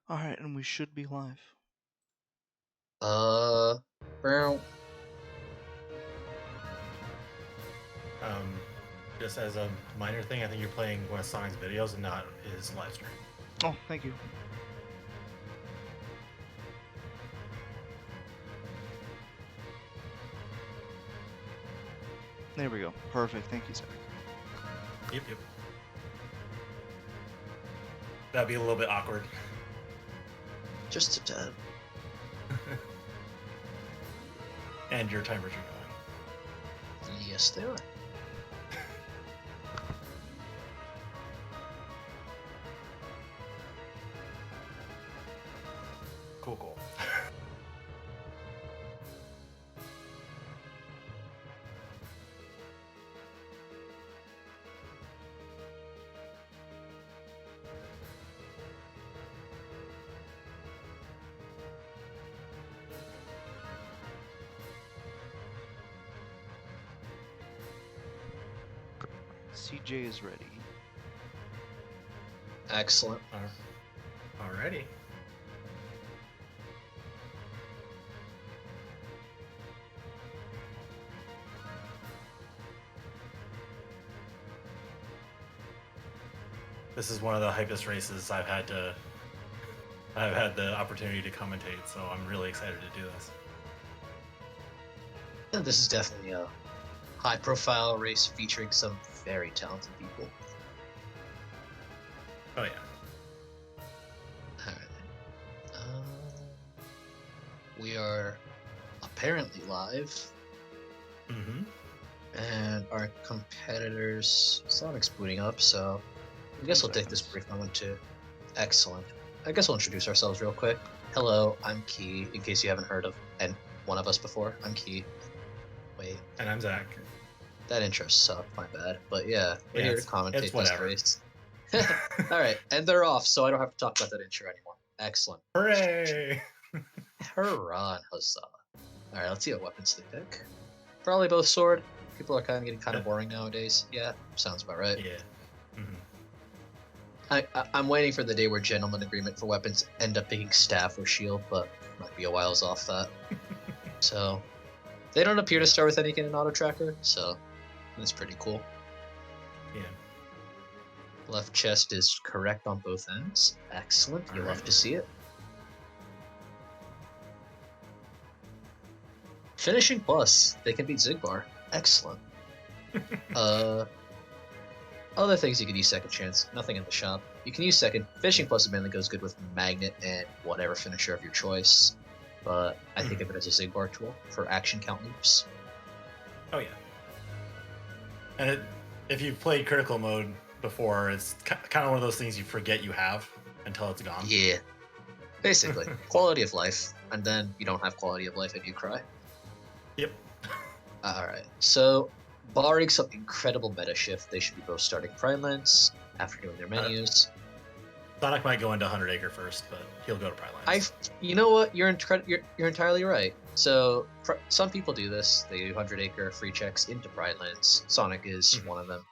Alright, and we should be live. Bow. Just as a minor thing, I think you're playing one of Sonic's videos and not his live stream. Oh, thank you. There we go. Perfect. Thank you, sir. Yep. That'd be a little bit awkward. Just a tad. And your timers are going. Yes, they are. Cool. CJ is ready. Excellent. Alrighty. This is one of the hypest races I've had the opportunity to commentate, so I'm really excited to do this. Yeah, this is definitely a high-profile race featuring some very talented people. Oh yeah. Alright. We are apparently live. Mm-hmm. And our competitors, Sonic's booting up, so I guess we'll take this brief moment to... Excellent. I guess we'll introduce ourselves real quick. Hello, I'm Key, in case you haven't heard of one of us before. I'm Key. Wait. And I'm Zach. That intro sucked, my bad. But yeah, we're here to commentate this race. Alright, and they're off, so I don't have to talk about that intro anymore. Excellent. Hooray! Hurrah and huzzah. Alright, let's see what weapons they pick. Probably both sword. People are getting kind of boring nowadays. Yeah, sounds about right. Yeah. Mm-hmm. I'm waiting for the day where gentlemen agreement for weapons end up picking staff or shield, but might be a whiles off that. So, they don't appear to start with any kind of auto tracker, so that's pretty cool. Yeah. Left chest is correct on both ends. Excellent. You'll love to see it. Finishing plus. They can beat Zigbar. Excellent. Other things you can use second chance. Nothing in the shop. You can use second. Finishing plus mainly goes good with Magnet and whatever finisher of your choice. But I think of it as a Zigbar tool for action count loops. Oh yeah. And if you've played critical mode before, it's kind of one of those things you forget you have until it's gone. Yeah. Basically. Quality of life. And then you don't have quality of life and you cry. Yep. Alright. So, barring some incredible meta shift, they should be both starting Prime Lens after doing their menus. Sonic might go into 100 Acre first, but he'll go to Prime Lens. You know what? You're entirely right. So some people do this. They do 100 Acre free checks into Prime Lens. Sonic is one of them.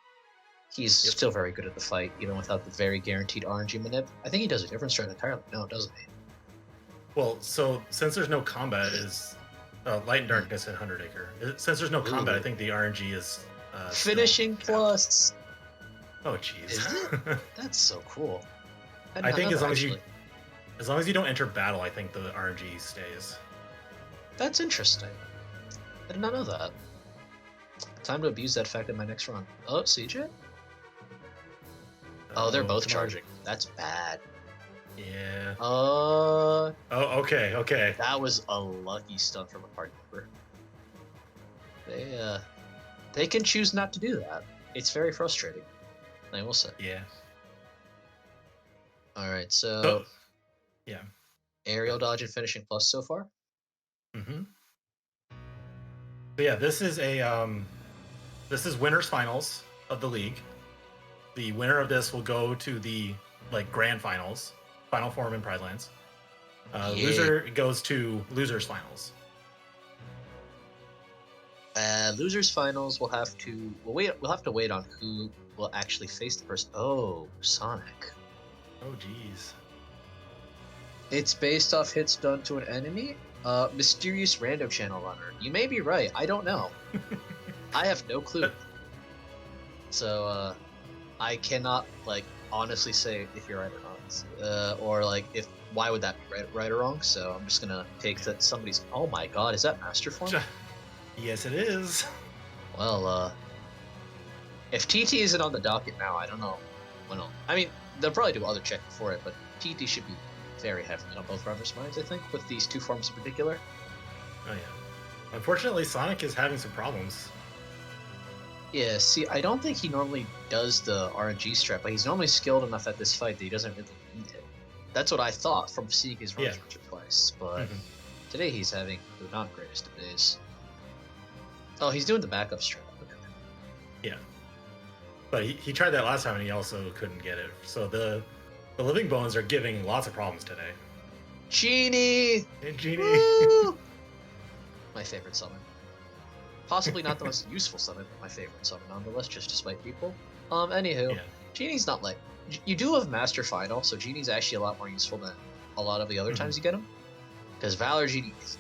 He's still very good at the fight, even without the very guaranteed RNG manip. I think he does a different strat entirely. No, doesn't he? Well, so since there's no combat, is Light and Darkness at 100 Acre. Since there's no combat, I think the RNG is finishing plus. Oh jeez. Is it? That's so cool. I think as long as you don't enter battle, I think the RNG stays. That's interesting. I did not know that. Time to abuse that fact in my next run. Oh, CJ? Oh, they're both charging. That's bad. Yeah. Oh, okay. That was a lucky stunt from a party member. They can choose not to do that. It's very frustrating, I will say. Yeah. Alright, so... yeah. Aerial dodge and finishing plus so far? Mm-hmm. But yeah, this is winners finals of the league. The winner of this will go to the grand finals, final form in Pride Lands. Loser goes to losers finals. Losers finals will have to we'll have to wait on who will actually face the person. Oh, Sonic. Oh geez. It's based off hits done to an enemy. Mysterious random channel runner. You may be right. I don't know. I have no clue. So I cannot like honestly say if you're right or not, or like if why would that be right or wrong. So I'm just gonna take that somebody's. Oh my God, is that Master Form? Yes, it is. Well, if TT isn't on the docket now, I don't know. Well, I mean, they'll probably do other checking for it, but TT should be very heavily on both runners' minds, I think, with these two forms in particular. Oh yeah. Unfortunately, Sonic is having some problems. Yeah, see, I don't think he normally does the RNG strat, but he's normally skilled enough at this fight that he doesn't really need it. That's what I thought from seeing his runs once or twice, but today he's having the not greatest of days. Oh, he's doing the backup strat. Okay. Yeah. But he tried that last time and he also couldn't get it. So the living bones are giving lots of problems today. Genie! Hey, Genie! Woo! My favorite summon. Possibly not the most useful summon, but my favorite summon nonetheless, just to spite people. Anywho, Yeah. Genie's not like... You do have Master Final, so Genie's actually a lot more useful than a lot of the other times you get him. Because Valor Genie is...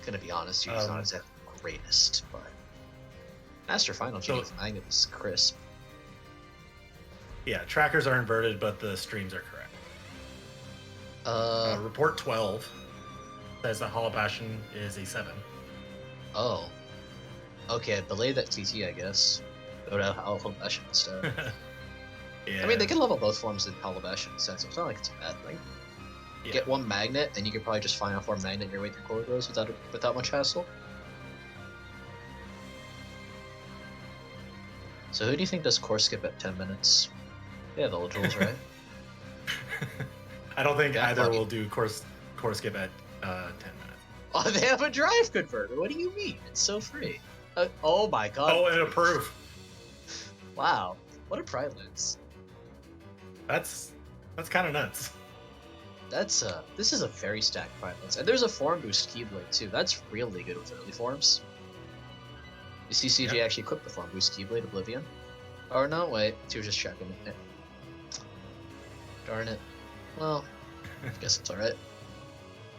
Gonna be honest, Genie's not exactly the greatest, but... Master Final Genie with Magnet is crisp. Yeah, trackers are inverted, but the streams are correct. Report 12 says that Hollow Bastion is a 7. Oh. Okay, belay that TT, I guess. Go to Hollow Bastion instead. Yeah. I mean, they can level both forms in Hollow Bastion in a sense. It's not like it's a bad thing. Yeah. Get one magnet, and you can probably just Final Form Magnet your way through corridors without much hassle. So who do you think does core skip at 10 minutes? Yeah, the Jules, right? I don't think That either lucky. will do core skip at 10 minutes. Oh, they have a drive converter. What do you mean? It's so free. Oh my God. Oh, and approve. Wow. What a Pride Lens. That's kind of nuts. This is a very stacked Pride Lens. And there's a form boost Keyblade too. That's really good with early forms. You see CJ actually equipped the form boost Keyblade Oblivion. Or no, wait, he was just checking it. Darn it. Well, I guess it's alright.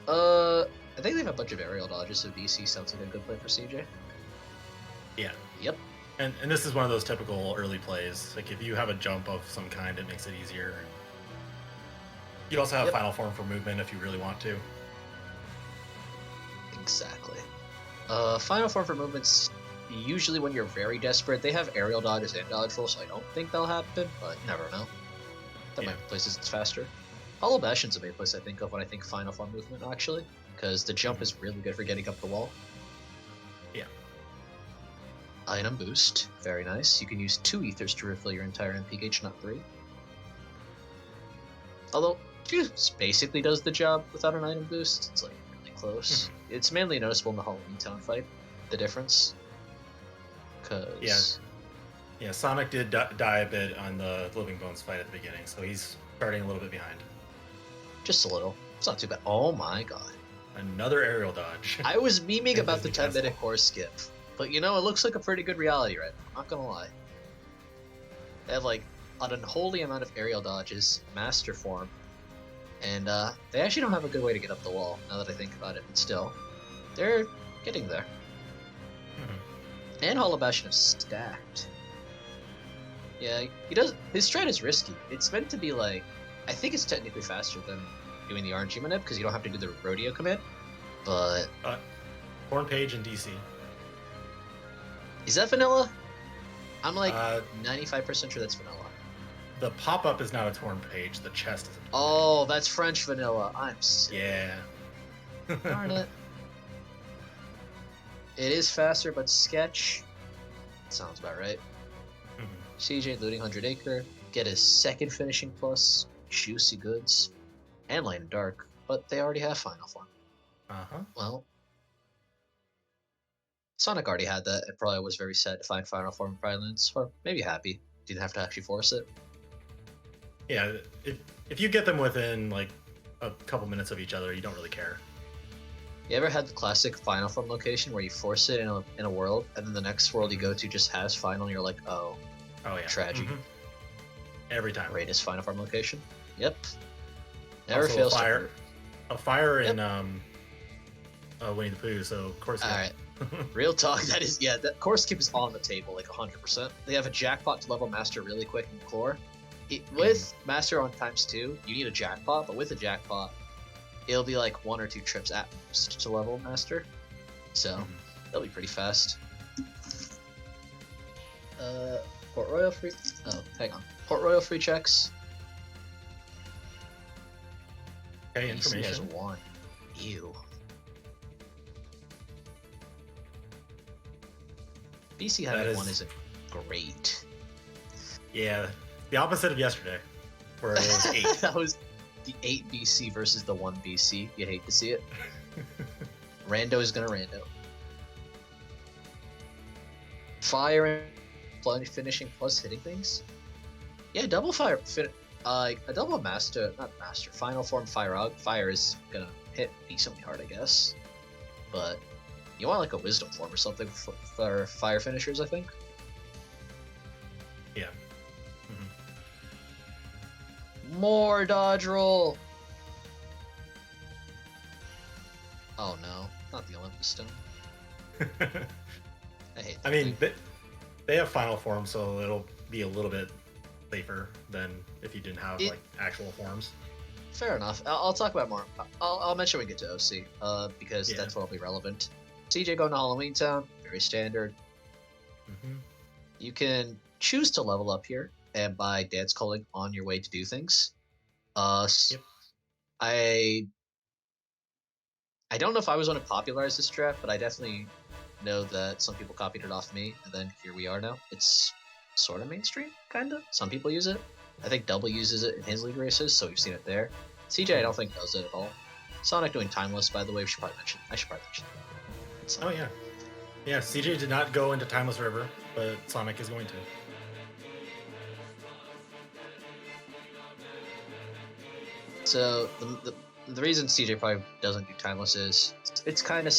I think they have a bunch of aerial dodges, so DC sounds like a good play for CJ. Yeah. Yep. And this is one of those typical early plays. Like if you have a jump of some kind, it makes it easier. You also have Final Form for movement if you really want to. Exactly. Final Form for movements, usually when you're very desperate, they have aerial dodges and dodge roll, so I don't think that'll happen, but you never know. That might be places it's faster. Hollow Bastion's a main place I think of when I think Final Form movement, actually, because the jump is really good for getting up the wall. Yeah. Item boost, very nice. You can use 2 ethers to refill your entire MP gauge, not 3. Although, 2 basically does the job without an item boost. It's like really close. It's mainly noticeable in the Halloween Town fight, the difference. Cause... Yeah, Sonic did die a bit on the Living Bones fight at the beginning, so he's starting a little bit behind. Just a little. It's not too bad. Oh my God. Another aerial dodge. I was memeing about the Disney 10-minute core skip, but you know, it looks like a pretty good reality right now. I'm not gonna lie. They have like an unholy amount of aerial dodges, Master Form, and they actually don't have a good way to get up the wall, now that I think about it, but still. They're getting there. And Hollow Bastion is stacked. Yeah, he does. His strat is risky. It's meant to be like, I think it's technically faster than doing the RNG manip because you don't have to do the rodeo command. But Horn Page and DC. Is that vanilla? I'm like 95% sure that's vanilla. The pop-up is not a torn page. The chest is. Oh, that's French vanilla. I'm sick. Yeah. Darn it. It is faster, but sketch. Sounds about right. CJ looting 100 Acre, get his second finishing plus, juicy goods, and Light and Dark, but they already have Final Form. Well, Sonic already had that and probably was very sad to find Final Form in Pride Lands, or maybe happy. Didn't have to actually force it. Yeah, if you get them within like a couple minutes of each other, you don't really care. You ever had the classic Final Form location where you force it in a world, and then the next world you go to just has Final, and you're like, oh yeah. Tragedy. Every time. Greatest Final Form location. Yep. Never Also fails to hurt. a fire Yep. in Winnie the Pooh. So of course. All right. Real talk. That is, yeah. That course keep is on the table like 100%. They have a jackpot to level Master really quick in core. With Master on ×2, you need a jackpot, but with a jackpot, it'll be like 1 or 2 trips at most to level Master. So that'll be pretty fast. Port Royal free. Oh, hang on. Port Royal free checks. Okay, BC has information. 1. Ew. BC having 1 isn't great. Yeah, the opposite of yesterday, where it was 8. That was the 8 BC versus the 1 BC. You hate to see it. Rando is gonna rando. Fire and finishing plus hitting things. Yeah, double fire. A double master, not master. Final form fire. Fire is gonna hit decently hard, I guess. But you want like a wisdom form or something for fire finishers, I think. Yeah. More dodge roll. Oh no, not the Olympus Stone. I hate that I mean, thing. they have final form, so it'll be a little bit safer than if you didn't have like actual forms. Fair enough. I'll talk about more. I'll mention when we get to OC, because that's what'll be relevant. CJ going to Halloween Town, very standard. You can choose to level up here and buy dance calling on your way to do things. I don't know if I was one to popularize this strat, but I definitely know that some people copied it off me, and then here we are now. It's sort of mainstream, kind of. Some people use it. I think Double uses it in his league races, so we've seen it there. CJ, I don't think does it at all. Sonic doing Timeless, by the way, I should probably mention that. Oh yeah. Yeah, CJ did not go into Timeless River, but Sonic is going to. So the reason CJ probably doesn't do Timeless is it's kind of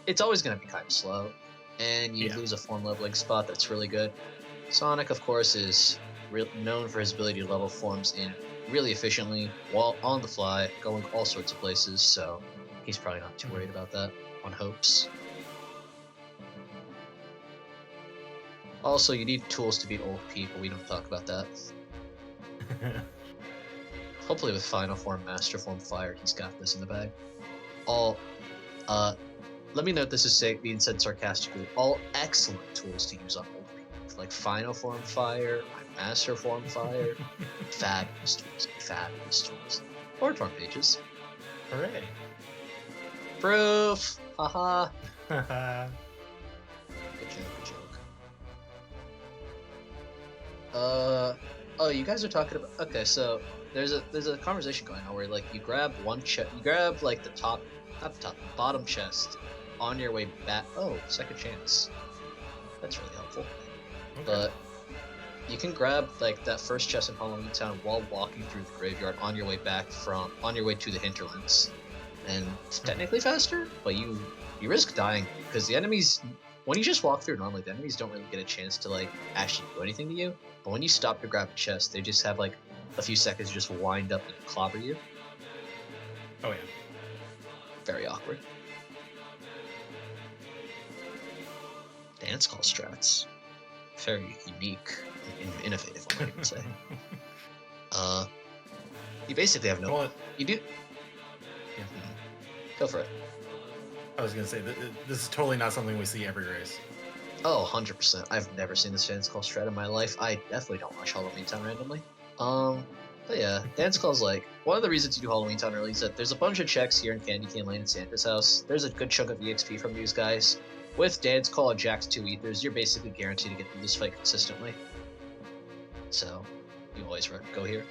it's always going to be kind of slow, and you lose a form leveling spot that's really good. Sonic, of course, is known for his ability to level forms in really efficiently while on the fly, going all sorts of places. So he's probably not too worried about that on hopes. Also, you need tools to beat old people. We don't talk about that. Hopefully with Final Form, Master Form, Fire, he's got this in the bag. Let me note this is being said sarcastically. All excellent tools to use on old people, like Final Form, Fire, Master Form, Fire. Fabulous tools. Board form pages. Hooray! Proof. Haha. Good joke. Oh, you guys are talking about. Okay, so there's a conversation going on where like you grab one chest, you grab like the bottom chest on your way back. Oh, second chance. That's really helpful. Okay. But you can grab like that first chest in Halloween Town while walking through the graveyard on your way to the hinterlands, and it's technically faster, but you risk dying because the enemies. When you just walk through normally, the enemies don't really get a chance to like actually do anything to you. But when you stop to grab a chest, they just have like a few seconds to just wind up and clobber you. Oh yeah. Very awkward. Dance call strats. Very unique and innovative, I might even say. You basically have no... You do... Yeah. Go for it. I was going to say, this is totally not something we see every race. Oh, 100%. I've never seen this dance call strat in my life. I definitely don't watch Halloween Town randomly. But yeah, dance call's like, one of the reasons you do Halloween Town early is that there's a bunch of checks here in Candy Cane Lane and Santa's house. There's a good chunk of EXP from these guys. With dance call and Jack's 2 ethers, you're basically guaranteed to get through this fight consistently. So, you always go here.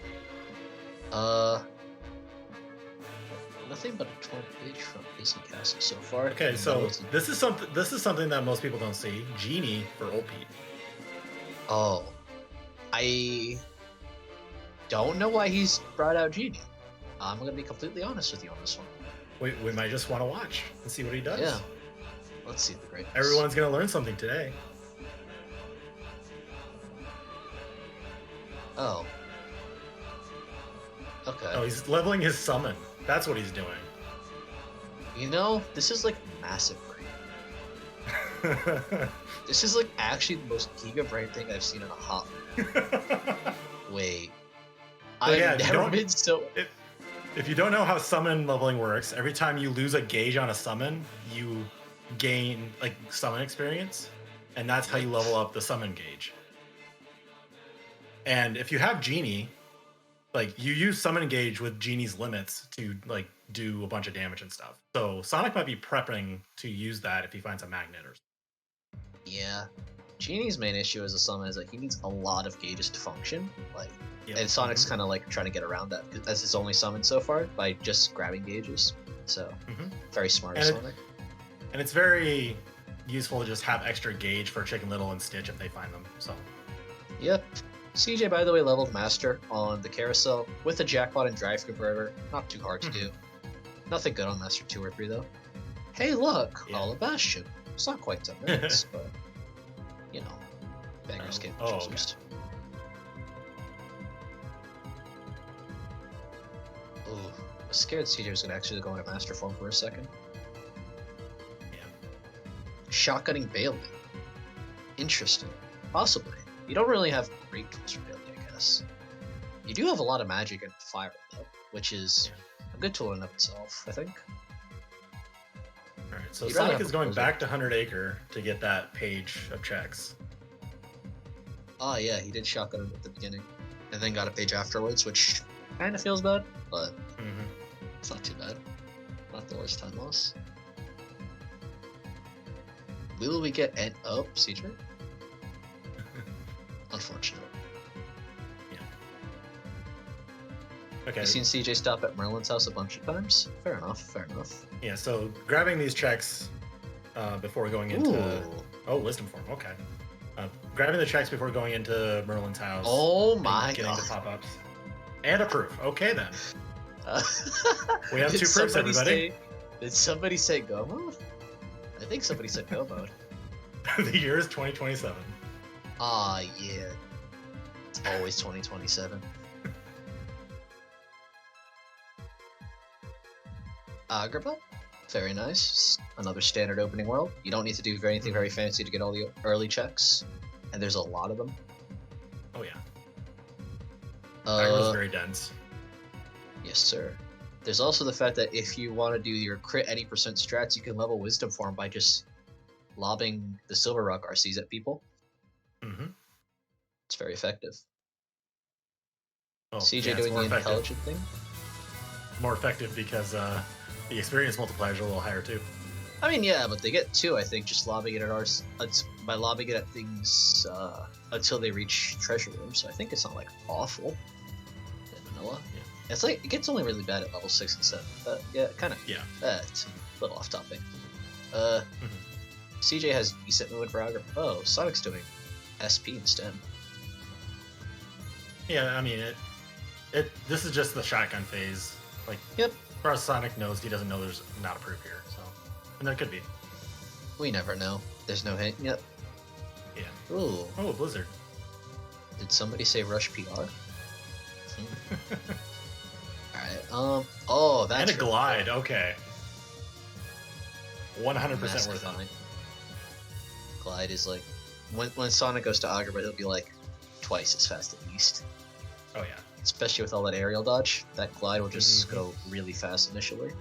Nothing but a torn page from Disney Castle so far. Okay, so this is something that most people don't see. Genie for Old Pete. Oh, I don't know why he's brought out Genie. I'm gonna be completely honest with you on this one. We might just want to watch and see what he does. Yeah, let's see the greatness. Everyone's gonna learn something today. Oh. Okay. Oh, he's leveling his summon. That's what he's doing. You know, this is like massive brain. This is like actually the most giga brain thing I've seen in a hot minute. Wait. So, yeah, I've never been so. If you don't know how summon leveling works, every time you lose a gauge on a summon, you gain like summon experience, and that's how you level up the summon gauge. And if you have Genie, like you use summon gauge with Genie's limits to like do a bunch of damage and stuff. So Sonic might be prepping to use that if he finds a magnet or something. Yeah. Genie's main issue as a summon is that he needs a lot of gauges to function. Like, Yep. and Sonic's kind of like trying to get around that as his only summon so far by just grabbing gauges. So very smart of Sonic. And it's very useful to just have extra gauge for Chicken Little and Stitch if they find them. So Yep. CJ, by the way, leveled Master on the carousel with a jackpot and drive converter. Not too hard to do. Nothing good on Master 2 or 3 though. Hey, look, Hollow Bastion. It's not quite 10 minutes, but you know, beggars can't be choosers. Ooh, I was scared CJ was gonna actually go into Master form for a second. yeah. Shotgunning Bailey. Interesting. Possibly. You don't really have great tools for Bailey, I guess. You do have a lot of magic and fire, though, which is a good tool in and of itself, I think. Alright, so You'd rather Sonic have is a going closer. back to 100 Acre to get that page of checks. Oh yeah, he did shotgun it at the beginning, and then got a page afterwards, which kind of feels bad, but it's not too bad. Not the worst time loss. Will we get an CJ? Unfortunate. Okay. You've seen CJ stop at Merlin's house a bunch of times? Fair enough, fair enough. Yeah, so grabbing these checks before going into... Ooh. Oh, Wisdom Form, okay. Grabbing the checks before going into Merlin's house. Oh and my getting god. the pop-ups. And a proof. Okay, then. We have Did 2 proofs, somebody everybody. Did somebody say go mode? I think somebody said go mode. The year is 2027. Ah, yeah. It's always 2027. Agrabah? Very nice. Another standard opening world. You don't need to do anything very fancy to get all the early checks. And there's a lot of them. Oh, yeah. Agrabah's Uh, very dense. yes, sir. There's also the fact that if you want to do your crit any percent strats, you can level Wisdom Form by just lobbing the Silver Rock RCs at people. It's very effective. Oh, CJ yeah, it's doing more the effective. intelligent thing? More effective because the experience multipliers are a little higher, too. I mean, yeah, but they get 2, I think, just lobbing it at by lobbing it at things until they reach treasure rooms. So I think it's not like awful in vanilla. Yeah. It's like it gets only really bad at level 6 and 7. But yeah, kind of. Yeah. It's a little off topic. CJ has decent movement for Agrabah. Oh, Sonic's doing SP instead. Yeah, I mean, this is just the shotgun phase. Like, Yep. as far as Sonic knows, he doesn't know there's not a proof here, so. And there could be. We never know. There's no hint. Yep. Yeah. Ooh. Oh, Blizzard. Did somebody say rush PR? Alright, oh, that's And a really glide, cool. okay. 100% Massive worth glide. it. Glide is like when Sonic goes to Agrabah, he'll be like twice as fast at least. Oh, yeah. Especially with all that aerial dodge, that glide will just go really fast initially.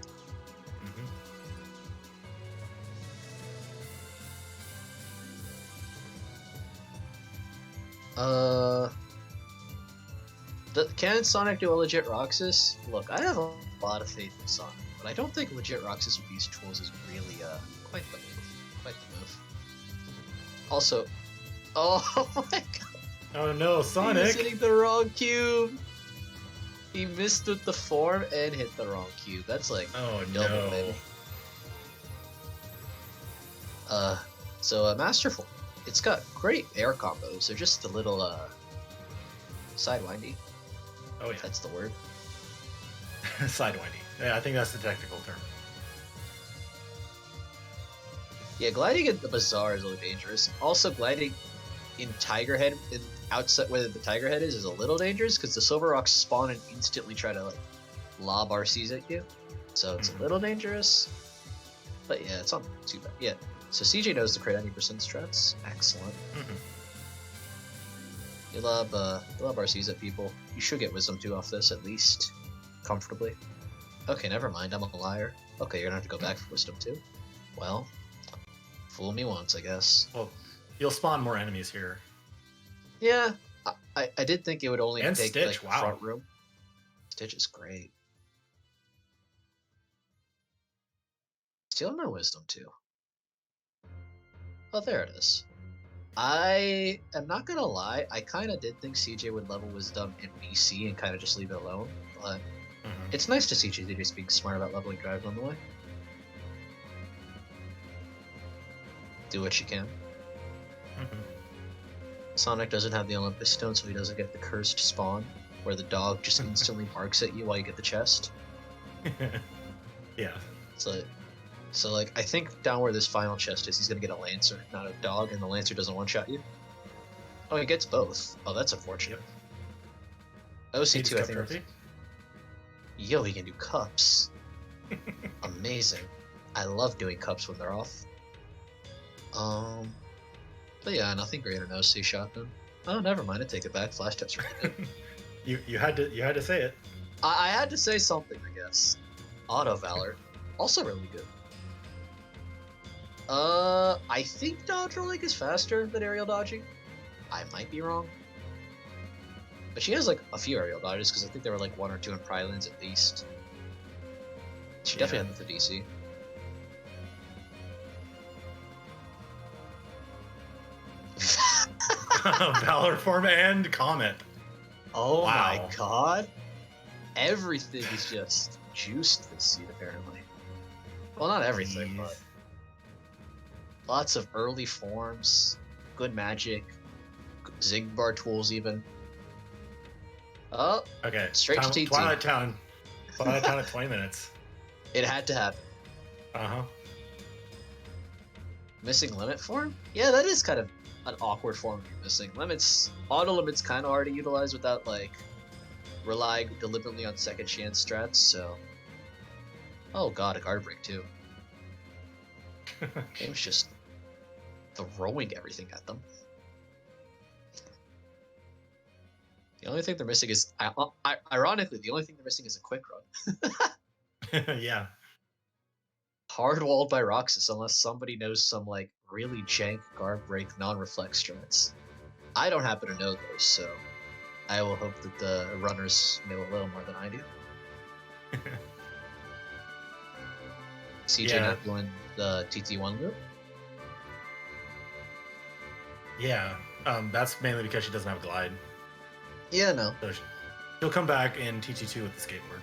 Can Sonic do a legit Roxas? Look, I have a lot of faith in Sonic, but I don't think legit Roxas with these tools is really quite the move. Quite the move. Also, oh my god! Oh no, He was Sonic! hitting the wrong cube. He missed with the form and hit the wrong cube. That's like Oh double, no. baby. So Master Form, it's got great air combos. They're just a little sidewindy. Oh yeah. That's the word. Sidewinding. Yeah, I think that's the technical term. Yeah, gliding at the bazaar is a little dangerous. Also, gliding in Tiger Head, in outside where the Tiger Head is a little dangerous because the Silver Rocks spawn and instantly try to like lob RCs at you, so it's a little dangerous. But yeah, it's not too bad. Yeah, so CJ knows to create 90% strats. Excellent. You lob RCs at people. You should get Wisdom 2 off this at least, comfortably. Okay, never mind. I'm a liar. Okay, you're gonna have to go back for Wisdom 2. Well, fool me once, I guess. Well, you'll spawn more enemies here. Yeah, I did think it would only And take Stitch, like wow. front room. Stitch is great. Still no Wisdom 2. Oh, there it is. I am not gonna lie, I kind of did think CJ would level Wisdom in BC and kind of just leave it alone, but it's nice to see CJ just being smart about leveling drives on the way. Do what you can. Sonic doesn't have the Olympus Stone, so he doesn't get the cursed spawn, where the dog just instantly barks at you while you get the chest. Yeah. So like, I think down where this final chest is, he's gonna get a Lancer, not a dog, and the Lancer doesn't one-shot you. Oh, he gets both. Oh, that's unfortunate. OC2, I think. Trophy? Yo, he can do cups. Amazing. I love doing cups when they're off. But yeah, nothing great on OC shotgun. Oh, never mind. I take it back. Flash tip's really good. you had to say it. I had to say something, I guess. Auto Valor, also really good. I think dodge rolling is faster than aerial dodging. I might be wrong. But she has like a few aerial dodges because I think there were like 1 or 2 in Prylands at least. She definitely had the DC. Valor form and Comet. Oh Wow. my god. Everything is just juiced this seed apparently. Well, not everything, but lots of early forms, good magic, Zigbar tools even. Oh, Okay. Straight to TT. Twilight Town. Twilight Town at 20 minutes. it had to happen. Uh-huh. Missing limit form? Yeah, that is kind of an awkward form you're missing. Limits, auto limits kind of hard to utilize without like relying deliberately on second chance strats, so. Oh god, a guard break too. Game's just throwing everything at them. The only thing they're missing is, ironically, the only thing they're missing is a quick run. Yeah. Hard walled by Roxas unless somebody knows some like really jank guard break non-reflex strats. I don't happen to know those, so I will hope that the runners know a little more than I do. CJ not doing the TT1 loop? Yeah. That's mainly because she doesn't have a glide. Yeah, no. So she'll come back in TT2 with the skateboard.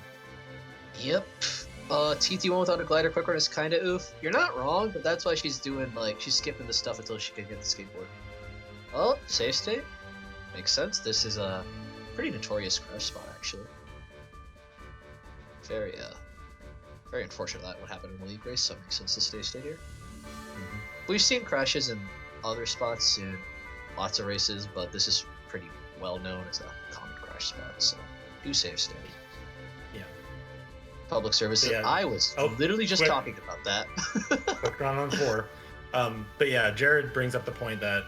Yep. TT1 without a glider quick run is kind of oof. You're not wrong, but that's why she's doing, like, she's skipping the stuff until she can get the skateboard. Oh, safe state? Makes sense. This is a pretty notorious crash spot, actually. Very unfortunate that would happen in the league race, so it makes sense to stay here. We've seen crashes in other spots in lots of races, but this is pretty well known as a common crash spot, so do save state. Yeah. Public services. Yeah. I was literally just talking about that. Quick round on 4. But yeah, Jared brings up the point that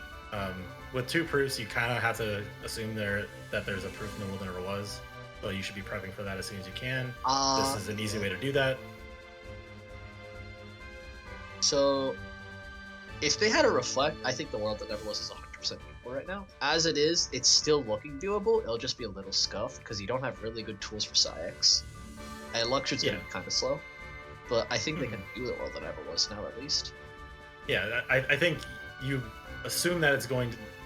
with 2 proofs, you kind of have to assume that there's a proof no more than there was. So you should be prepping for that as soon as you can. This is an easy way to do that. So, if they had a reflect, I think the world that never was is 100% equal right now. As it is, it's still looking doable. It'll just be a little scuffed because you don't have really good tools for Psyx. And Luxord's gonna be kind of slow, but I think they can do the world that ever was now at least. Yeah, I think you assume that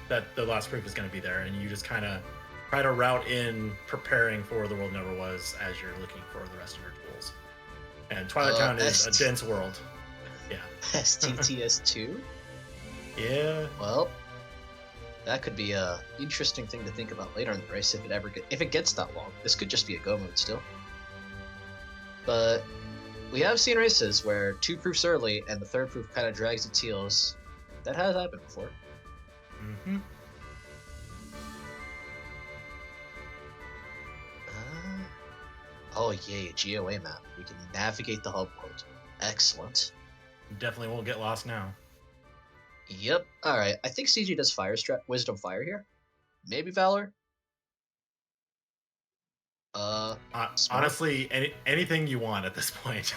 that the last proof is going to be there, and you just kind of try to route in preparing for the world never was as you're looking for the rest of your tools. And Twilight Town is a dense world. Yeah. STTS2? Yeah. Well, that could be a interesting thing to think about later in the race if it gets that long. This could just be a go mode still. But we have seen races where 2 proofs early and the 3rd proof kind of drags its heels. That has happened before. Oh yay, a GOA map. We can navigate the hub world. Excellent. Definitely won't get lost now. Yep. Alright, I think CG does Wisdom Fire here. Maybe Valor? Smart? Honestly, anything you want at this point.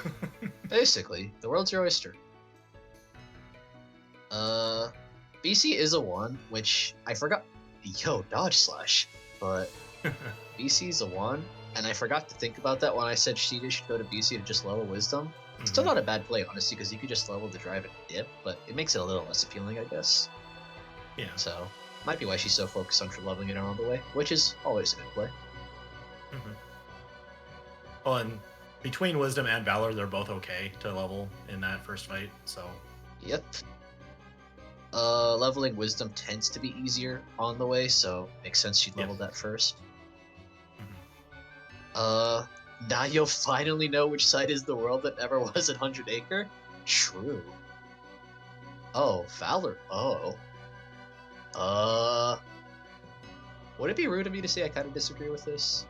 Basically, the world's your oyster. BC is a 1, which I forgot. Yo, Dodge Slash. But BC's a 1, and I forgot to think about that when I said CJ should go to BC to just level Wisdom. Still not a bad play, honestly, because you could just level the drive and dip, but it makes it a little less appealing, I guess. Yeah. So, might be why she's so focused on leveling it around the way, which is always a good play. Well, and between Wisdom and Valor, they're both okay to level in that first fight, so... Yep. Leveling Wisdom tends to be easier on the way, so makes sense she'd level that first. Now you'll finally know which side is the world that never was at 100 Acre? True. Oh, Valor. Oh. Would it be rude of me to say I kind of disagree with this?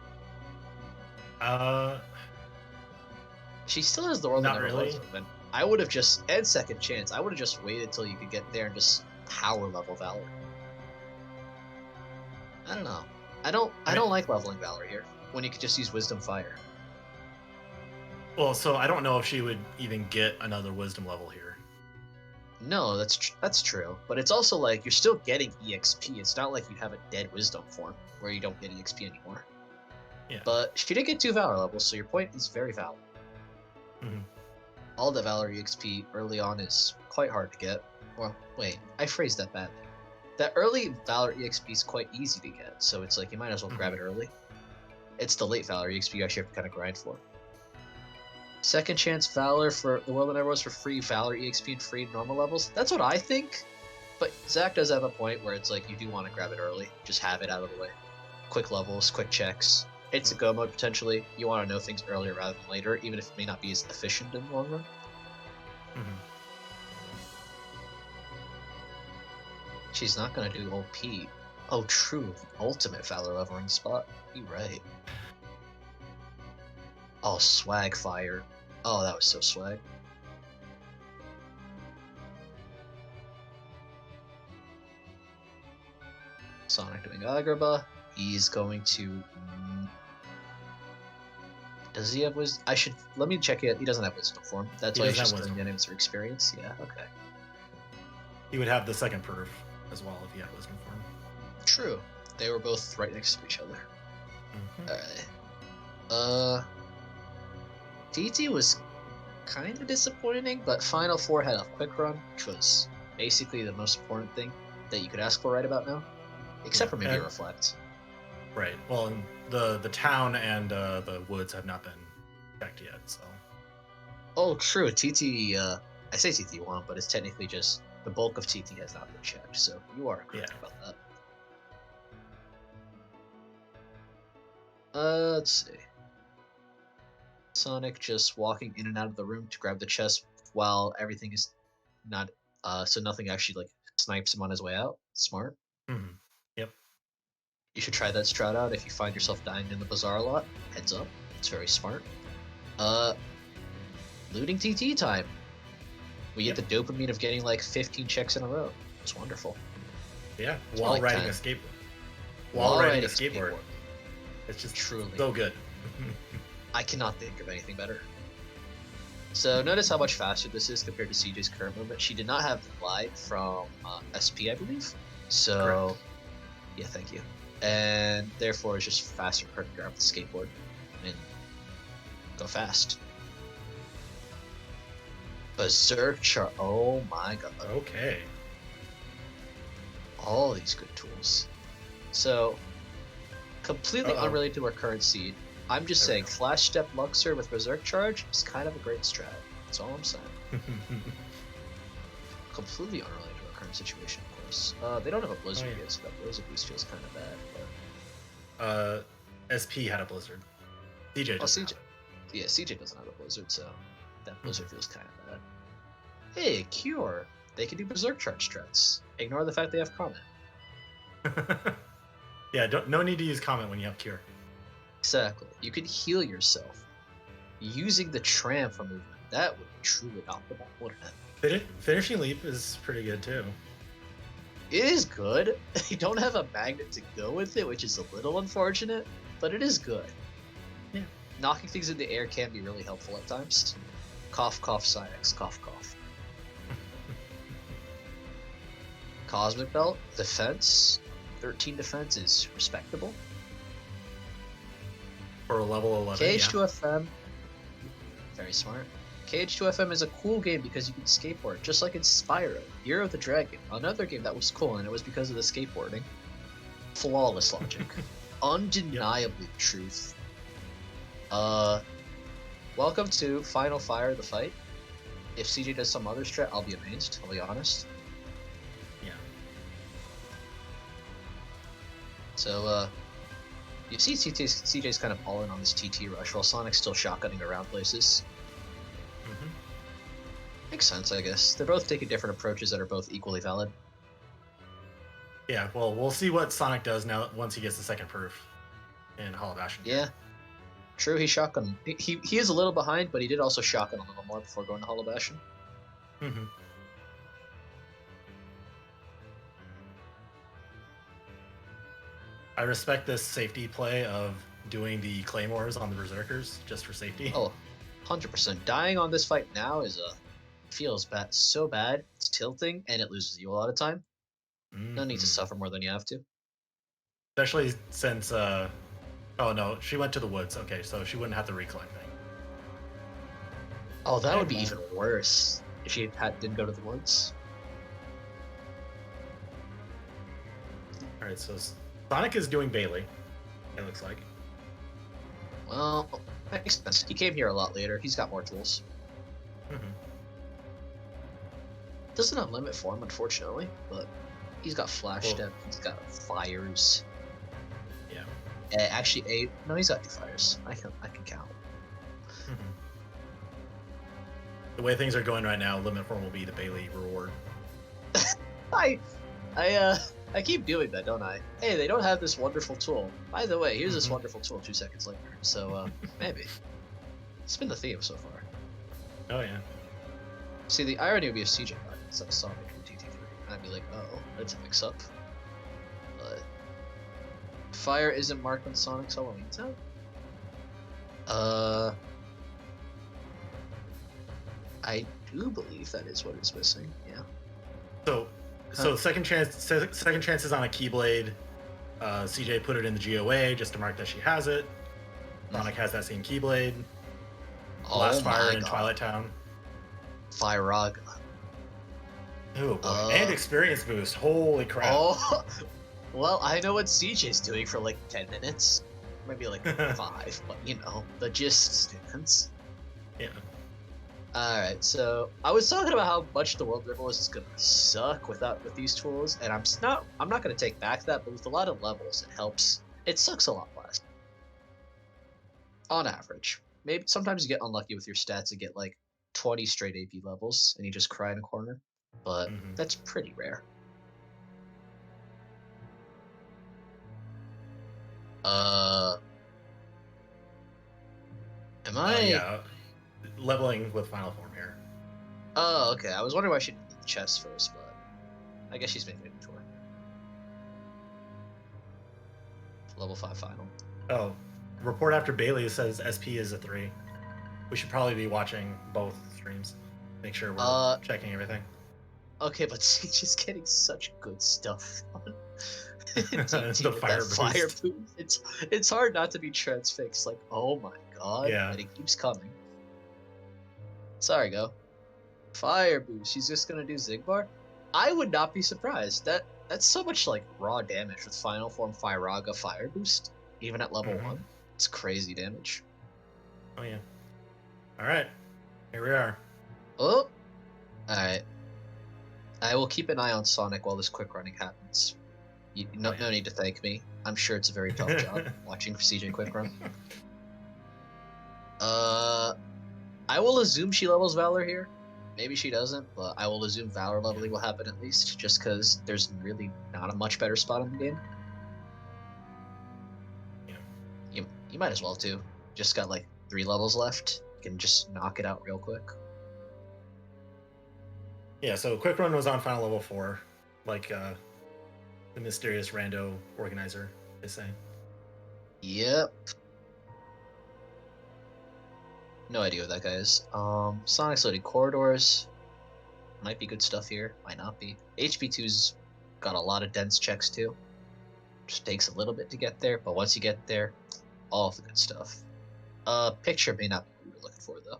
She still has the world that Not never really. was open. I would have just, and second chance, I would have just waited till you could get there and just power level Valor. I don't know. I don't like leveling Valor here when you could just use Wisdom Fire. Well, so I don't know if she would even get another Wisdom level here. No, that's true. But it's also like you're still getting EXP. It's not like you have a dead Wisdom form where you don't get EXP anymore. Yeah. But she did get 2 Valor levels, so your point is very valid. All the Valor EXP early on is quite hard to get. Well, wait, I phrased that badly. That early Valor EXP is quite easy to get, so it's like you might as well grab it early. It's the late Valor EXP you actually have to kind of grind for. Second chance Valor for the world that never was for free Valor EXP and free normal levels. That's what I think. But Zach does have a point where it's like you do want to grab it early. Just have it out of the way. Quick levels, quick checks. It's a go mode potentially. You want to know things earlier rather than later, even if it may not be as efficient in the long run. She's not going to do old P. Oh, true. The ultimate Valor leveling spot. You're right. Oh, swag fire. Oh, that was so swag. Sonic doing Agrabah. He's going to... Does he have wisdom? Let me check it. He doesn't have wisdom form. That's why he's just doing enemies for experience. Yeah, okay. He would have the second perf as well if he had wisdom form. True. They were both right next to each other. Alright. TT was kind of disappointing, but Final Four had a quick run, which was basically the most important thing that you could ask for right about now. Except for maybe Reflect. Right. Well, the town and the woods have not been checked yet, so. Oh, true. TT, I say TT1, but it's technically just the bulk of TT has not been checked, so you are correct about that. Let's see. Sonic just walking in and out of the room to grab the chest while everything is not, so nothing actually like snipes him on his way out. Smart. Yep. You should try that strat out if you find yourself dying in the bazaar a lot. Heads up. It's very smart. Looting TT time. We get the dopamine of getting like 15 checks in a row. It's wonderful. Yeah, It's while like riding 10. a skateboard. While riding a skateboard. It's just truly so good. I cannot think of anything better. So notice how much faster this is compared to CJ's current movement. She did not have the glide from SP, I believe. So, correct. Yeah, thank you. And therefore, it's just faster for her to grab the skateboard and go fast. Berserk Char. Oh my god. Okay. All these good tools. So, completely unrelated to our current seed, I'm just saying Flash Step Luxor with Berserk Charge is kind of a great strat. That's all I'm saying. Completely unrelated to our current situation, of course. They don't have a Blizzard yet, so that Blizzard boost feels kind of bad. But... SP had a Blizzard. CJ doesn't. Yeah, CJ doesn't have a Blizzard, so that Blizzard feels kind of bad. Hey, Cure! They can do Berserk Charge strats. Ignore the fact they have Comment. Yeah, no need to use Comment when you have Cure. Exactly. You can heal yourself using the tramp for movement. That would be truly optimal, wouldn't it? Finishing leap is pretty good too. It is good. You don't have a magnet to go with it, which is a little unfortunate, but it is good. Yeah. Knocking things in the air can be really helpful at times. Cough, cough, Sinex, cough, cough. Cosmic Belt, defense. 13 defense is respectable. For a level 11, KH2FM, very smart. KH2FM is a cool game because you can skateboard, just like in Spyro, Year of the Dragon, another game that was cool, and it was because of the skateboarding. Flawless logic. Undeniably truth. Welcome to Final Fire, the fight. If CJ does some other strat, I'll be amazed, I'll be honest. Yeah. So, you see CJ's kind of all in on this TT rush, while Sonic's still shotgunning around places. Mm-hmm. Makes sense, I guess. They're both taking different approaches that are both equally valid. Yeah, well, we'll see what Sonic does now once he gets the second proof in Hall of Ashen. Yeah. True, he shotgun. He is a little behind, but he did also shotgun a little more before going to Hall of Ashen. Mm-hmm. I respect this safety play of doing the claymores on the berserkers just for safety. Oh, 100%. Dying on this fight now feels bad, so bad. It's tilting, and it loses you a lot of time. No need to suffer more than you have to. Especially since, oh no, she went to the woods. Okay, so she wouldn't have to recollect thing. Oh, that would be even worse if she didn't go to the woods. Alright, so Sonic is doing Bailey, it looks like. Well, makes sense. He came here a lot later. He's got more tools. Mm-hmm. Doesn't have limit form, unfortunately, but he's got flash step. He's got fires. Yeah. Actually, no, he's got 2 fires. I can count. Mm-hmm. The way things are going right now, limit form will be the Bailey reward. I keep doing that, don't I? Hey, they don't have this wonderful tool. By the way, here's this wonderful tool 2 seconds later. So, maybe. It's been the theme so far. Oh, yeah. See, the irony would be if CJ got it instead of Sonic in TT3. I'd be like, oh, that's a mix-up. But fire isn't marked on Sonic's Halloween town? I do believe that is what it's missing, yeah. So second chance is on a Keyblade. CJ put it in the GOA just to mark that she has it. Sonic has that same Keyblade. Last fire in Twilight Town. Firaga. Oh boy. And experience boost. Holy crap. Oh, well, I know what CJ's doing for like 10 minutes. Maybe like 5, but you know, the gist stands. Yeah. Alright, so I was talking about how much the World River was gonna suck with these tools, and I'm not gonna take back that, but with a lot of levels it helps. It sucks a lot less. On average. Maybe sometimes you get unlucky with your stats and get like 20 straight AP levels and you just cry in a corner. But that's pretty rare. Am I? Yeah. Leveling with final form here. Oh, okay. I was wondering why she did the chest first, but I guess she's making it into her. Level 5 final. Oh, report after Bailey says SP is a 3. We should probably be watching both streams. Make sure we're checking everything. Okay, but she's just getting such good stuff on the fire boost. It's hard not to be transfixed. Like, oh my god, yeah. And it keeps coming. Sorry, go. Fire boost. She's just gonna do Zigbar. I would not be surprised. That's so much like raw damage with final form Firaga fire boost, even at level 1. It's crazy damage. Oh yeah. All right, here we are. Oh, all right. I will keep an eye on Sonic while this quick running happens. No need to thank me. I'm sure it's a very tough job watching CJ quick run. I will assume she levels Valor here. Maybe she doesn't, but I will assume Valor leveling will happen at least, just because there's really not a much better spot in the game. Yeah. You You might as well too. Just got like 3 levels left. You can just knock it out real quick. Yeah, so Quick Run was on final level 4, like the mysterious rando organizer is saying. Yep. No idea what that guy is. Sonic's loading corridors. Might be good stuff here. Might not be. HP2's got a lot of dense checks too. Just takes a little bit to get there, but once you get there, all of the good stuff. Picture may not be what you're looking for though.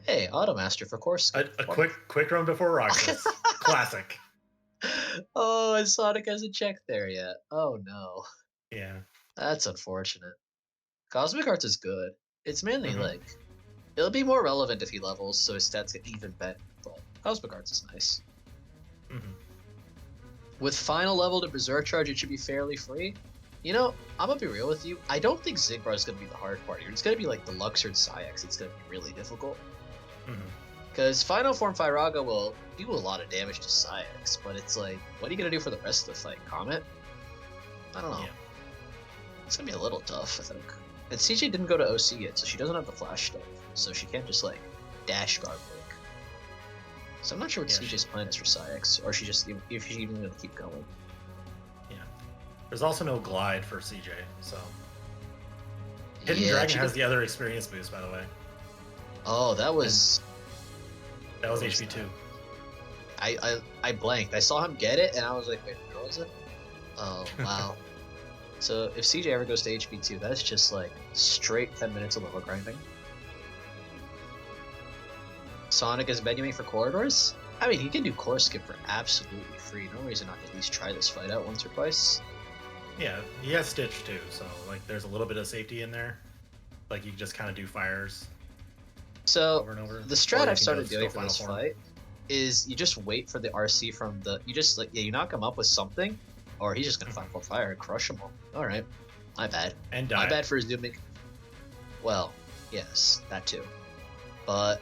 Hey, Automaster for course. A quick run before Roxas. Classic. Oh, and Sonic hasn't checked there yet. Oh no. Yeah. That's unfortunate. Cosmic Arts is good. It's mainly Mhm. like it'll be more relevant if he levels, so his stats get even better. But Cosmic Arts is nice. Mhm. With final level to Berserk Charge, it should be fairly free. You know, I'm gonna be real with you. I don't think Zigbar is gonna be the hard part here. It's gonna be like the Luxord Sayax. It's gonna be really difficult. Mhm. Because Final Form Firaga will do a lot of damage to Sayax, but it's like, what are you gonna do for the rest of the fight? Comet? I don't know. Yeah. It's gonna be a little tough, I think. And CJ didn't go to OC yet, so she doesn't have the flash stuff. So she can't just like dash guard break. So I'm not sure what Yeah, CJ's plan is for Sayax, or she just if she's even gonna keep going. Yeah. There's also no glide for CJ, so Hidden Yeah, Dragon she has did- the other experience boost, by the way. Oh, that was That was What was HP2. I blanked. I saw him get it, and I was like, wait, where was it? Oh wow. So if CJ ever goes to HP2, that's just like straight 10 minutes of level grinding. Sonic is menuing for corridors? I mean, he can do core skip for absolutely free. No reason not to at least try this fight out once or twice. Yeah, he has Stitch too, so like there's a little bit of safety in there. Like you can just kind of do fires So over and over. the Or strat you I've can started go doing still for this final form. fight is you just wait for the RC from the you just like you knock him up with something, or he's just gonna find for fire and crush them all. Alright. My bad. And die. My bad for zooming. Well, yes, that too. But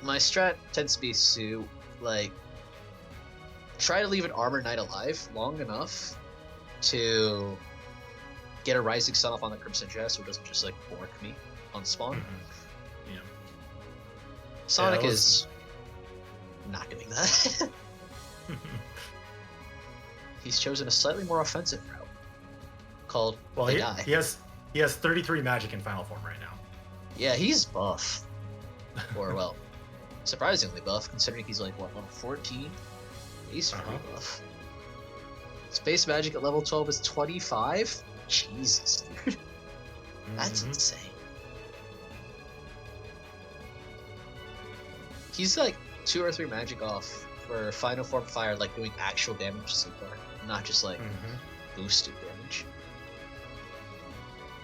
my strat tends to be to like try to leave an Armor Knight alive long enough to get a Rising Sun off on the Crimson Chest so it doesn't just like bork me on spawn. Mhm. Yeah. Sonic that was- is not doing that. He's chosen a slightly more offensive route called Well, they he die. has 33 magic in final form right now. Yeah, he's buff. Or well, surprisingly buff considering he's like what, level 14? He's pretty Uh-huh. buff. Space magic at level 12 is 25? Jesus, dude. That's Mhm. insane. He's like 2 or 3 magic off for final form fire, like doing actual damage so far, not just like Mhm. boosted damage.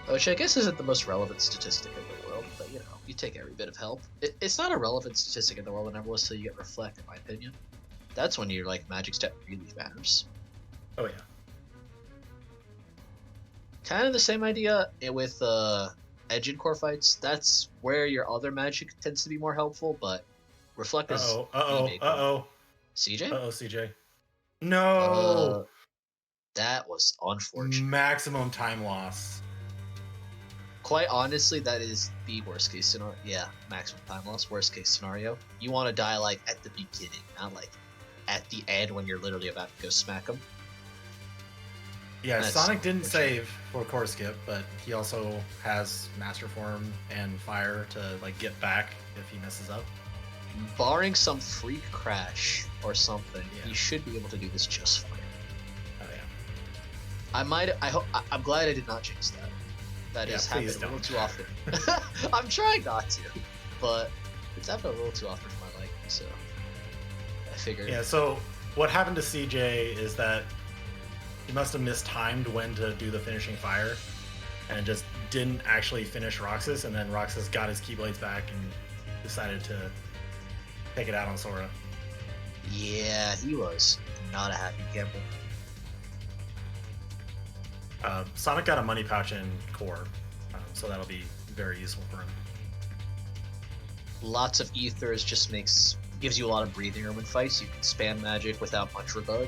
Which I guess isn't the most relevant statistic in the world, but you know, you take every bit of help. It's not a relevant statistic in the world until you get reflect, in my opinion. That's when your like magic stat really matters. Oh yeah. Kind of the same idea with edge and core fights. That's where your other magic tends to be more helpful, but reflect is Uh-oh. the Uh-oh. big one. Uh-oh. CJ? Uh-oh, CJ. No! Uh, that was unfortunate. Maximum time loss. Quite honestly, that is the worst case scenario. Yeah, maximum time loss, worst case scenario. You want to die like at the beginning, not like at the end when you're literally about to go smack them. Yeah, That's Sonic didn't unfortunate. save for core skip, but he also has Master Form and Fire to like get back if he messes up. Barring some freak crash or something, Yeah. he should be able to do this just fine. Oh yeah. I'm glad I did not jinx that. That Yeah, has please happened a little don't. too often. I'm trying not to, but it's happened a little too often for my liking, so I figured. Yeah, so what happened to CJ is that he must have mistimed when to do the finishing fire and just didn't actually finish Roxas, and then Roxas got his Keyblades back and decided to take it out on Sora. Yeah, he was not a happy camper. Sonic got a money pouch in core, so that'll be very useful for him. Lots of ethers just gives you a lot of breathing room in fights. You can spam magic without much regard.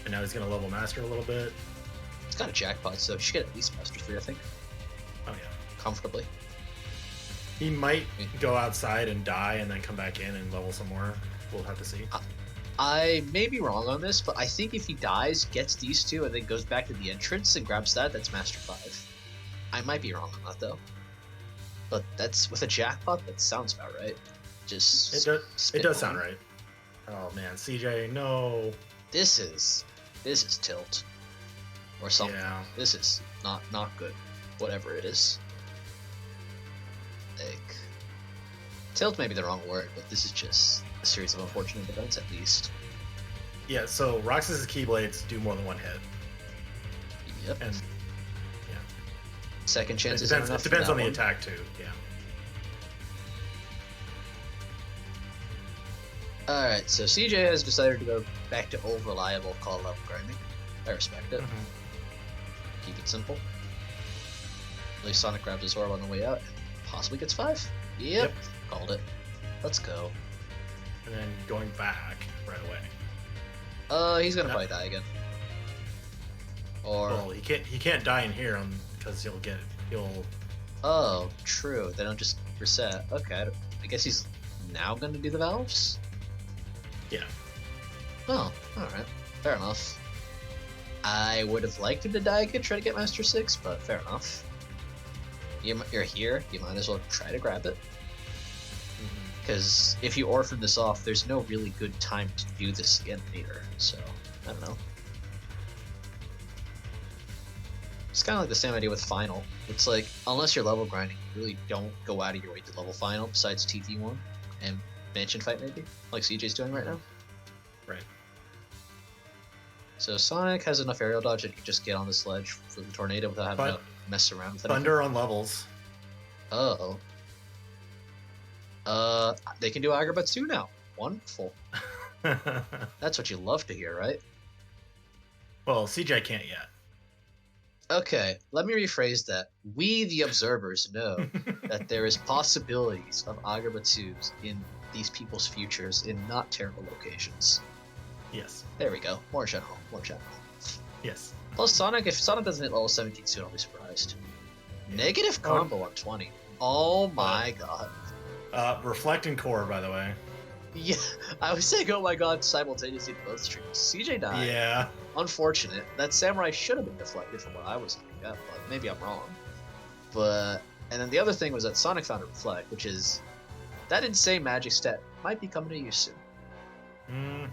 And now he's gonna level master a little bit. It's got a jackpot, so she should get at least Master 3, I think. Oh yeah. Comfortably. He might go outside and die and then come back in and level some more. We'll have to see. I may be wrong on this, but I think if he dies, gets these two, and then goes back to the entrance and grabs that's Master 5. I might be wrong on that, though. But that's with a jackpot, that sounds about right. Just it does sound right. Oh man, CJ, no. This is tilt. Or something. Yeah. This is not good. Whatever it is. Like, tilt may be the wrong word, but this is just a series of unfortunate events at least. Yeah, so Roxas's Keyblades do more than one hit. Yep. And yeah. Second chances It are enough. depends on the one. attack too, yeah. Alright, so CJ has decided to go back to old reliable call level grinding. I respect it. Mm-hmm. Keep it simple. At least Sonic grabs his orb on the way out and possibly gets 5. Yep. Called it. Let's go. And then going back right away. He's gonna probably die again. Or Well, he can't die in here because he'll. oh, true. They don't just reset. Okay, I guess he's now gonna do the valves. Yeah. Oh, all right. Fair enough. I would have liked him to die again, try to get Master 6, but fair enough. You're here. You might as well try to grab it. Because if you orphan this off, there's no really good time to do this again later. So, I don't know. It's kind of like the same idea with Final. It's like, unless you're level grinding, you really don't go out of your way to level Final, besides TT1 and Mansion Fight maybe, like CJ's doing right now. Right. So Sonic has enough aerial dodge that he can just get on the sledge for the tornado without having to mess around with it. Thunder on levels. Oh. They can do Agrabats too now. Wonderful. That's what you love to hear, right? Well, CJ can't yet. Okay, let me rephrase that. We, the observers, know that there is possibilities of Agrabatus in these people's futures in not terrible locations. Yes. There we go. More general. More general. Yes. Plus Sonic, if Sonic doesn't hit level 17 soon, I'll be surprised. Negative combo on 20. Oh my god. Reflect and Core, by the way. Yeah, I was saying, oh my god, simultaneously to both streams. CJ died. Yeah. Unfortunate. That samurai should have been deflected from what I was looking at, but maybe I'm wrong. But, and then the other thing was that Sonic found a reflect, which is that insane magic stat might be coming to use soon. Mm-hmm.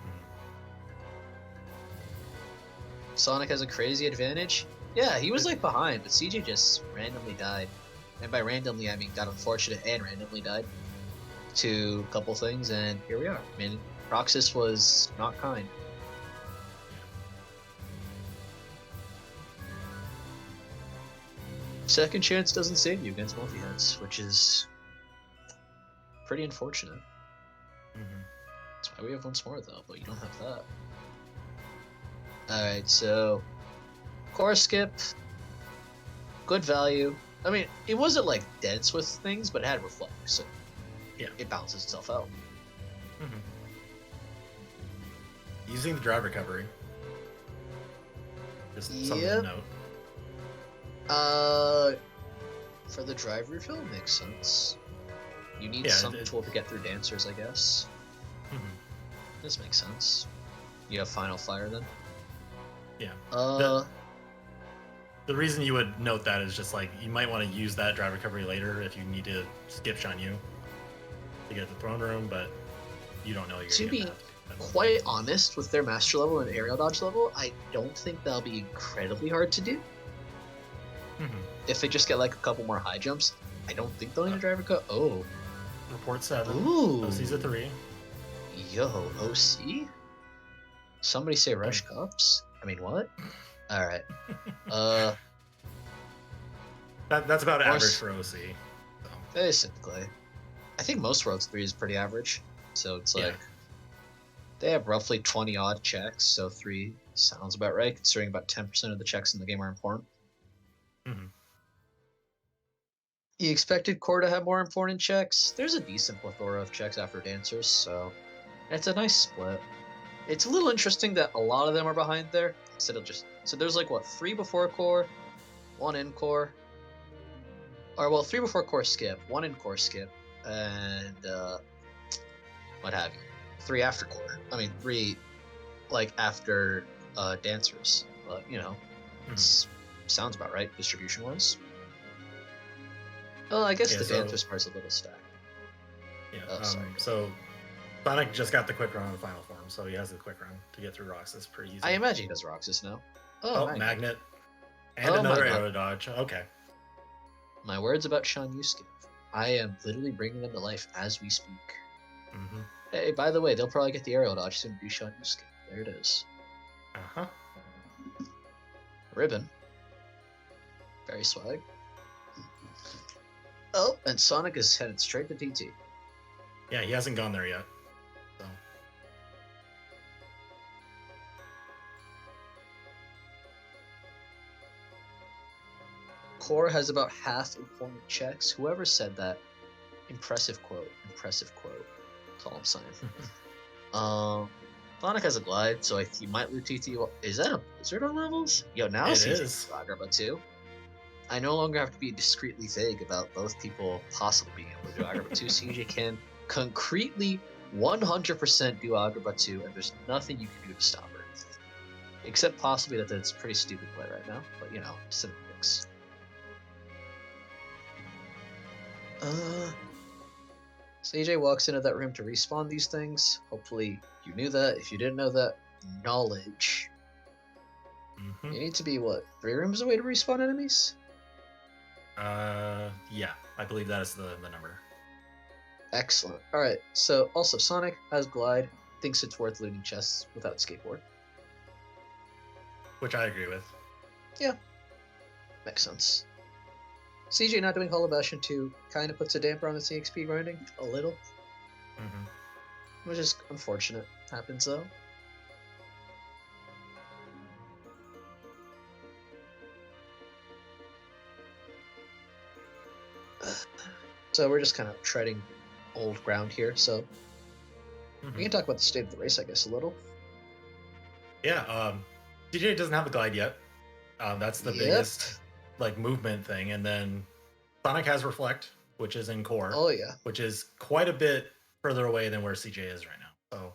Sonic has a crazy advantage. Yeah, he was like behind, but CJ just randomly died. And by randomly, I mean got unfortunate and randomly died to a couple things, and here we are. I mean, Roxas was not kind. Second chance doesn't save you against multi-hits, which is pretty unfortunate. Mm-hmm. That's why we have once more, though, but you don't have that. Alright, so core skip, good value. I mean, it wasn't like dense with things, but it had reflect, so yeah, it balances itself out. Mm-hmm. Using the drive recovery. Just something to note. For the drive refill, makes sense. You need some tool to get through dancers, I guess. Mm-hmm. This makes sense. You have Final Fire then? Yeah. The reason you would note that is just like you might want to use that drive recovery later if you need to skip Shine You to get the throne room, but you don't know you're to gonna be quite honest, with their master level and aerial dodge level, I don't think that'll be incredibly hard to do. Mm-hmm. If they just get like a couple more high jumps, I don't think they'll need a drive recovery. Oh. Report 7. Ooh. OC's a 3. Yo, OC? Somebody say Rush Cups? I mean, what? Alright. That's about average for OC. So. Basically. I think most Worlds 3 is pretty average. So it's like, they have roughly 20 odd checks, so 3 sounds about right, considering about 10% of the checks in the game are important. Mm-hmm. You expected Core to have more important checks. There's a decent plethora of checks after Dancers, so it's a nice split. It's a little interesting that a lot of them are behind there instead of just. So there's like what 3 before core, 1 in core, or well 3 before core skip, 1 in core skip, and what have you. 3 after core. I mean 3 like after dancers, but you know, sounds about right distribution wise. Well, I guess the dancers part's a little stacked. Yeah. Oh, sorry. So Sonic just got the quick run on the final form, so he has the quick run to get through Roxas pretty easy. I imagine he does Roxas now. Oh, Magnet. And another arrow dodge. Okay. My words about Sean Yusuke. I am literally bringing them to life as we speak. Mm-hmm. Hey, by the way, they'll probably get the aerial dodge soon to do Sean Yusuke. There it is. Uh-huh. Ribbon. Very swag. Oh, and Sonic is headed straight to TT. Yeah, he hasn't gone there yet. So. Core has about half important checks. Whoever said that, impressive quote. Impressive quote. That's all I'm saying. Sonic has a glide, so he might loot TT. Is that a Blizzard on levels? Yo, now it it's is. Agrabah too. I no longer have to be discreetly vague about both people possibly being able to do Agrabah 2. CJ can concretely 100% do Agrabah 2, and there's nothing you can do to stop her. Except possibly that it's a pretty stupid play right now, but you know, semantics. CJ walks into that room to respawn these things. Hopefully you knew that. If you didn't know that, knowledge. Mm-hmm. You need to be, what, 3 rooms away to respawn enemies? Yeah, I believe that is the number. Excellent. Alright, so also Sonic has glide, thinks it's worth looting chests without skateboard. Which I agree with. Yeah, makes sense. CJ not doing Hollow Bastion 2 kind of puts a damper on the CXP grinding, a little. Mm-hmm. Which is unfortunate. Happens though. So we're just kind of treading old ground here, so we can talk about the state of the race, I guess, a little. Yeah, DJ doesn't have a glide yet. That's the biggest like movement thing, and then Sonic has Reflect, which is in core. Oh yeah, which is quite a bit further away than where CJ is right now. So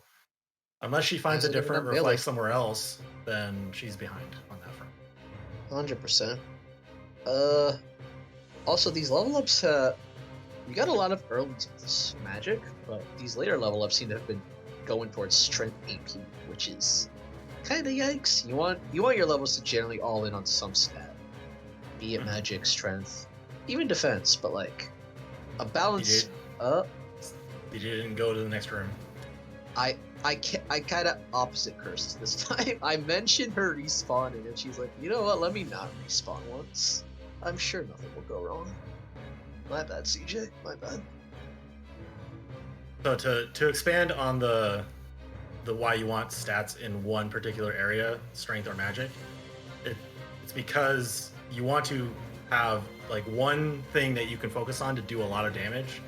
unless she finds a different Reflect somewhere else, then she's behind on that front. 100%. Also these level ups, we got a lot of early magic, but these later level ups seem to have been going towards strength AP, which is kind of yikes. You want your levels to generally all in on some stat, be it magic, strength, even defense, but like a balance. DJ didn't go to the next room. I kind of opposite cursed this time. I mentioned her respawning, and she's like, you know what? Let me not respawn once. I'm sure nothing will go wrong. My bad, CJ. My bad. So to expand on the why you want stats in one particular area, strength or magic, it's because you want to have like one thing that you can focus on to do a lot of damage,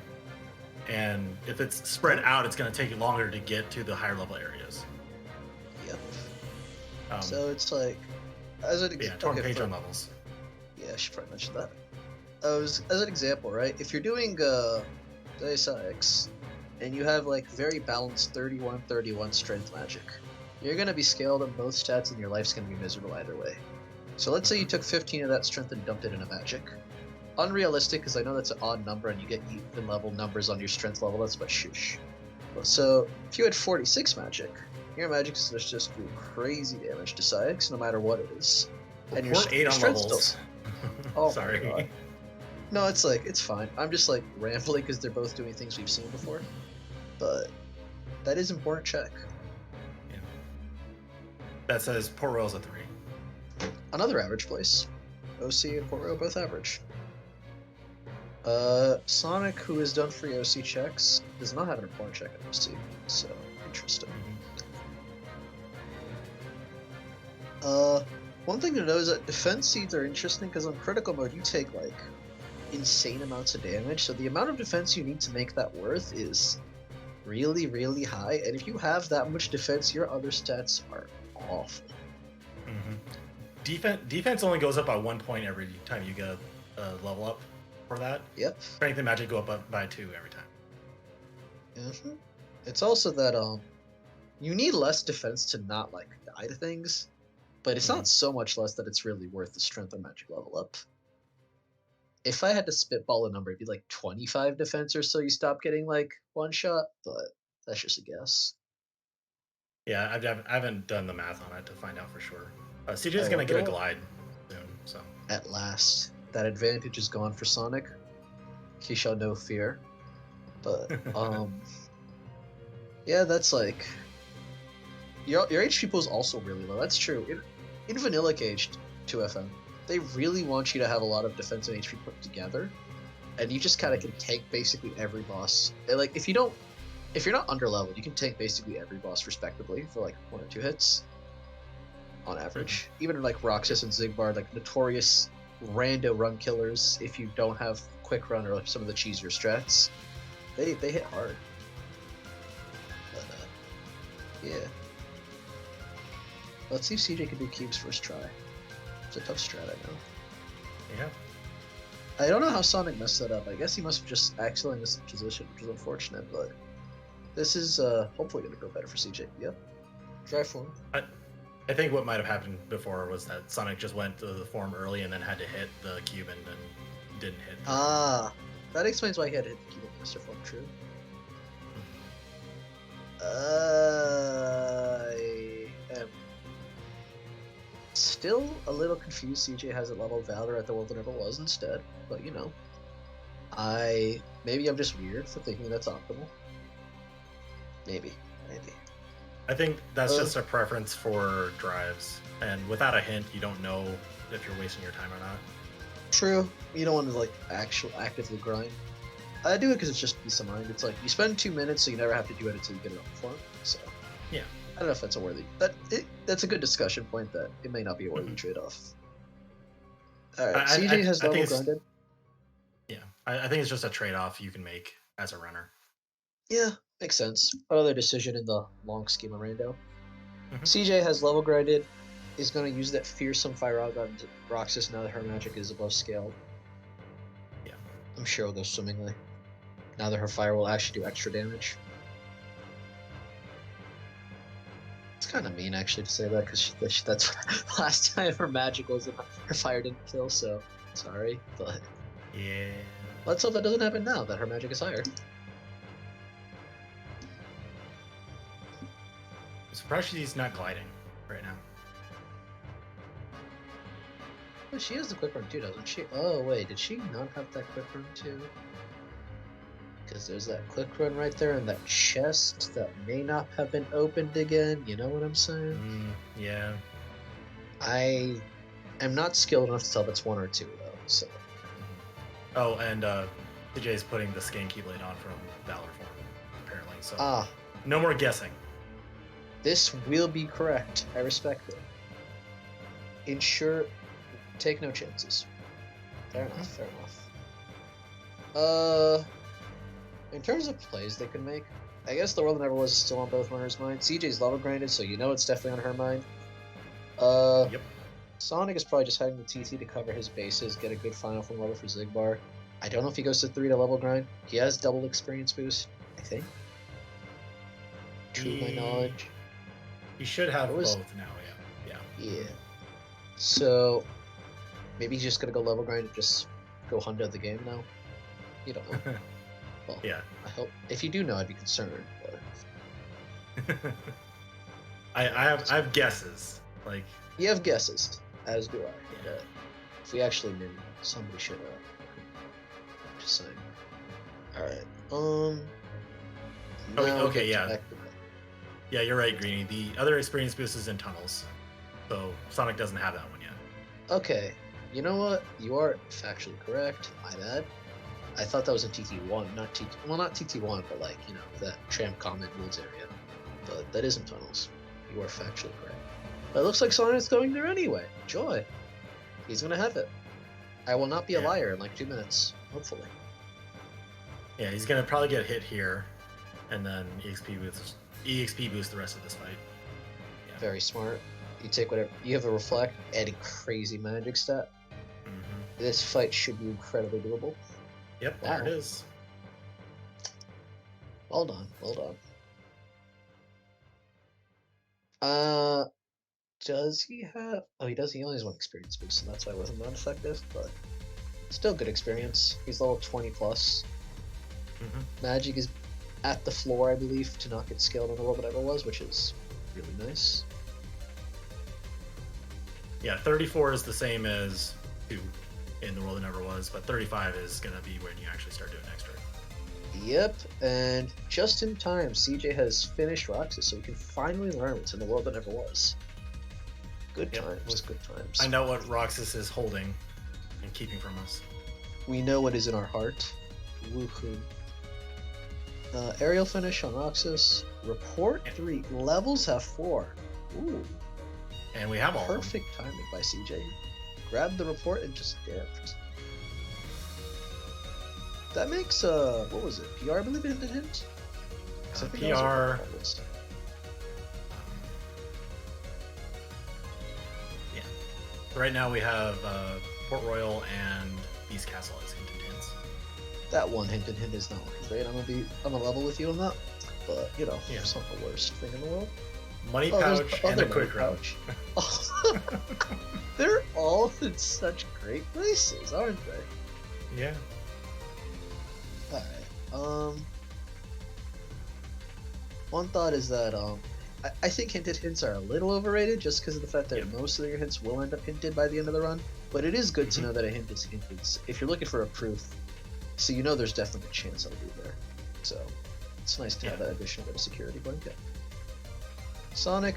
and if it's spread out, it's going to take you longer to get to the higher level areas. Yep. So it's like as an torn page on levels. Yeah, I should probably mention that. As an example, right? If you're doing Deus Ex and you have like very balanced 31-31 strength magic, you're gonna be scaled on both stats and your life's gonna be miserable either way. So let's say you took 15 of that strength and dumped it in a magic. Unrealistic, because I know that's an odd number and you get even level numbers on your strength level, that's but shush. So if you had 46 magic, your magic is just do crazy damage to Psyx no matter what it is. And your 8 on levels. Oh, sorry. No, it's like, it's fine. I'm just like rambling because they're both doing things we've seen before. But that is important check. Yeah. That says Port Royal's a 3. Another average place. OC and Port Royal both average. Sonic, who has done free OC checks, does not have an important check at OC. So, interesting. One thing to know is that defense seeds are interesting because on critical mode you take like insane amounts of damage, so the amount of defense you need to make that worth is really, really high. And if you have that much defense, your other stats are awful. Defense only goes up by 1 point every time you get a level up for that. Yep. Strength and magic go up by 2 every time. It's also that you need less defense to not like die to things, but it's not so much less that it's really worth the strength or magic level up. If I had to spitball a number, it'd be like 25 defense or so you stop getting like one shot, but that's just a guess. Yeah, I haven't done the math on it to find out for sure. CJ's gonna get a glide soon, so. At last, that advantage is gone for Sonic. He shall no fear. But yeah, that's like your HP pool is also really low. That's true. In vanilla KH2FM, they really want you to have a lot of defense and HP put together, and you just kind of can tank basically every boss. Like if you're not underleveled, you can tank basically every boss respectively for like 1 or 2 hits on average. Even like Roxas and Zigbar, like notorious rando run killers, if you don't have quick run or like some of the cheesier strats, they hit hard. But yeah. Let's see if CJ can do cubes first try. It's a tough strat, I know. Yeah. I don't know how Sonic messed that up. I guess he must have just accidentally missed the position, which is unfortunate, but this is hopefully going to go better for CJ. Yep. Dry form. I think what might have happened before was that Sonic just went to the form early and then had to hit the cube and then didn't hit. Ah, that explains why he had to hit the cube in Master Form, true. I am still a little confused. CJ has it leveled Valor at the world that never was instead, but you know. Maybe I'm just weird for thinking that's optimal. Maybe. I think that's just a preference for drives, and without a hint, you don't know if you're wasting your time or not. True. You don't want to like actively grind. I do it because it's just peace of mind. It's like you spend 2 minutes, so you never have to do it until you get it up form. So yeah, I don't know if that's a worthy. That's a good discussion point. That it may not be a worthy trade-off. All right, CJ has level grinded. Yeah, I think it's just a trade-off you can make as a runner. Yeah, makes sense. Another decision in the long scheme of Rando. CJ has level grinded. Is going to use that fearsome fire out on Roxas now that her magic is above scale. Yeah, I'm sure it'll go swimmingly. Now that her fire will actually do extra damage. It's kind of mean actually to say that because that's the last time her magic was and her fire didn't kill. So sorry, but yeah. Let's hope that doesn't happen now that her magic is higher. I'm surprised she's not gliding right now. Oh, she has the quick run too, doesn't she? Oh wait, did she not have that quick run too? Because there's that quick run right there and that chest that may not have been opened again. You know what I'm saying? Yeah. I am not skilled enough to tell if it's 1 or 2 though. So. Oh, and TJ's putting the skin keyblade on from Valor form apparently. So no more guessing. This will be correct. I respect it. Ensure, take no chances. Fair enough. In terms of plays they could make, I guess the world that never was is still on both runners' minds. CJ's level grinded, so you know it's definitely on her mind. Yep. Sonic is probably just having the TT to cover his bases, get a good final from level for Zigbar. I don't know if he goes to 3 to level grind. He has double experience boost, I think. To my knowledge. He should have both now, yeah. So maybe he's just gonna go level grind and just go hundo the game now. You don't know. Well, yeah. I hope if you do know, I'd be concerned. But I have guesses. Like you have guesses, as do I. But if we actually knew, somebody should have. Just saying. All right. Okay. Yeah. Yeah, you're right, Greenie. The other experience boost is in tunnels, so Sonic doesn't have that one yet. Okay. You know what? You are factually correct. My bad. I thought that was in TT1, not TT. Well, not TT1, but like that Tramp Common Woods area. But that isn't tunnels. You are factually correct. But it looks like Sonic's going there anyway. Joy. He's gonna have it. I will not be a liar in like 2 minutes. Hopefully. Yeah, he's gonna probably get hit here. and then EXP boost the rest of this fight. Yeah. Very smart. You take whatever you have a reflect and a crazy magic stat. Mm-hmm. This fight should be incredibly doable. Yep, Wow. there it is. Well done, well done. Does he have? Oh, he does. He only has one experience boost, so that's why it wasn't that effective. But still good experience. He's level 20 plus. Mm-hmm. Magic is at the floor, I believe, to not get scaled on the world whatever it was, which is really nice. Yeah, 34 is the same as 2 in the world that never was, but 35 is gonna be when you actually start doing extra. Yep, and just in time, CJ has finished Roxas, so we can finally learn what's in the world that never was. Good Yep, times, good times. Find out what Roxas is holding and keeping from us. We know what is in our heart. Woohoo. Aerial finish on Roxas. Report 3. Levels have 4. Ooh. And we have all Perfect timing by CJ. Grabbed the report and just dipped. That makes, what was it? PR, I believe it did hint? PR. Yeah. Right now we have Port Royal and East Castle as hinted hints. That one hinted hint is not looking great. I'm gonna be on the level with you on that. But, you know, Yeah. it's not the worst thing in the world. Money there's pouch the and a other quick money round. pouch. They're all in such great places, aren't they? Yeah. Alright. One thought is that I think hinted hints are a little overrated just because of the fact that Yep. most of your hints will end up hinted by the end of the run. But it is good to Mhm. know that a hint is hinted. If you're looking for a proof, so you know there's definitely a chance it'll be there. So it's nice to have Yeah. that additional bit of security blanket. Sonic,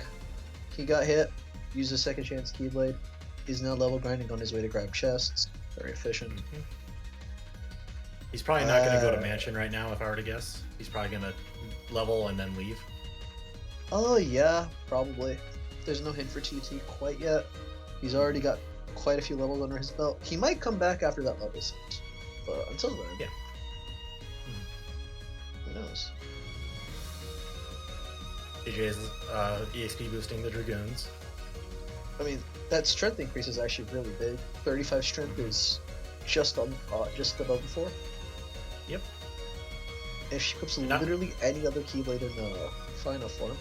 he got hit, used a second chance Keyblade. He's now level grinding on his way to grab chests. Very efficient. Mhm. He's probably not going to go to Mansion right now, if I were to guess. He's probably going to level and then leave. Oh yeah, probably. There's no hint for TT quite yet. He's already got quite a few levels under his belt. He might come back after that level's hit. But until then, Yeah. who knows? DJ's EXP boosting the Dragoons. I mean, that strength increase is actually really big. 35 strength is just above the 4. Yep. If she equips Not- literally any other Keyblade in the final form,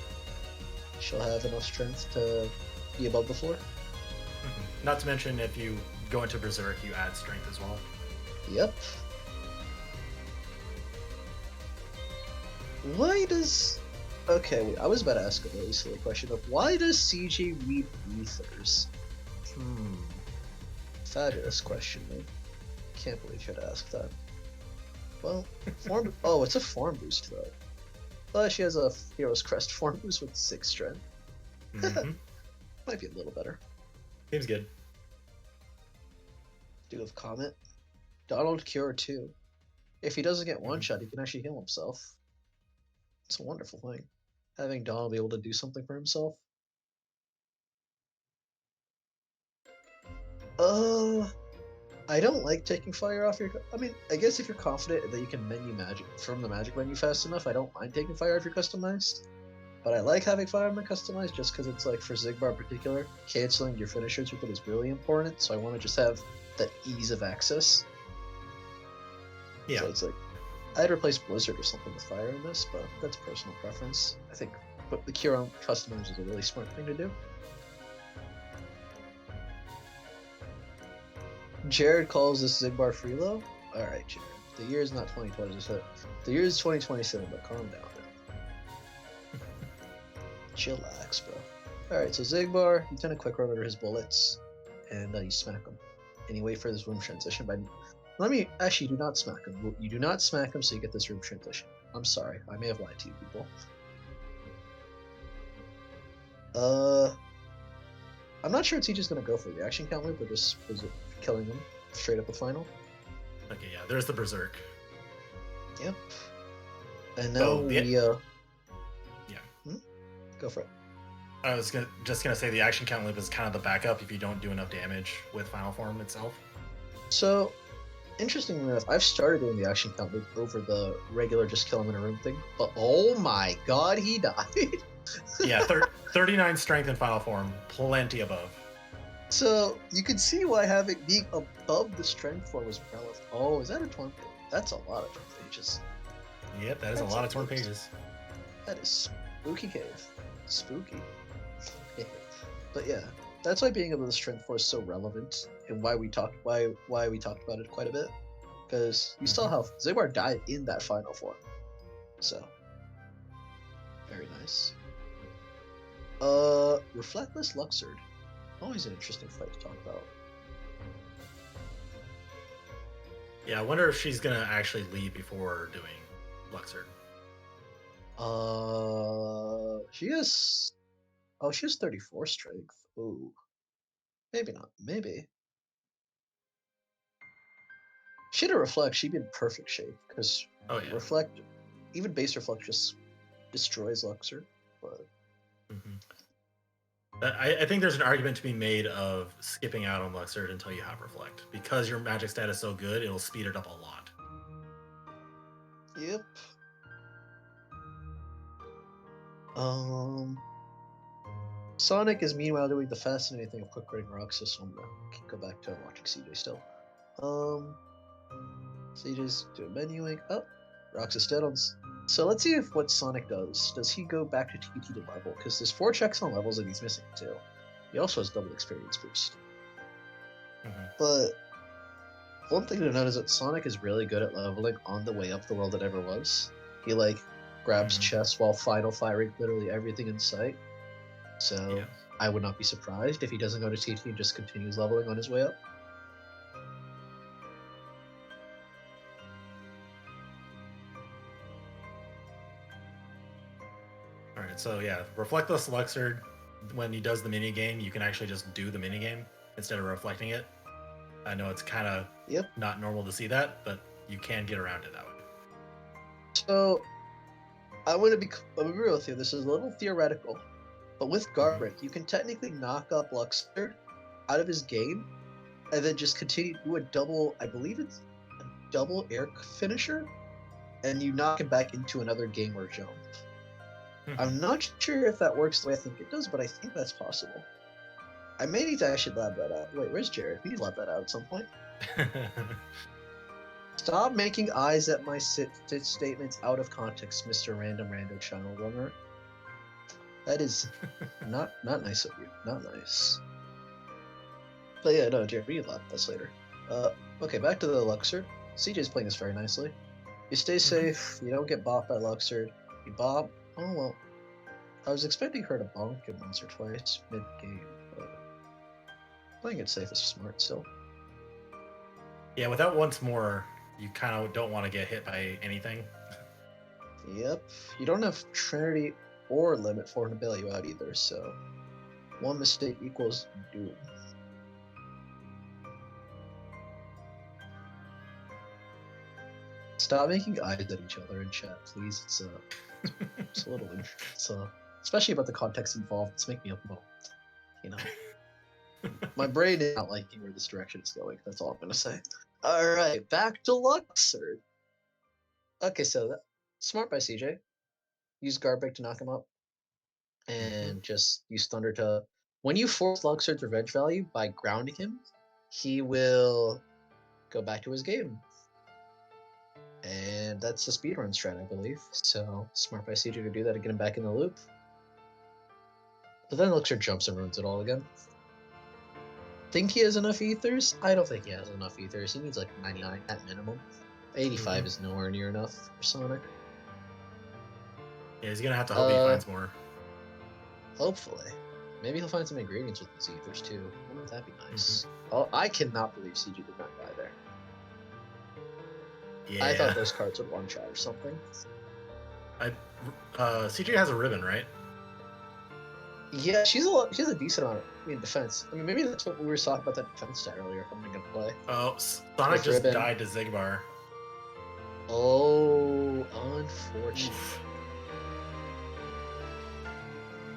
she'll have enough strength to be above the floor. Not to mention, if you go into Berserk, you add strength as well. Yep. Why does... Okay, wait, I was about to ask a really silly question of why does CJ read ethers? Fabulous question, man. Can't believe you had to ask that. Well, form... oh, it's a form boost, though. But she has a Hero's Crest form boost with 6 strength. Mhm. Might be a little better. Seems good. Do have Comet. Donald Cure 2. If he doesn't get one shot, he can actually heal himself. It's a wonderful thing. Having Donald be able to do something for himself. I don't like taking fire off your... I mean, I guess if you're confident that you can menu magic from the magic menu fast enough, I don't mind taking fire if you're customized. But I like having fire on customized just because it's like, for Zigbar in particular, canceling your finishers with it is really important, so I want to just have that ease of access. Yeah. So it's like, I'd replace Blizzard or something with fire in this, but that's personal preference. I think but the cure on customers is a really smart thing to do. Jared calls this Zigbar Freelo. Alright, Jared. The year is not 2020, the year is 2027, but calm down. Chillax, bro. Alright, so Zigbar, you turn a quick run under his bullets, and you smack him. And you wait for this room transition by... Actually, do not smack him. You do not smack him so you get this room transition. I'm sorry, I may have lied to you people. I'm not sure if TJ's gonna go for the action count loop or just killing him straight up the final. Okay, yeah, there's the Berserk. Yep. And now Yeah. Go for it. I was just gonna say the action count loop is kind of the backup if you don't do enough damage with Final Form itself. So, Interestingly enough, I've started doing the action count loop over the regular just kill him in a room thing, but oh my god, he died. Yeah, 39 strength in final form, plenty above. So you can see why being above the strength floor was relevant. Oh, is that a torn page? That's a lot of torn pages. Yep, that is That's a lot a of torn good- pages. That is spooky cave. Spooky. But yeah, that's why being above the strength floor is so relevant, and why we talked about it quite a bit. Because you saw how Zigbar died in that final form. So very nice. Reflectless Luxord. Always an interesting fight to talk about. Yeah, I wonder if she's gonna actually leave before doing Luxord. She has. Oh, she has 34 strength. Ooh, maybe not. Maybe. She had a reflect. She'd be in perfect shape because Oh yeah. reflect, even base reflect, just destroys Luxor. But I think there's an argument to be made of skipping out on Luxord until you have Reflect. Because your magic stat is so good, it'll speed it up a lot. yep. Sonic is meanwhile doing the fascinating thing of quick rating Roxas. So I'm gonna go back to watching CJ still. CJ's doing menuing. Oh, Roxas dead on. So let's see if what Sonic does. Does he go back to TT to level? Because there's 4 checks on levels and he's missing 2. He also has double experience boost. But one thing to note is that Sonic is really good at leveling on the way up the world it ever was. He grabs chests while final firing literally everything in sight. So Yeah. I would not be surprised if he doesn't go to TT and just continues leveling on his way up. Alright, so yeah, Reflectless Luxord, when he does the minigame, you can actually just do the minigame instead of reflecting it. I know it's kind of not normal to see that, but you can get around it that way. So I'm gonna be real with you. This is a little theoretical, but with Garbrick, you can technically knock up Luxord out of his game, and then just continue to do a double. I believe it's a double air finisher, and you knock him back into another game or jump. I'm not sure if that works the way I think it does, but I think that's possible. I may need to actually lab that out. Wait, where's Jared? We need to lab that out at some point. Stop making eyes at my statements out of context, Mr. Rando channel runner. That is not nice of you. Not nice. But yeah, no, Jared, we need to lab this later. Okay, back to the Luxord. CJ's playing this very nicely. You stay safe. You don't get bopped by Luxord. You bop. Oh well. I was expecting her to bonk him once or twice mid-game, but playing it safe is smart still. Yeah, without once more, you kind of don't want to get hit by anything. Yep. You don't have Trinity or Limit for him to bail you out either, so one mistake equals doom. Stop making eyes at each other in chat, please. It's a little, especially about the context involved. It's making me a little, my brain is not liking where this direction is going. That's all I'm gonna say. All right, back to Luxord. Okay, so that smart by CJ. Use Garbrick to knock him up, and just use Thunder to. When you force Luxord's revenge value by grounding him, he will go back to his game. And that's the speedrun strat, I believe. So smart by CJ to do that to get him back in the loop. But then Luxord jumps and ruins it all again. Think he has enough ethers? I don't think he has enough ethers. He needs like 99 at minimum. 85 is nowhere near enough for Sonic. Yeah, he's gonna have to hope he finds more. Hopefully. Maybe he'll find some ingredients with his ethers too. Wouldn't that be nice? Oh, I cannot believe CG did not die there. Yeah. I thought those cards would one-shot or something. CJ has a ribbon, right? Yeah, she's a decent amount in defense. I mean, maybe that's what we were talking about that defense stat earlier. If I'm gonna play. Oh, Sonic just died to Zigbar. Oh, unfortunate.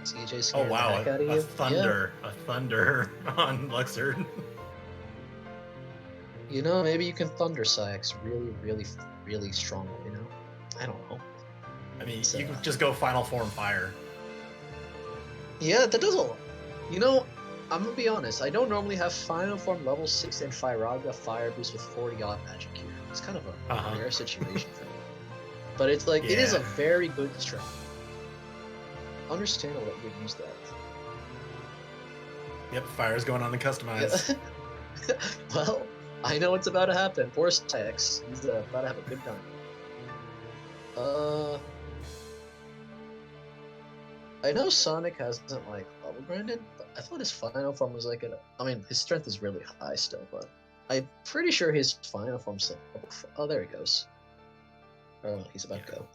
CJ scared the heck out of you. A thunder on Luxord. Maybe you can Thunder Sax really, really, really strongly, I don't know. I mean, So, you can just go Final Form Fire. yeah, that does a lot. I'm gonna be honest, I don't normally have Final Form level 6 and Firaga Fire Boost with 40 odd magic here. It's kind of a rare situation for me. But it's like, it is a Yeah. very good strat. Understandable that you would use that. Yep, Fire's going on the customize. Yeah. Well, I know what's about to happen. Poor Sax. He's about to have a good time. I know Sonic hasn't level grinded, but I thought his final form was his strength is really high still, but I'm pretty sure his final form's still oh, there he goes. Oh, he's about to go.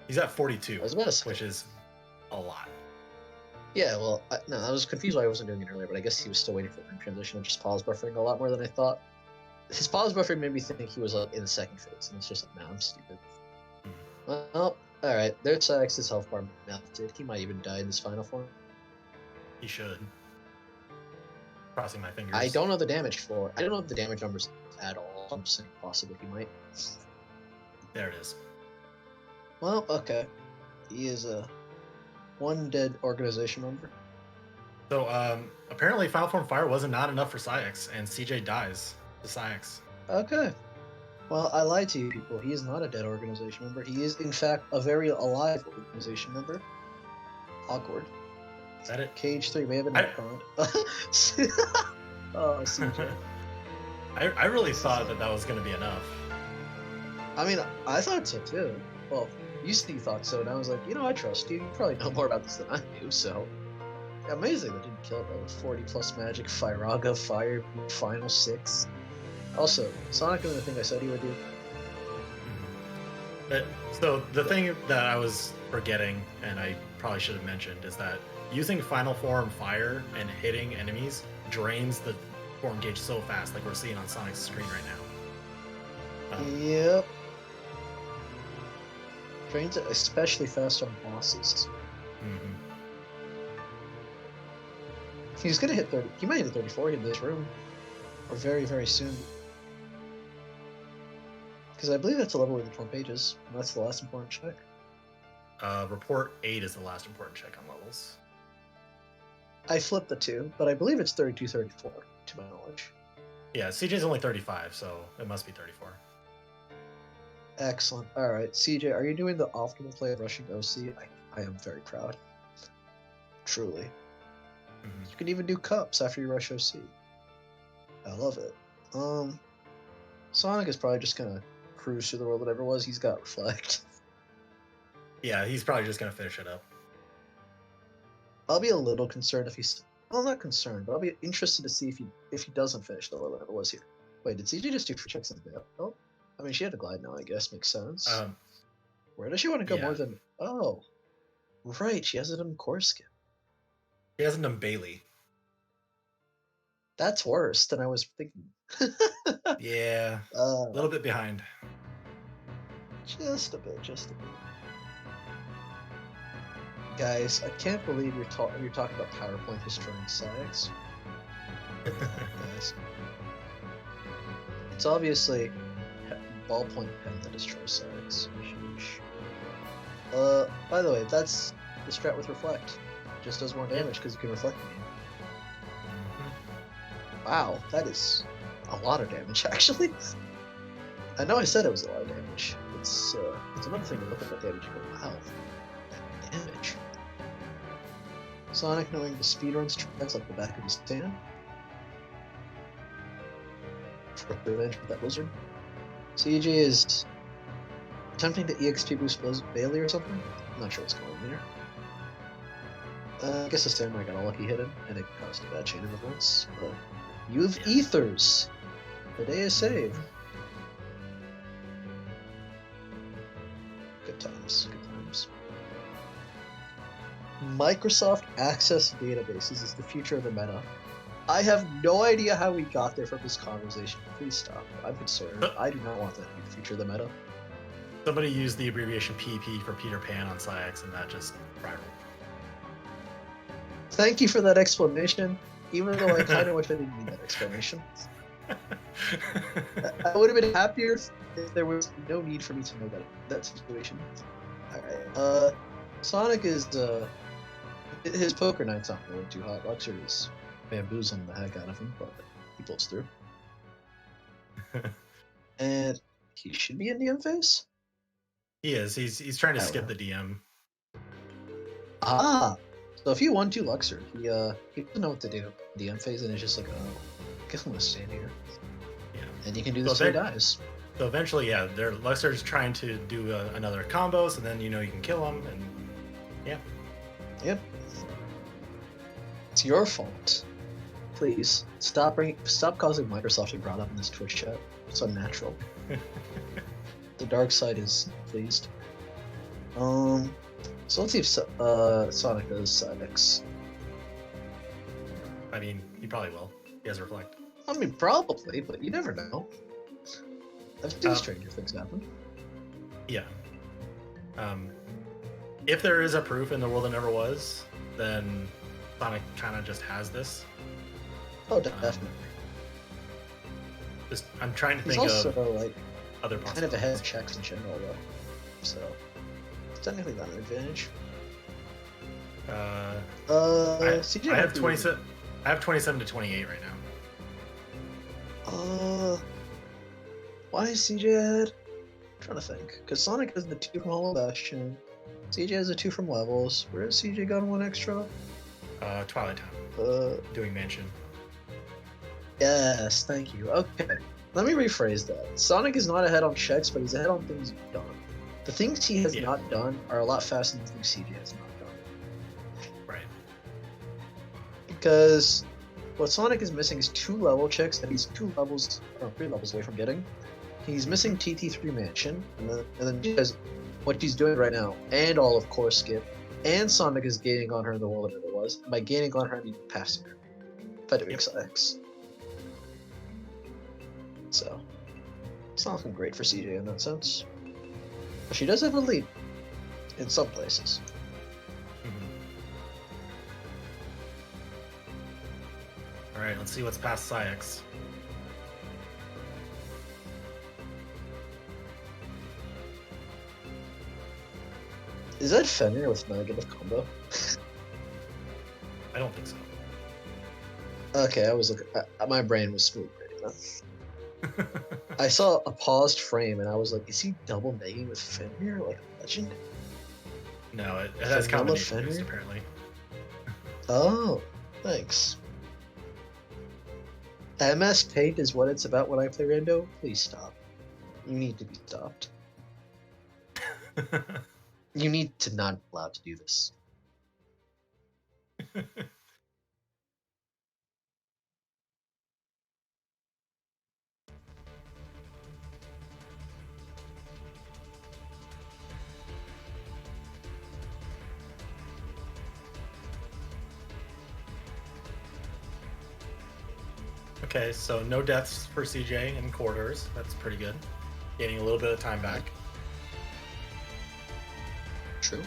He's at 42, I was about to say, which is a lot. yeah, well, I was confused why I wasn't doing it earlier, but I guess he was still waiting for the transition and just pause buffering a lot more than I thought. His pause buffering made me think he was in the second phase, and it's just like, nah, I'm stupid. Well, alright, there's Sax's health bar melted. He might even die in his final form. He should. Crossing my fingers. I don't know the damage for. I don't know the damage numbers at all. I'm just saying possibly he might. There it is. Well, okay. He is one dead organization member. So apparently Final Form Fire wasn't not enough for Saix, and CJ dies to Saix. Okay. Well, I lied to you people. He is not a dead organization member. He is, in fact, a very alive organization member. Awkward. Is that it? KH3 may have been retconned. Oh, CJ. I really thought that was going to be enough. I mean, I thought so too. Well, you thought so, and I was like, I trust you. You probably know more about this than I do, so. Amazing that didn't kill it with 40 plus magic, Firaga, Fire, Final 6. Also, Sonic doing the thing I said he would do. So the thing that I was forgetting, and I probably should have mentioned, is that using Final Form Fire and hitting enemies drains the form gauge so fast, like we're seeing on Sonic's screen right now. Yep. Drains it especially fast on bosses. Mm-hmm. He's gonna hit 30. He might hit 34 in this room, or very, very soon. Because I believe that's the level with the 12 pages, and that's the last important check. Report 8 is the last important check on levels. I flipped the two, but I believe it's 32, 34, to my knowledge. Yeah, CJ's only 35, so it must be 34. Excellent. All right, CJ, are you doing the optimal play of rushing OC? I am very proud. Truly. Mm-hmm. You can even do cups after you rush OC. I love it. Sonic is probably just gonna cruise through the world, whatever it was. He's got Reflect. Yeah, he's probably just gonna finish it up. I'll be a little concerned if he's. Well, not concerned, but I'll be interested to see if he doesn't finish the world, whatever it was here. Wait, did CJ just do 3 checks in the oh? I mean, she had to glide now, I guess. Makes sense. Where does she want to go more than... Oh. Right, she has it in Corsican. He hasn't done Bailey. That's worse than I was thinking. Yeah, a little bit behind. Just a bit. Guys, I can't believe you're talking about PowerPoint destroying Saix. Guys. It's obviously ballpoint pen that destroys Saix. By the way, that's the strat with Reflect. Just does more damage because you can reflect the game. Wow, that is a lot of damage, actually. I know I said it was a lot of damage. It's another thing to look at that damage and go, wow, that damage. Sonic knowing the speedrun strats like the back of his hand. For revenge with that wizard. CJ is attempting to EXP boost Bailey or something. I'm not sure what's going on there. I guess the Samurai got a lucky hit him, and it caused a bad chain of events. But you have Ethers. The day is saved. Good times. Microsoft Access Databases is the future of the meta. I have no idea how we got there from this conversation. Please stop. I'm concerned. I do not want that to be the future of the meta. Somebody used the abbreviation PP for Peter Pan on Saix, and that just spiraled. Thank you for that explanation, even though I kind of wish I didn't need that explanation. I would have been happier if there was no need for me to know that situation. Alright, Sonic is, his poker night's not going too hot. Luxor is bamboozling the heck out of him, but he pulls through. And he should be in DM phase? He is. He's trying to I skip don't the DM. Ah! So if you 1-2 Luxor, he doesn't know what to do. DM phase, and it's just like, oh, I guess I'm gonna stand here. Yeah. And you can do this So till he dies. So eventually, yeah, Luxor's trying to do another combo, so then you know you can kill him, and yeah. Yep. It's your fault. Please stop causing Microsoft to be brought up in this Twitch chat. It's unnatural. The dark side is pleased. So let's see if Sonic does side X. I mean, he probably will. He has Reflect. I mean, probably, but you never know. I've seen stranger things happen. Yeah. If there is a proof in the world that never was, then Sonic kind of just has this. Oh, definitely. Just I'm trying to He's think also of like other kind of possibilities. ahead of checks in general, though. So it's technically not an advantage. CJ I have might be- 27. I have 27 to 28 right now. Why is CJ ahead? I'm trying to think. Because Sonic has the 2 from Hollow Bastion. CJ has the 2 from Levels. Where has CJ got 1 extra? Twilight Town. Doing Mansion. Yes, thank you. Okay. Let me rephrase that. Sonic is not ahead on checks, but he's ahead on things he's done. The things he has not done are a lot faster than the things CJ has not done. Right. Because what Sonic is missing is 2 level checks that he's 3 levels away from getting. He's missing TT3 Mansion, and then because what he's doing right now, and all of Core Skip, and Sonic is gaining on her in the world that it was. By gaining on her, I mean passing her. By doing X. So, it's not looking great for CJ in that sense. But she does have a lead in some places. All right, let's see what's past Psyx. Is that Fenrir with negative combo? I don't think so. Okay, I was looking. My brain was smooth right now. I saw a paused frame and I was like, is he double negging with Fenrir like a legend? No, it has Vanilla combination boost, Fenrir? apparently. Oh, thanks. MS Paint is what it's about when I play Rando? Please stop. You need to be stopped. You need to not be allowed to do this. Okay, so no deaths for CJ in quarters. That's pretty good. Gaining a little bit of time back. True.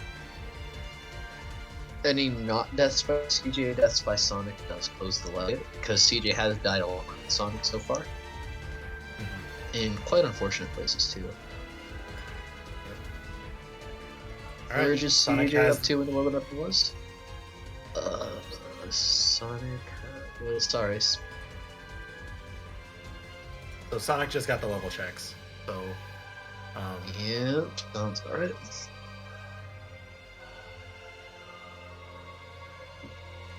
Any not deaths by CJ, deaths by Sonic does close the leg, because CJ has died along with Sonic so far. In quite unfortunate places too. All right, Where just Sonic CJ has up to in the world up was? Sonic was sorry. So Sonic just got the level checks. So Yeah, sounds alright.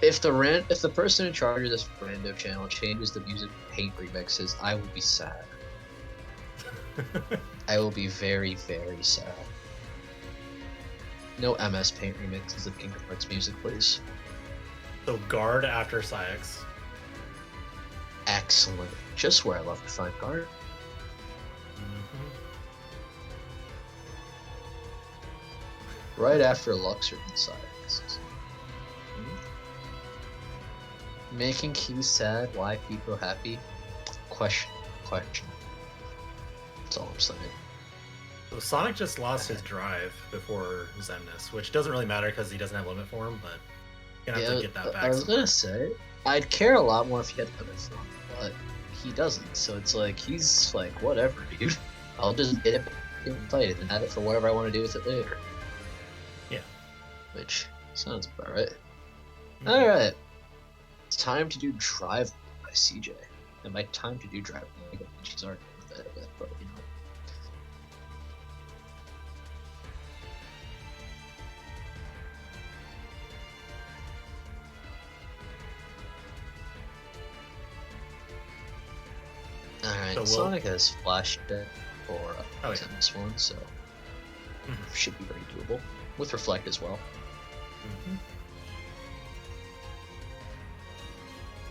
If the person in charge of this Rando channel changes the music paint remixes, I will be sad. I will be very, very sad. No MS Paint remixes of Kingdom Hearts music, please. so guard after Psyx. Excellent. Just where I love to find guard. Right after Luxor and Psyx. Making keys sad, why people happy? Question. That's all I'm saying. So Sonic just lost his drive before Xemnas, which doesn't really matter because he doesn't have limit form, but you're gonna have to get that back. I was gonna say, I'd care a lot more if he had limit form, but he doesn't. So it's like he's like, whatever, dude. I'll just get it and fight it and have it for whatever I want to do with it later. Yeah. Which sounds about right. Mhm. Alright. It's time to do Drive by CJ. And by time to do Drive, I think she's already with it a bit, but you know. Alright, So we'll- Sonic has Flash Deck for Oh, yeah. this one, so Mhm. should be very doable. With Reflect as well. Mhm.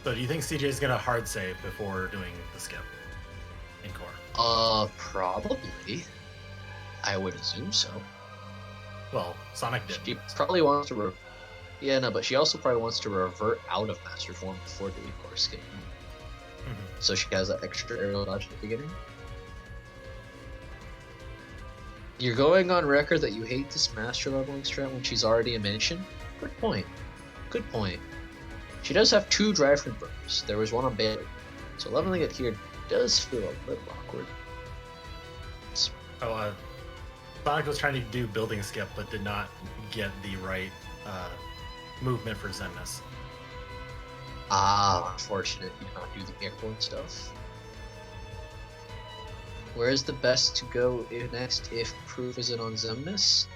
So do you think CJ is gonna hard save before doing the skip in core? Probably. I would assume so. Well, Sonic did. She probably wants to. Yeah, no, but she also probably wants to revert out of Master Form before doing core skip. Mhm. So she has that extra aerial dodge at the beginning. You're going on record that you hate this master leveling strat when she's already a mansion? Good point. Good point. She does have 2 drive confirms. There was one on Bailey. So leveling it here does feel a little awkward. Oh, Sonic was trying to do building skip, but did not get the right movement for Zenmus. Unfortunate you cannot do the airborne stuff. Where is the best to go next if proof isn't on Zemnis?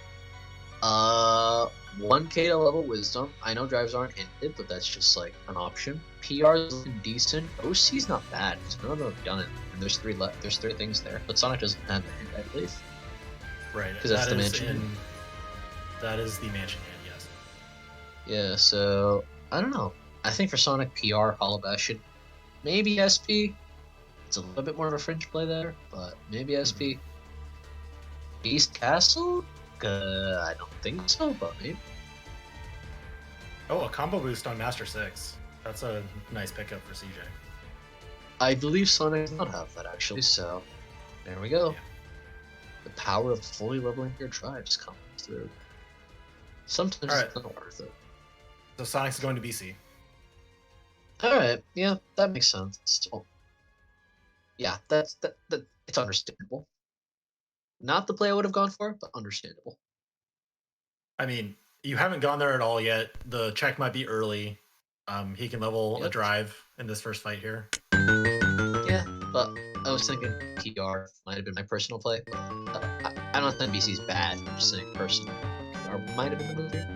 1k to level wisdom. I know drives aren't ended, but that's just like an option. PR is looking decent. OC's not bad because none of them have done it. And there's 3 left. There's 3 things there, but Sonic doesn't have the hint, I believe. Right. Because that's the is mansion. That is the mansion hand, yes. Yeah, so I don't know. I think for Sonic PR, Hollow Bastion, maybe SP. It's a little bit more of a fringe play there, but maybe SP. Beast Castle? I don't think so, but maybe. Oh, a combo boost on Master 6. That's a nice pickup for CJ. I believe Sonic does not have that actually, so there we go. Yeah. The power of fully leveling your drives comes through. Sometimes Alright. it's not worth it. So Sonic's going to BC. Alright, yeah, that makes sense. So, yeah, that it's understandable. Not the play I would have gone for, but understandable. I mean, you haven't gone there at all yet. The check might be early. He can level a Yep. drive in this first fight here. Yeah, but I was thinking PR might have been my personal play. But I don't think BC's bad. I'm just saying personal PR might have been the move here.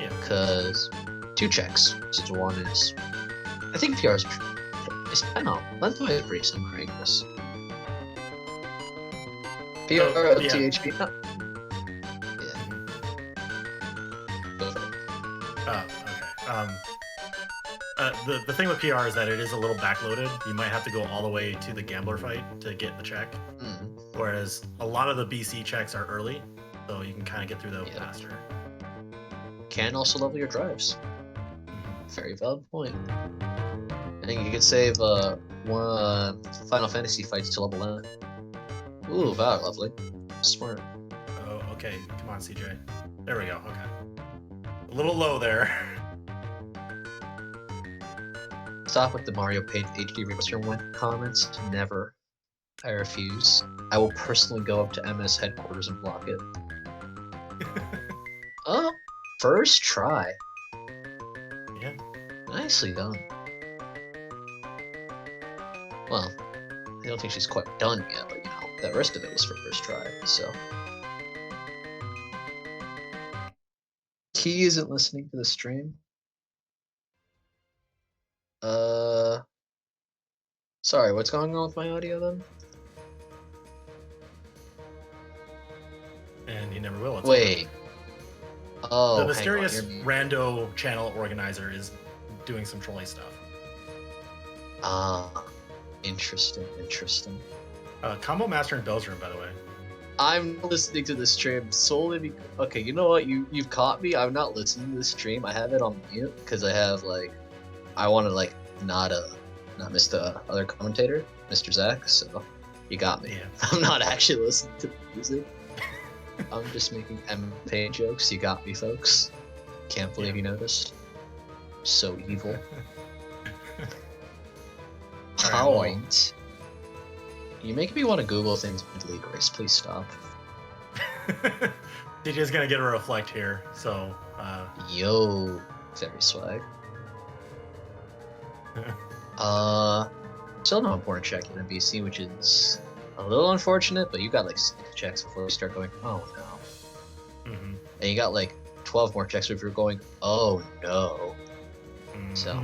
Yeah. Because 2 checks. Since one is, I think PR's. I don't know. Lengthwise is pretty similar, I guess. PR Oh, yeah. THP. No. Yeah. Go for it. Okay. The thing with PR is that it is a little backloaded. You might have to go all the way to the gambler fight to get the check. Whereas a lot of the BC checks are early, so you can kind of get through those Yeah. faster. Can also level your drives. Very valid point. I think you could save one Final Fantasy fights to level 9. Ooh, wow, lovely. Smart. Oh, okay. Come on, CJ. There we go. Okay. A little low there. Stop with the Mario Paint HD remaster one comments. Never. I refuse. I will personally go up to MS headquarters and block it. Oh, first try. Yeah. Nicely done. Well, I don't think she's quite done yet, but you know, the rest of it was for first try, so. Key isn't listening to the stream. Sorry, what's going on with my audio then? And he never will. It's Wait. Oh, the mysterious hang on, you're rando channel organizer is doing some trolling stuff. Interesting. Combo Master in Bell's room, by the way. I'm listening to the stream solely because, okay, you know what, you've caught me. I'm not listening to the stream. I have it on mute because I have I want to not miss the other commentator, Mr. Zach. So you got me. Yeah. I'm not actually listening to the music. I'm just making MP jokes. You got me, folks. Can't believe you noticed. So evil. point. You make me want to Google things mid-league race. Please stop. DJ's gonna get a reflect here, so Yo, very swag. Still no important check in BC, which is a little unfortunate, but you got like 6 checks before you start going, oh no. And you got like 12 more checks if you're going, oh no. So,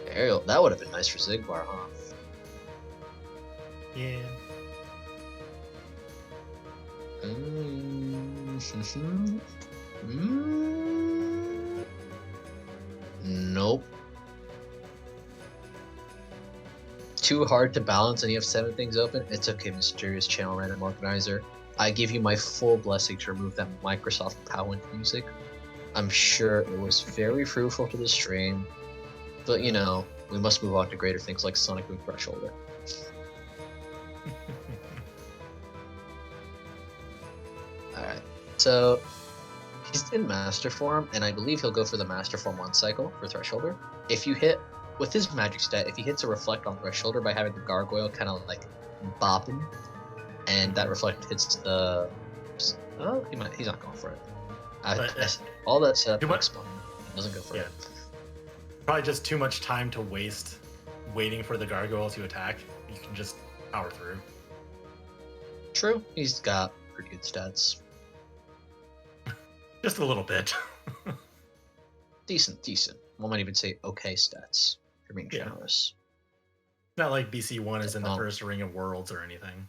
Ariel, that would have been nice for Zigbar, huh? Yeah. Nope. Too hard to balance and you have 7 things open? It's okay, Mysterious Channel Random Organizer. I give you my full blessing to remove that Microsoft Powin music. I'm sure it was very fruitful to the stream, but you know, we must move on to greater things like Sonic Boom Thresholder. Alright, so he's in Master Form, and I believe he'll go for the Master Form 1 cycle for Thresholder. If you hit, with his magic stat, if he hits a Reflect on Thresholder by having the Gargoyle kind of like bop him, and that Reflect hits the... Oh, he's not going for it. All that setup explain. He doesn't go for it. Probably just too much time to waste waiting for the Gargoyle to attack. You can just power through. True, he's got pretty good stats. Just a little bit. Decent. One might even say okay stats, if you're being generous. It's not like BC1 is in the first Ring of Worlds or anything.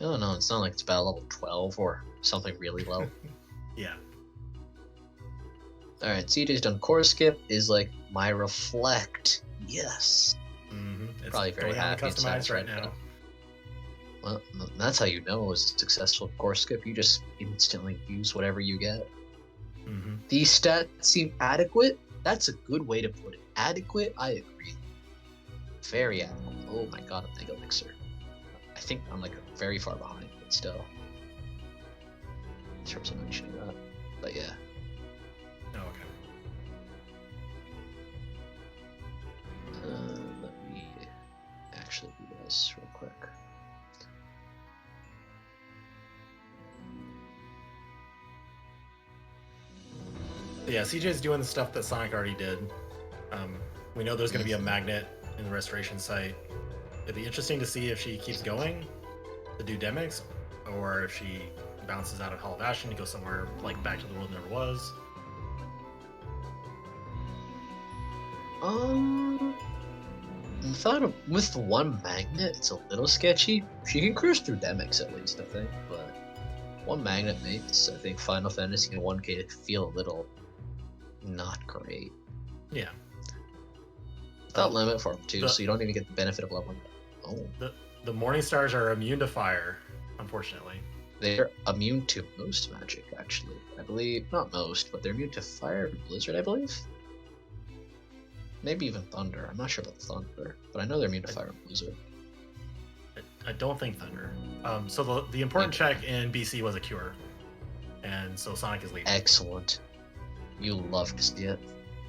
No, it's not like it's about level 12 or something really low. Yeah. Alright, CJ's done Core Skip, is like my Reflect. Yes. It's probably very happy and customized satisfied right now. Well, that's how you know it was a successful Core Skip. You just instantly use whatever you get. These stats seem adequate. That's a good way to put it. Adequate, I agree. Very adequate. Oh my god, a Mega Elixir. I think I'm like very far behind, but still. In terms of mentioning that. But yeah. Oh, okay. Let me actually do this real quick. Yeah, CJ's doing the stuff that Sonic already did. We know there's going to be a magnet in the restoration site. It'd be interesting to see if she keeps going to do Demix, or if she bounces out of Hall of Ashen to go somewhere like back to the world never was. I thought with the one magnet, it's a little sketchy. She can cruise through Demix at least, I think, but one magnet makes, I think, Final Fantasy and 1K feel a little not great. Yeah. Without limit form too, so you don't even get the benefit of leveling up. Oh. The Morning Stars are immune to fire, unfortunately. They're immune to most magic, actually. I believe, not most, but they're immune to fire and blizzard, I believe. Maybe even thunder. I'm not sure about thunder, but I know they're immune to fire and blizzard. I don't think thunder. So the important check in BC was a cure, and so Sonic is leading. Excellent. You love to see it.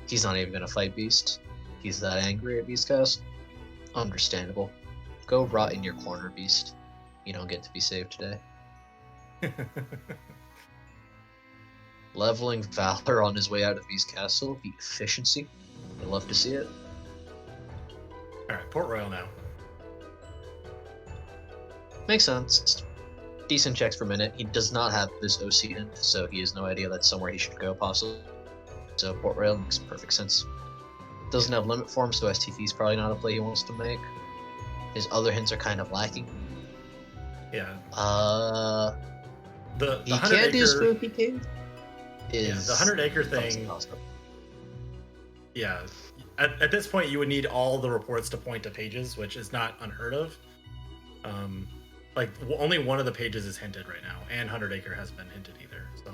He's not even gonna fight Beast. He's that angry at Beastcast. Understandable. Go rot in your corner, Beast. You don't get to be saved today. Leveling Valor on his way out of Beast Castle. The efficiency. I love to see it. Alright, Port Royal now. Makes sense. Decent checks per minute. He does not have this OC in, so he has no idea that's somewhere he should go, possibly. So Port Royal makes perfect sense. Doesn't have limit form, so STP is probably not a play he wants to make. His other hints are kind of lacking. Yeah. The he 100 can't do Spooky King. The 100 acre thing. Yeah. At this point, you would need all the reports to point to pages, which is not unheard of. Like only one of the pages is hinted right now, and 100 acre hasn't been hinted either. So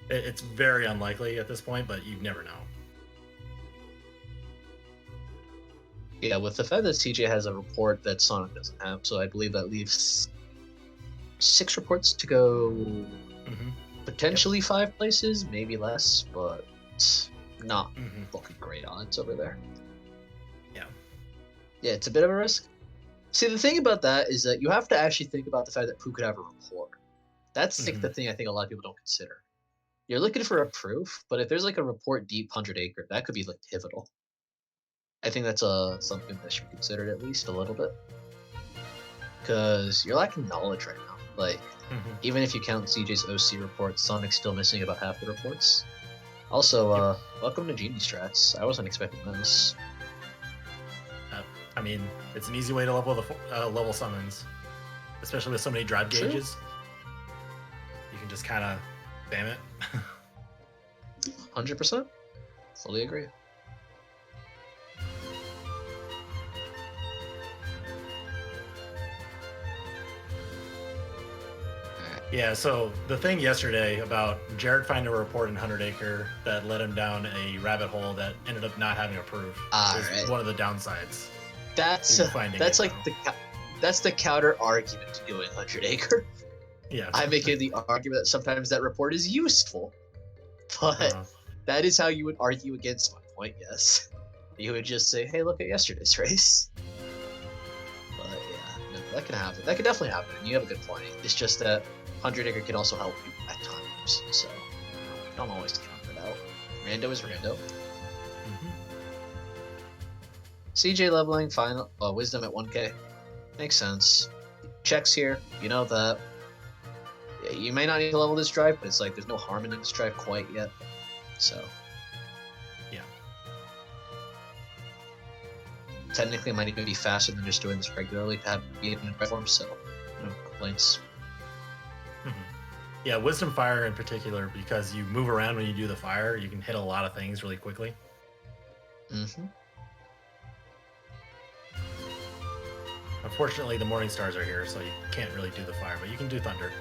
it's very unlikely at this point, but you never know. Yeah, with the fact that CJ has a report that Sonic doesn't have, so I believe that leaves 6 reports to go. Potentially 5 places, maybe less, but not looking great odds over there. Yeah, it's a bit of a risk. See, the thing about that is that you have to actually think about the fact that Pooh could have a report. That's like the thing I think a lot of people don't consider. You're looking for a proof, but if there's like a report deep 100 acre, that could be like pivotal. I think that's something that should be considered at least a little bit, because you're lacking knowledge right now. Like, even if you count CJ's OC reports, Sonic's still missing about half the reports. Also, welcome to Genie Strats. I wasn't expecting this. I mean, it's an easy way to level the level summons, especially with so many drive gauges. You can just kind of spam it. 100%. Fully agree. Yeah, so the thing yesterday about Jared finding a report in 100 Acre that led him down a rabbit hole that ended up not having a proof is one of the downsides. That's the counter argument to doing 100 Acre. Yeah, I'm making the argument that sometimes that report is useful, but that is how you would argue against my point. Yes, you would just say, "Hey, look at yesterday's race." But yeah, no, that can happen. That could definitely happen. And you have a good point. It's just that 100 Acre can also help you at times, so don't always count it out. Rando is rando. CJ leveling, final wisdom at 1k. Makes sense. Checks here, you know that. Yeah, you may not need to level this drive, but it's like there's no harm in this drive quite yet. So. Yeah. Technically, it might even be faster than just doing this regularly to have be in drive form, so no complaints. Yeah, Wisdom Fire in particular, because you move around when you do the fire, you can hit a lot of things really quickly. Unfortunately, the Morning Stars are here, so you can't really do the fire, but you can do Thunder.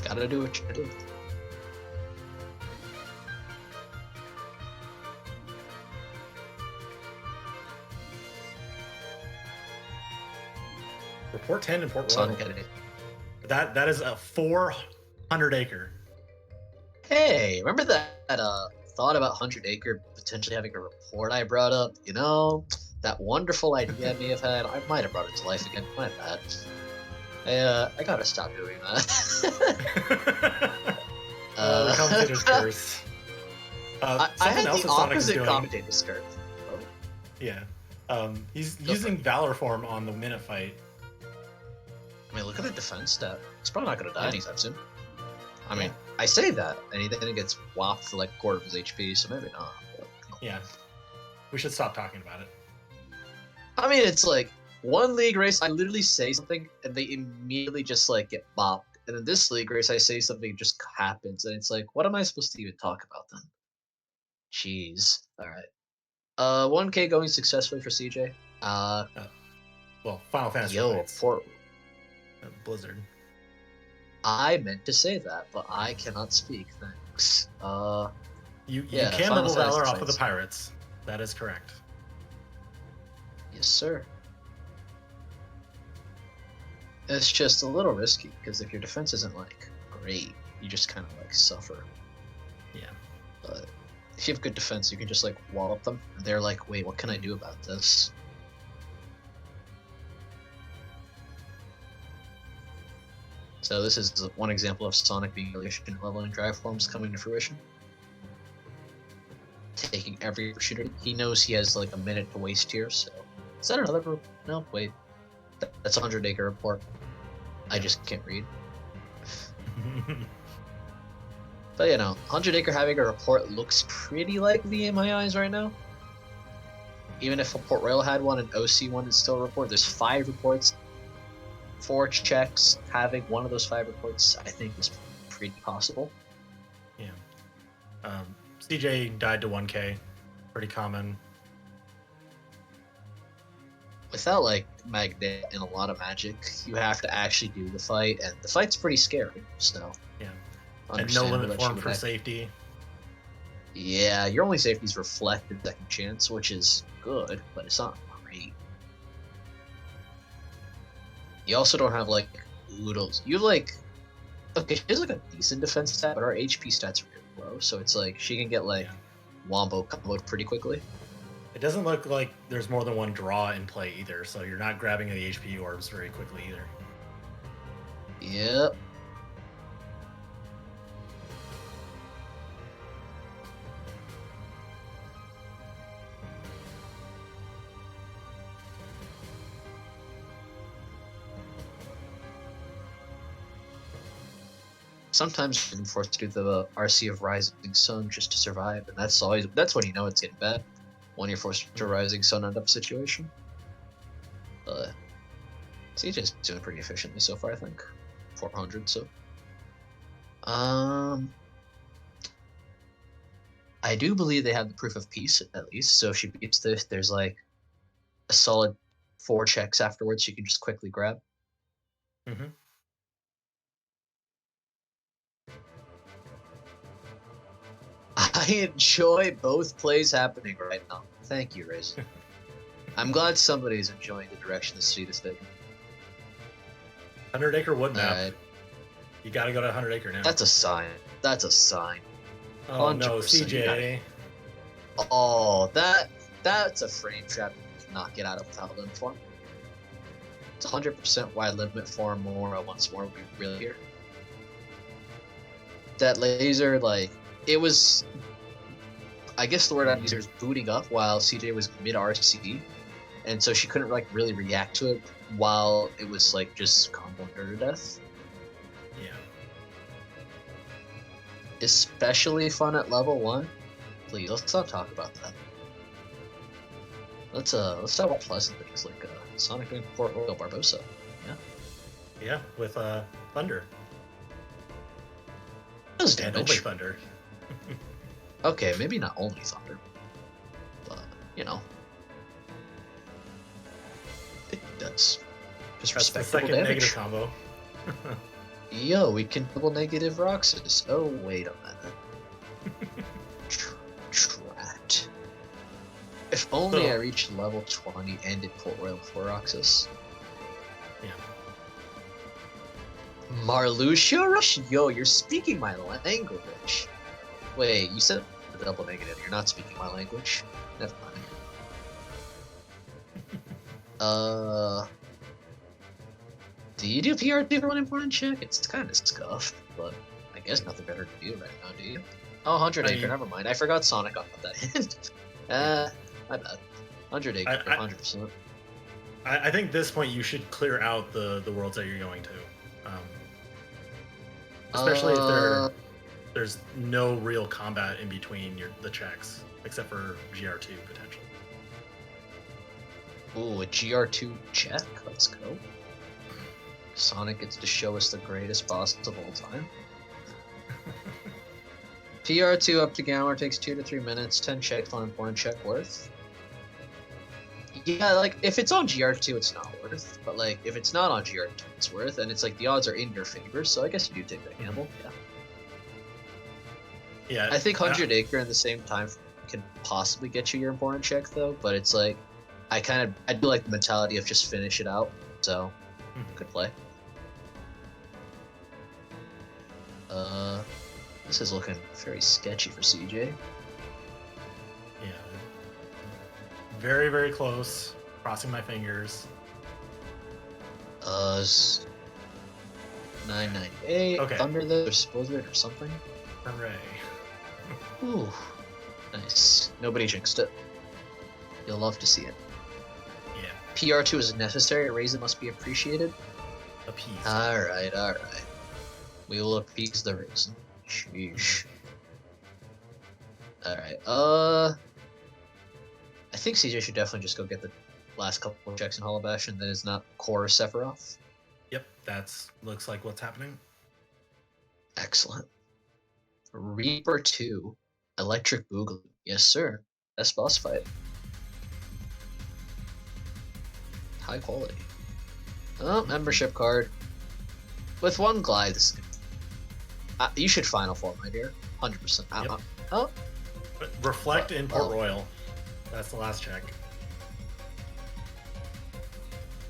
Gotta do what you do. Report 10 and Port Royal. That is a 400 acre. Hey, remember that thought about 100 acre potentially having a report I brought up? You know, that wonderful idea I may have had. I might have brought it to life again. My bad. I gotta stop doing that. The commentator's curse. I had the opposite commentator's curse. Oh. Yeah. He's using Valor form on the minute fight. I mean, look at the defense stat. It's probably not going to die anytime soon. I mean, I say that, and then it gets whopped for like a quarter of his HP, so maybe not. But, yeah. We should stop talking about it. I mean, it's like one league race, I literally say something, and they immediately just like get bopped. And then this league race, I say something, it just happens, and it's like, what am I supposed to even talk about then? Jeez. All right. 1K going successfully for CJ. Well, Final Fantasy. Blizzard. I meant to say that, but I cannot speak. Thanks. You can level Valor off of the pirates. That is correct. Yes, sir. It's just a little risky because if your defense isn't like great, you just kind of like suffer. Yeah. But if you have good defense, you can just like wallop them. And they're like, wait, what can I do about this? So this is one example of Sonic being really efficient at leveling drive forms coming to fruition. Taking every opportunity. He knows he has like a minute to waste here, so... Is that another... No, wait. That's a 100 acre report. I just can't read. But you know, 100 acre having a report looks pretty likely in my eyes right now. Even if a Port Royal had one and OC one is still a report, there's 5 reports. 4 checks, having one of those 5 reports, I think is pretty possible. Yeah. CJ died to 1k. Pretty common. Without like Magnet and a lot of magic, you have to actually do the fight, and the fight's pretty scary, so... Yeah. And no limit form for safety. Yeah, your only safety is reflected second chance, which is good, but it's not great. You also don't have like oodles. You have like, okay, she has like a decent defense stat, but our HP stats are really low, so it's like she can get like wombo comboed pretty quickly. It doesn't look like there's more than one draw in play either, so you're not grabbing the HP orbs very quickly either. Yep. Sometimes you're forced to do the RC of Rising Sun just to survive, and that's when you know it's getting bad. When you're forced to Rising Sun end up situation. CJ's doing pretty efficiently so far, I think. 400, so. I do believe they have the proof of peace, at least, so if she beats this, there's like a solid 4 checks afterwards you can just quickly grab. Mm-hmm. I enjoy both plays happening right now. Thank you, Raisin. I'm glad somebody's enjoying the direction the seat is taking. 100 Acre wood map. Alright. You gotta go to 100 Acre now. That's a sign. That's a sign. Oh no, 100% you CJ. Oh, that's a frame trap you cannot get out of without limit form. It's 100% wide limit form more once more would be really here. That laser, like, it was, I guess the word I'd use is booting up while CJ was mid RC, and so she couldn't like really react to it while it was like just comboing her to death. Yeah. Especially fun at level 1. Please, let's not talk about that. Let's talk about pleasant things like Sonic doing Port Royal Barbosa. Yeah. Yeah, with Thunder. Does And damage. only Thunder. Okay, maybe not only Thunder, but you know, it does. Just That's the respectable second damage. negative combo. Yo, we can double negative Roxas. Oh, wait a minute. Trapped. If only I reached level 20 and did Port Royal before Roxas. Yeah. Marluxia Rush? Yo, you're speaking my language. Wait, you said the double negative. You're not speaking my language. Never mind. Do you do PR2 for one important check? It's kind of scuffed, but I guess nothing better to do right now, do you? Oh, 100 Acre, never mind. I forgot Sonic got that hint. My bad. 100 Acre, 100%. I think at this point you should clear out the worlds that you're going to. Especially if there's no real combat in between the checks, except for GR2 potentially. Ooh, a GR2 check? Let's go. Sonic gets to show us the greatest boss of all time. PR2 up to Gamma takes 2 to 3 minutes, 10 checks, 1 important check worth. Yeah, like, if it's on GR2, it's not worth. But, like, if it's not on GR2, it's worth. And it's like, the odds are in your favor, so I guess you do take that gamble, yeah. Yeah. I think 100 Acre in the same time can possibly get you your important check, though. But it's like, I do like the mentality of just finish it out, so good play. This is looking very sketchy for CJ. Yeah. Very, very close. Crossing my fingers. 998. Okay. Thunder the supposed or something. Hooray. Ooh. Nice. Nobody jinxed it. You'll love to see it. Yeah. PR2 is necessary. A raisin must be appreciated. Appeased. Alright, alright. We will appease the raisin. Sheesh. Alright, I think CJ should definitely just go get the last couple of checks in Hollow Bastion that is not Core Sephiroth. Yep, that's looks like what's happening. Excellent. Reaper 2. Electric Boogaloo. Yes, sir. Best boss fight. High quality. Oh, membership card. With 1 glide, this is you should Final Form, my dear. 100%. Yep. Oh. But reflect in Port Royal. That's the last check.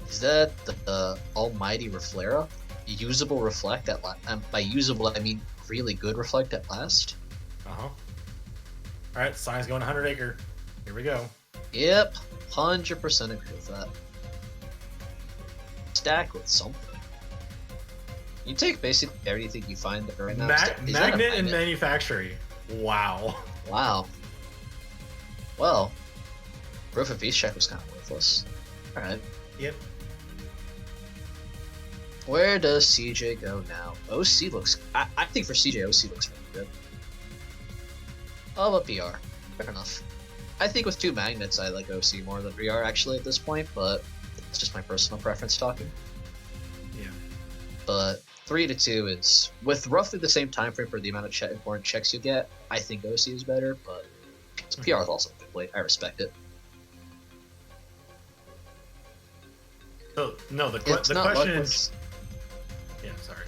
Is that the almighty Reflera? Usable Reflect at last? By usable, I mean really good Reflect at last? Uh-huh. All right, Sonic's going 100 acre. Here we go. Yep, 100% agree with that. Stack with something. You take basically everything you find right now. Magnet and manufacturing. Wow. Wow. Well, Roof of Beast check was kind of worthless. Alright. Yep. Where does CJ go now? OC looks... I think for CJ, OC looks really good. Oh, but BR. Fair enough. I think with 2 magnets, I like OC more than BR actually at this point, but it's just my personal preference talking. Yeah. But 3 to 2 is... With roughly the same time frame for the amount of important checks you get, I think OC is better, but PR is also a good play. I respect it. So, no, the question is... Yeah, sorry.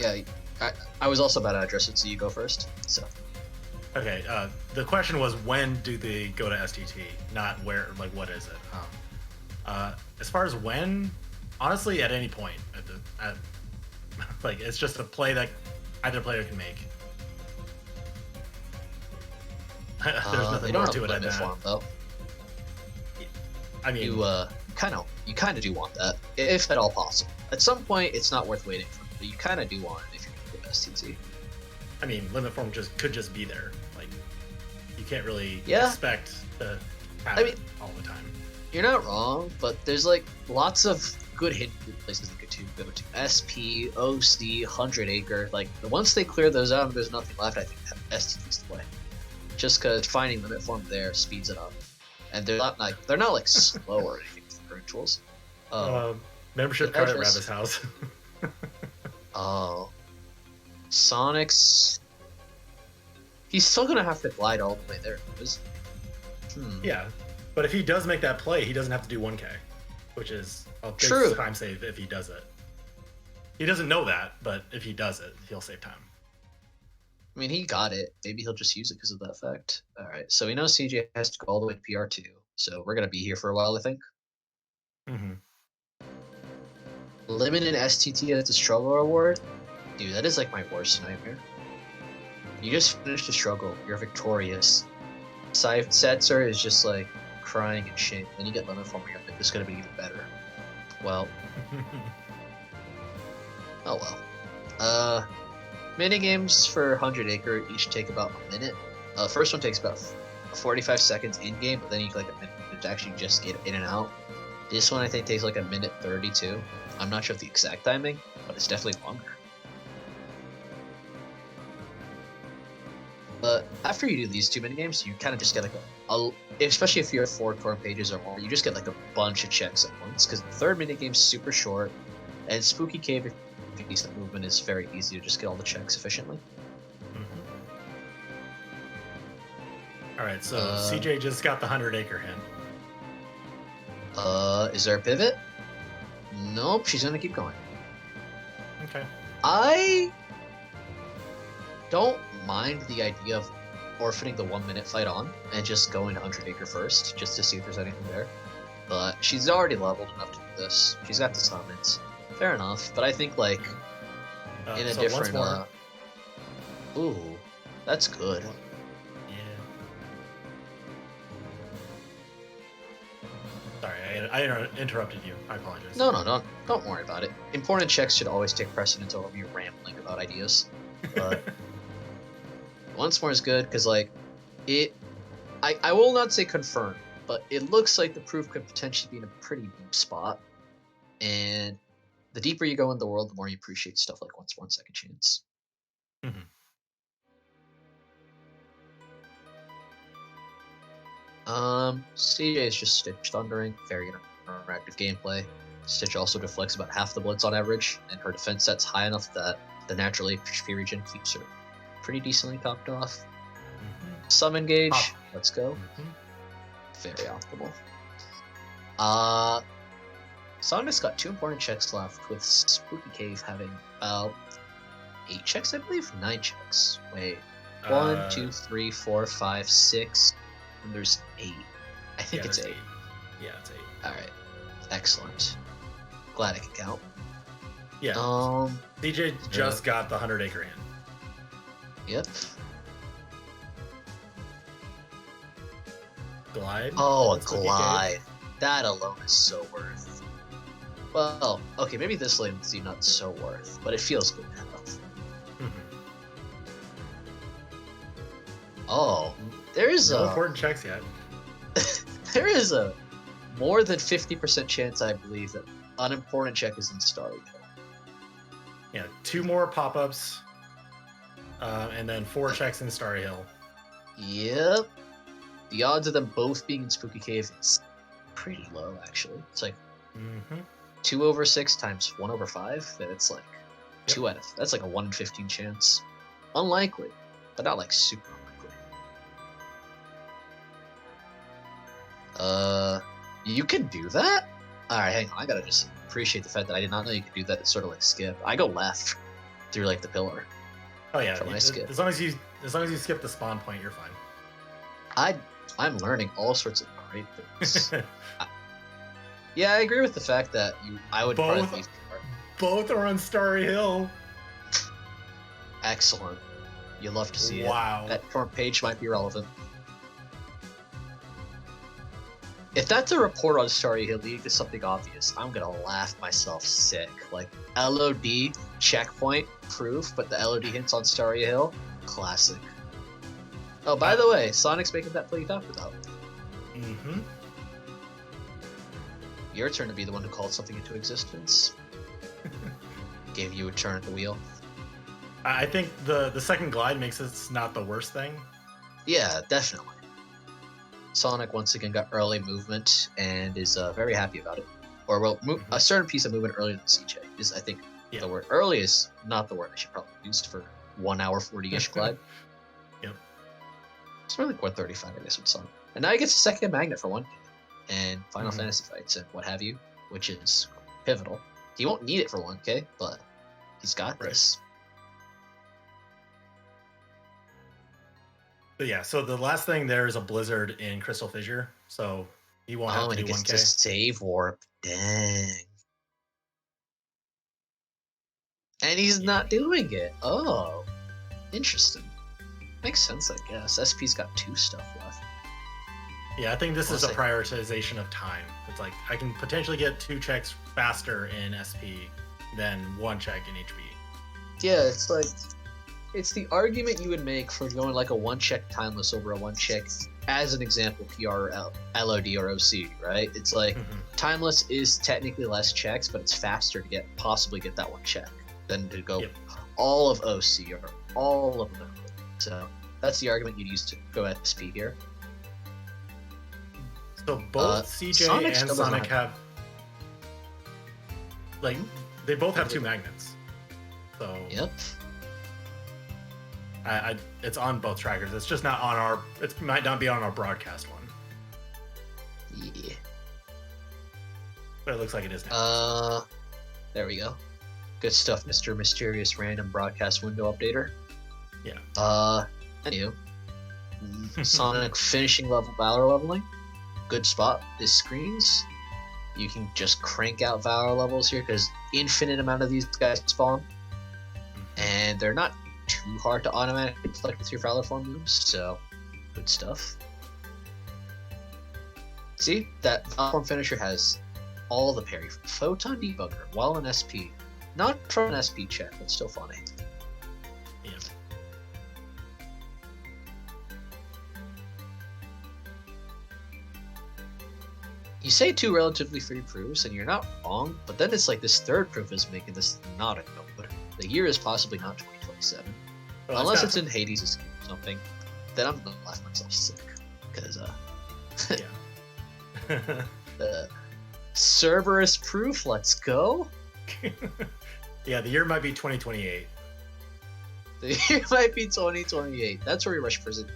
Yeah, I was also about to address it, so you go first. So. Okay, the question was when do they go to STT, not where, like, what is it? As far as when, honestly, at any point. Like, it's just a play that either player can make. There's nothing more to it than that. Form, though. I mean, you kind of do want that, if at all possible. At some point, it's not worth waiting for, but you kind of do want it if you're going to get STT. I mean, limit form could just be there. Like, you can't really Yeah. expect to have it all the time. You're not wrong, but there's like lots of good hidden places to go to. SP, OC, 100 acre. Like once they clear those out and there's nothing left, I think STT's the play. Just because finding limit form there speeds it up, and they're not like slow or anything with the current tools. Membership card at Rabbit's house. Oh, Sonic's. He's still gonna have to glide all the way there. Yeah, but if he does make that play, he doesn't have to do 1K, which is a big True. time save if he does it. He doesn't know that, but if he does it, he'll save time. I mean, he got it. Maybe he'll just use it because of that fact. All right, so we know CJ has to go all the way to PR2, so we're gonna be here for a while, I think. Mm-hmm. Limited STT as the struggle reward? Dude, that is like my worst nightmare. You just finished a struggle, you're victorious. Setzer is just like crying and shit. Then you get limit form, you're like, this is gonna be even better. Well. Oh well. Minigames for 100 acre each take about a minute. First one takes about 45 seconds in game, but then you like a minute to actually just get in and out. This one I think takes like a minute 32. I'm not sure of the exact timing, but it's definitely longer. But after you do these 2 minigames, you kind of just get like especially if you have 4 core pages or more, you just get like a bunch of checks at once. Because the 3rd minigame's super short, and Spooky Cave, if you have decent movement, is very easy to just get all the checks efficiently. All right, so CJ just got the 100 acre hint. Is there a pivot? Nope, she's gonna keep going. Okay. I don't mind the idea of orphaning the 1 minute fight on and just going to 100 acre first, just to see if there's anything there. But she's already leveled enough to do this. She's got the summons. Fair enough, but I think like in a so different once more. ooh, that's good. Yeah. Sorry, I interrupted you. I apologize. No, don't worry about it. Important checks should always take precedence over me rambling about ideas. But once more is good because like I will not say confirmed, but it looks like the proof could potentially be in a pretty deep spot. And the deeper you go in the world, the more you appreciate stuff like once more and second chance. Mm-hmm. CJ is just Stitch thundering, very interactive gameplay. Stitch also deflects about half the blitz on average, and her defense set's high enough that the natural HP regen keeps her pretty decently topped off. Summon gauge, let's go. Very optimal. Sonic's got 2 important checks left, with Spooky Cave having about 8 checks, I believe? 9 checks. Wait. 1, 2, 3, 4, 5, 6. And there's 8. I think it's 8. Yeah, it's 8. Alright. Excellent. Glad I can count. Yeah. DJ just got the 100 acre in. Yep. glide. Oh, a That's what he gave. glide. That alone is so worth. Well, okay, maybe this latency not so worth, but it feels good to have. Mhm. Oh, there is No a important checks yet. there is a more than 50% chance, I believe, that unimportant check is in Starry Hill. Yeah, 2 more pop-ups, and then 4 checks in Starry Hill. Yep. The odds of them both being in Spooky Cave is pretty low, actually. It's like Mm-hmm. 2 over 6 times 1 over 5. Then it's like Yep. 2 out of. That's like a 1 in 15 chance. Unlikely, but not like super unlikely. You can do that? Alright, hang on. I gotta just appreciate the fact that I did not know you could do that sort of like skip. I go left through like the pillar. Oh yeah, For my skip. as long as you skip the spawn point, you're fine. I'm learning all sorts of great things. Yeah, I agree with the fact that I would Both- probably leave. Both are on Starry Hill. Excellent. You love to see Wow. it. That front page might be relevant. If that's a report on Starry Hill leading to something obvious, I'm gonna laugh myself sick. Like LOD checkpoint proof, but the LOD hints on Starry Hill, classic. Oh, by the way, Sonic's making that play you talked about. Mm-hmm. Your turn to be the one who called something into existence. Gave you a turn at the wheel. I think the second glide makes it not the worst thing. Yeah, definitely. Sonic once again got early movement and is very happy about it. Or well, a certain piece of movement earlier than CJ is, I think, the word. Early is not the word I should probably use for 1 hour 40-ish glide. Yep. It's really core 35, I guess, with Sonic. And now he gets a second magnet for 1K and Final Fantasy fights and what have you, which is pivotal. He won't need it for 1K, but he's got this. But yeah, so the last thing there is a blizzard in Crystal Fissure, so he won't have to and do he gets 1K. to save warp. Dang. And he's not doing it. Oh, interesting. Makes sense, I guess. SP's got 2 stuff left. Yeah, I think this is a Honestly. prioritization of time. It's like I can potentially get 2 checks faster in SP than 1 check in HP. Yeah, it's like it's the argument you would make for going like a 1-check timeless over a 1-check as an example PR or LOD or OC, right? It's like timeless is technically less checks, but it's faster to possibly get that 1 check than to go all of OC or all of them. So that's the argument you'd use to go SP here. So both CJ Sonic and still doesn't Sonic have like they both have 2 magnets. So Yep. It's on both trackers. It's just not on our. It might not be on our broadcast one, Yeah. but it looks like it is now. There we go. Good stuff, Mr. Mysterious Random Broadcast Window Updater. Yeah. Anywho. Sonic finishing level Valor leveling. Good spot. This screens. You can just crank out Valor levels here because infinite amount of these guys spawn. And they're not too hard to automatically select with your Valor form moves, so good stuff. See, that Valor form finisher has all the parry. Photon debugger while in SP. Not from an SP check, but still funny. Yeah. You say 2 relatively free proofs, and you're not wrong, but then it's like this third proof is making this not a code. The year is possibly not 2027. Well, Unless it's in Hades' or something, then I'm gonna laugh myself sick. Because, yeah. Cerberus proof, let's go. Yeah, the year might be 2028. The year might be 2028. That's where you rush prison.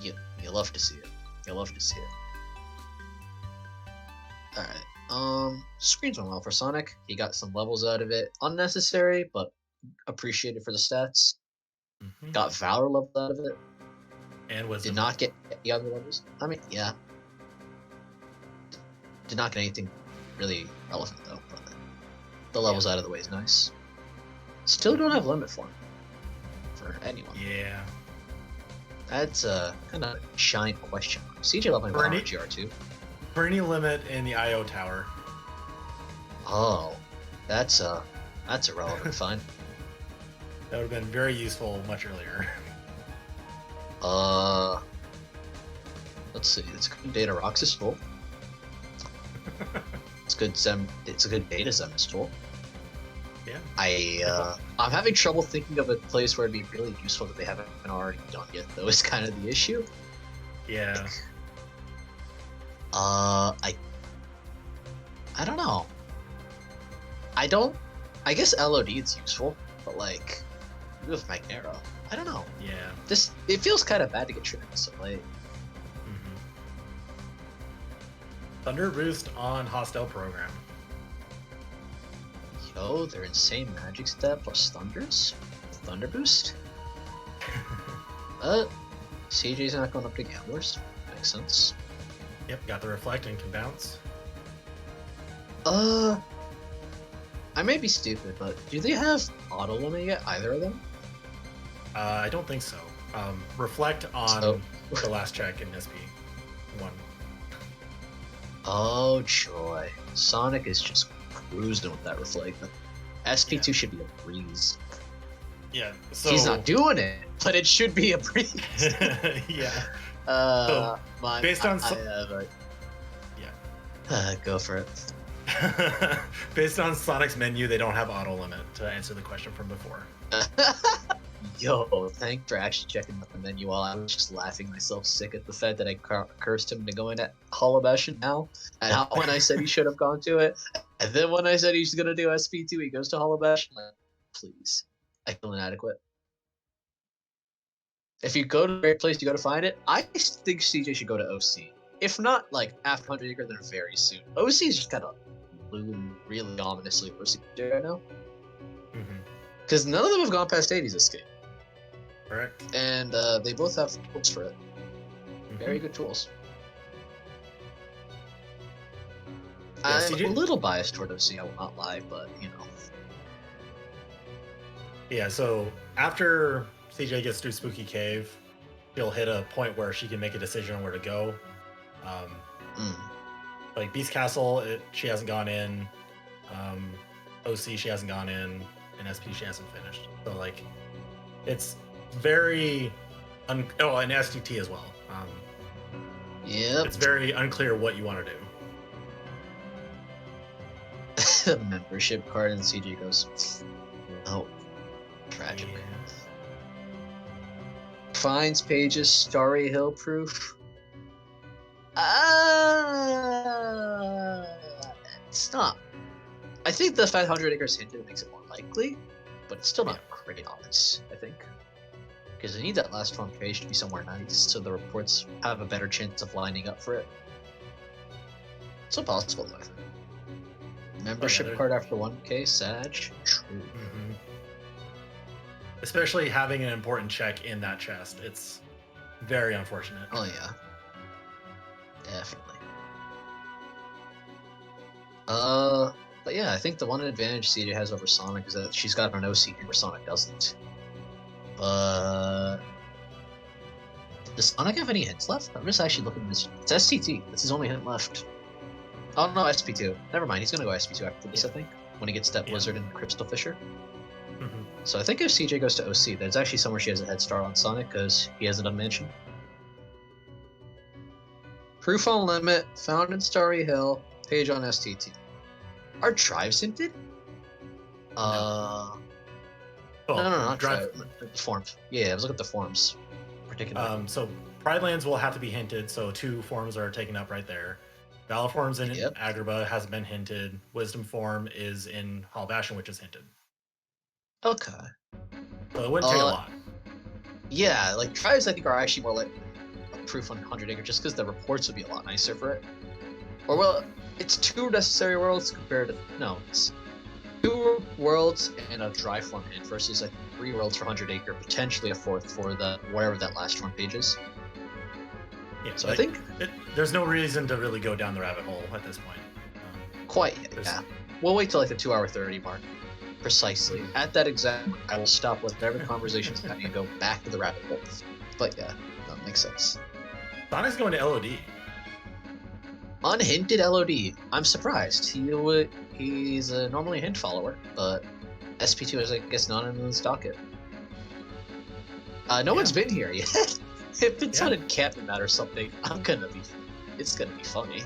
You love to see it. You love to see it. Alright. Screens went well for Sonic. He got some levels out of it. Unnecessary, but appreciated for the stats. Got Valor level out of it. And Wisdom. Did not get the other levels. I mean, yeah. Did not get anything really relevant though. But the levels out of the way is nice. Still don't have limit for anyone. Yeah. That's a kind of giant question. CJ leveling Bernie? on GR2. For any limit in the IO tower. Oh, that's a relevant find. That would have been very useful much earlier. Let's see. It's good data. Rox is full. It's good. It's a good data. Zem is full. Yeah. I'm having trouble thinking of a place where it'd be really useful that they haven't already done yet, though. Is kind of the issue. Yeah. I don't know. I guess LOD is useful, but like with Magnero, I don't know. Yeah. It feels kind of bad to get tripped so late. Mm-hmm. Thunder boost on hostile program. Yo, their insane magic step plus thunders, thunder boost. CJ's not going up to gamblers. Makes sense. Yep, got the reflect and can bounce. I may be stupid, but do they have auto limit yet? Either of them? I don't think so. Reflect on the last check in SP1. Oh joy! Sonic is just cruising with that reflect. SP2 should be a breeze. Yeah, so He's not doing it, but it should be a breeze. Yeah. Based on yeah. Go for it. Based on Sonic's menu, they don't have auto limit to answer the question from before. Yo, thanks for actually checking out the menu while I was just laughing myself sick at the fact that I cursed him to go into Hollow Bastion now. And how when I said he should have gone to it, and then when I said he's gonna do SP2, he goes to Hollow Bastion. Like, please, I feel inadequate. If you go to the right place, you go to find it. I think CJ should go to OC. If not, like after 100 Acre, then very soon. OC is just kind of loom really ominously for CJ right now. Because none of them have gone past 80's escape. Correct. And they both have tools for it. Very good tools. Yeah, I'm CJ a little biased toward OC, I will not lie, but you know. Yeah, so after CJ gets through Spooky Cave, she'll hit a point where she can make a decision on where to go. Like Beast Castle, she hasn't gone in. OC, she hasn't gone in. And SP, she hasn't finished. So like, it's very and STT as well. Yep. It's very unclear what you want to do. Membership card, and CJ goes, oh, tragic. Yeah. Finds pages, Starry Hill proof. It's not. I think the 500 acres hinted makes it more likely, but it's still not great odds, I think. Because they need that last front page to be somewhere nice, so the reports have a better chance of lining up for it. It's so possible, though, I think. Membership card after 1K, Sag? True. Especially having an important check in that chest. It's very unfortunate. Oh, yeah. Definitely. But yeah, I think the one advantage CJ has over Sonic is that she's got an OC here where Sonic doesn't. But does Sonic have any hints left? I'm just actually looking at this. It's STT. That's his only hint left. Oh no, SP2. Never mind. He's gonna go SP2 after this, I think, when he gets that Blizzard and Crystal Fisher. So I think if CJ goes to OC, there's actually somewhere she has a head start on Sonic because he hasn't done Mansion. Proof on Limit, found in Starry Hill, page on STT. Are Tribes hinted? No, not Tribe. The forms. Yeah, I was looking at the forms. Particularly. So Pride Lands will have to be hinted, so 2 forms are taken up right there. Valor Form's in Agrabah, hasn't been hinted. Wisdom Form is in Hall Bastion, which is hinted. Okay. So it wouldn't take a lot. Yeah, like Tribes I think are actually more like a proof on 100 Acre just because the reports would be a lot nicer for it. Or well, it's 2 necessary worlds compared to it's 2 worlds and a dry form hint versus like 3 worlds for 100 Acre, potentially a 4th for the whatever that last front page is. Yeah, so like, I think there's no reason to really go down the rabbit hole at this point. Quite yet, yeah. We'll wait till like the 2-hour 30 mark. Precisely. At that exact moment, I will stop whatever conversation's happening and go back to the rabbit hole. But yeah, that makes sense. Sonic's going to LOD. Unhinted LOD. I'm surprised. He's normally a hint follower, but SP2 is, I guess, not in his docket. No one's been here yet. If it's on encampment or something, it's gonna be funny.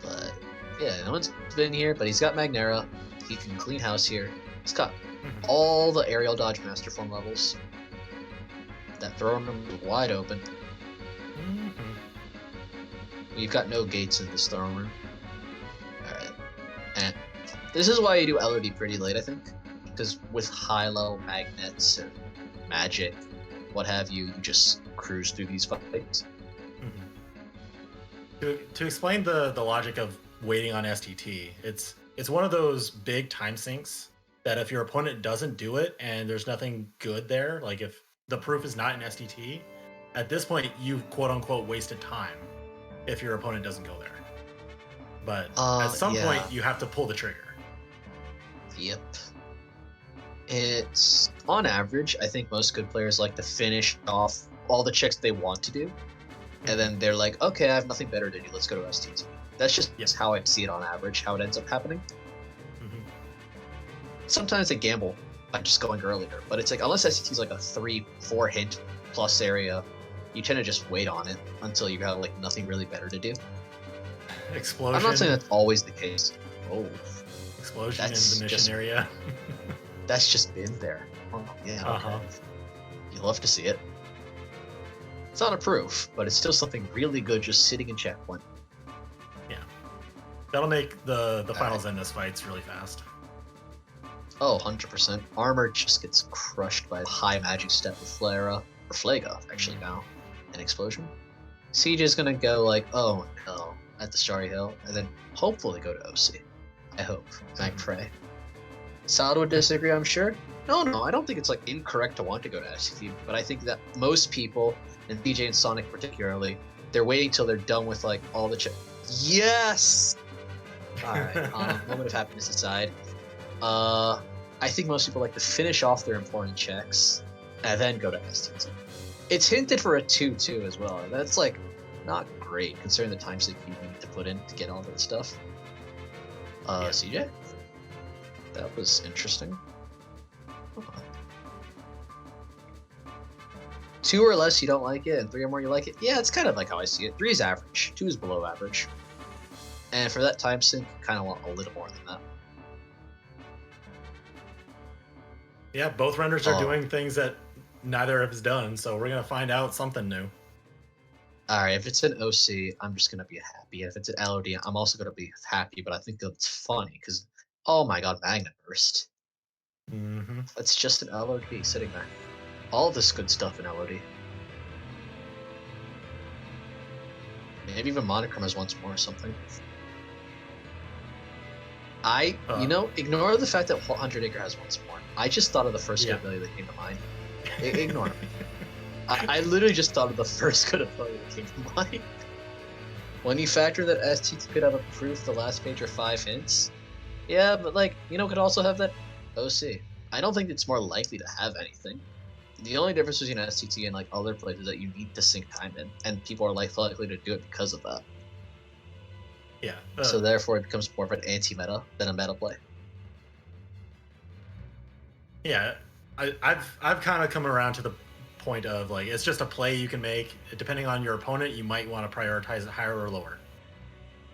But yeah, no one's been here, but he's got Magnera. He can clean house here. He's got all the aerial dodge master form levels. That throwing room is wide open. You've got no gates in this throne room. Alright. And this is why you do LOD pretty late, I think. Because with high level magnets and magic, what have you, you just cruise through these fights. To explain the logic of waiting on STT, it's one of those big time sinks that if your opponent doesn't do it and there's nothing good there, like if the proof is not in STT, at this point you quote unquote wasted time if your opponent doesn't go there. But at some point you have to pull the trigger. Yep. It's on average, I think most good players like to finish off all the checks they want to do, and then they're like, okay, I have nothing better to do, let's go to STT. That's just how I see it on average, how it ends up happening. Sometimes they gamble by just going earlier, but it's like, unless STT is like a 3-4 hint plus area, you tend to just wait on it until you have like nothing really better to do. Explosion. I'm not saying that's always the case. Oh, explosion in the mission area. That's just been there. Oh, yeah. Okay. You love to see it. It's not a proof, but it's still something really good just sitting in checkpoint. Yeah, that'll make the finals end this fights really fast. Oh, 100%. Armor just gets crushed by a high magic step with Flera, or Flaga, actually now, and Explosion. Siege is gonna go like, oh no, at the Starry Hill, and then hopefully go to OC. I hope. I pray. Sal would disagree, I'm sure. No, I don't think it's like incorrect to want to go to SCT, but I think that most people, and DJ and Sonic particularly, they're waiting till they're done with like all the Yes! Alright, moment of happiness aside. I think most people like to finish off their important checks and then go to STT. It's hinted for a 2-2 as well. That's like not great considering the time sink you need to put in to get all that stuff. CJ? That was interesting. Okay. 2 or less you don't like it, and 3 or more you like it. Yeah, it's kind of like how I see it. 3 is average, 2 is below average. And for that time sink, kind of want a little more than that. Yeah, both renders are doing things that neither of us done, so we're gonna find out something new. Alright, if it's an OC, I'm just gonna be happy. If it's an LOD, I'm also gonna be happy, but I think that's funny, because, oh my god, Magna Burst. It's just an LOD sitting there. All this good stuff in LOD. Maybe even Monochrome has once more or something. Ignore the fact that 100 Acre has once more. I just thought of the first good ability that came to mind. Ignore me. I literally just thought of the first good ability that came to mind. When you factor that STT could have a proof the last page or 5 hints, yeah, but like, could also have that OC. I don't think it's more likely to have anything. The only difference between STT and like other plays is that you need to sink time in, and people are likely to do it because of that. Yeah. So therefore, it becomes more of an anti-meta than a meta play. Yeah, I've kind of come around to the point of like it's just a play you can make. Depending on your opponent, you might want to prioritize it higher or lower.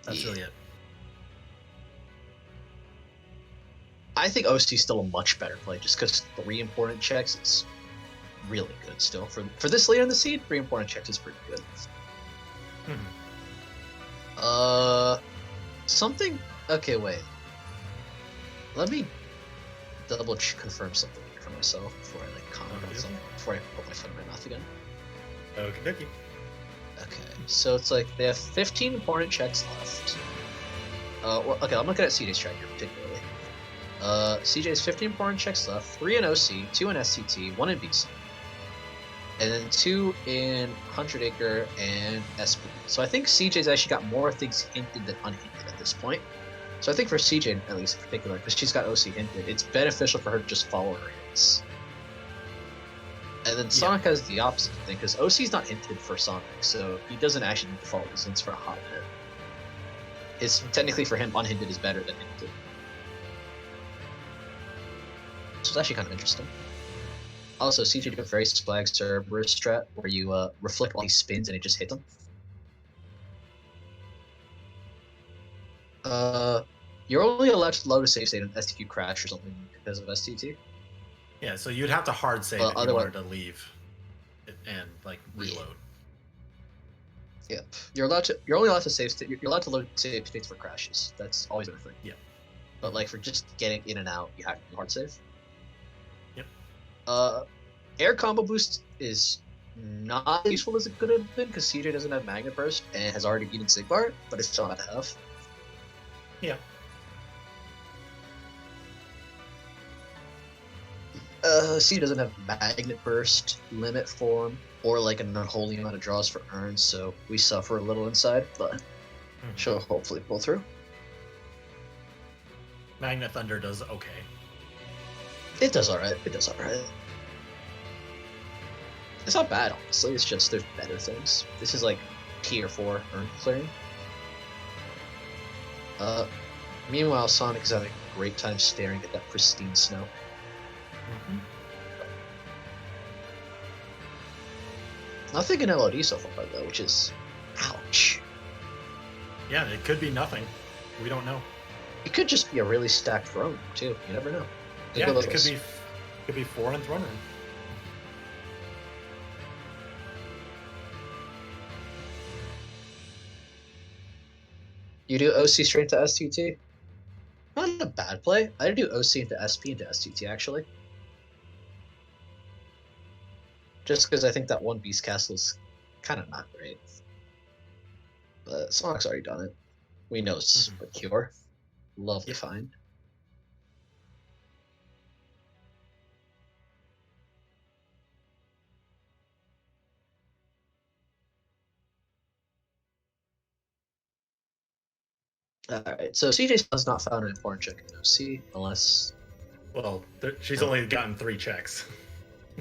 That's really it. I think OC is still a much better play, just because 3 important checks is really good still. For this later in the seed, 3 important checks is pretty good. Something. Okay, wait. Let me double confirm something here for myself before I like comment on something. Before I put my foot in my mouth again. Okay. Okay, so it's like they have 15 important checks left. Okay, I'm looking at CJ's track here particularly. CJ's 15 important checks left, 3 in OC, 2 in SCT, 1 in BC. And then 2 in 100 Acre and SP. So I think CJ's actually got more things hinted than unhinted at this point. So I think for CJ, at least in particular, because she's got OC hinted, it's beneficial for her to just follow her hints. And then Sonic has the opposite thing, because OC's not hinted for Sonic, so he doesn't actually need to follow his hints for a hot minute. Technically for him, unhinted is better than hinted. So it's actually kind of interesting. Also, CJ did a very swag Cerberus strat where you reflect all these spins and it just hit them. You're only allowed to load a save state on STQ crash or something because of STT. Yeah, so you'd have to hard save if you wanted to leave and like reload. Yep. You're only allowed to save state. You're allowed to load save states for crashes. That's always been a thing. Yeah. But like for just getting in and out, you have to hard save. Yep. Air combo boost is not as useful as it could have been because CJ doesn't have Magnet Burst and has already beaten Sigvar, but it's still not enough. Yeah. CJ doesn't have Magnet Burst, Limit Form, or like an unholy amount of draws for urns, so we suffer a little inside, but she'll hopefully pull through. Magnet Thunder does okay. It does alright. It's not bad, honestly. It's just there's better things. This is like tier 4 urn clearing. Meanwhile, Sonic is having a great time staring at that pristine snow. Nothing in LOD so far, though, which is... ouch. Yeah, it could be nothing. We don't know. It could just be a really stacked throne, too. You never know. Yeah, it could be 4 in throne room. You do OC straight to STT? Not a bad play. I do OC into SP into STT, actually. Just because I think that one Beast Castle is kind of not great. But Sonic's already done it. We know it's a cure. Lovely find. Alright, so CJ has not found an important check in OC, unless... Well, she's only gotten 3 checks.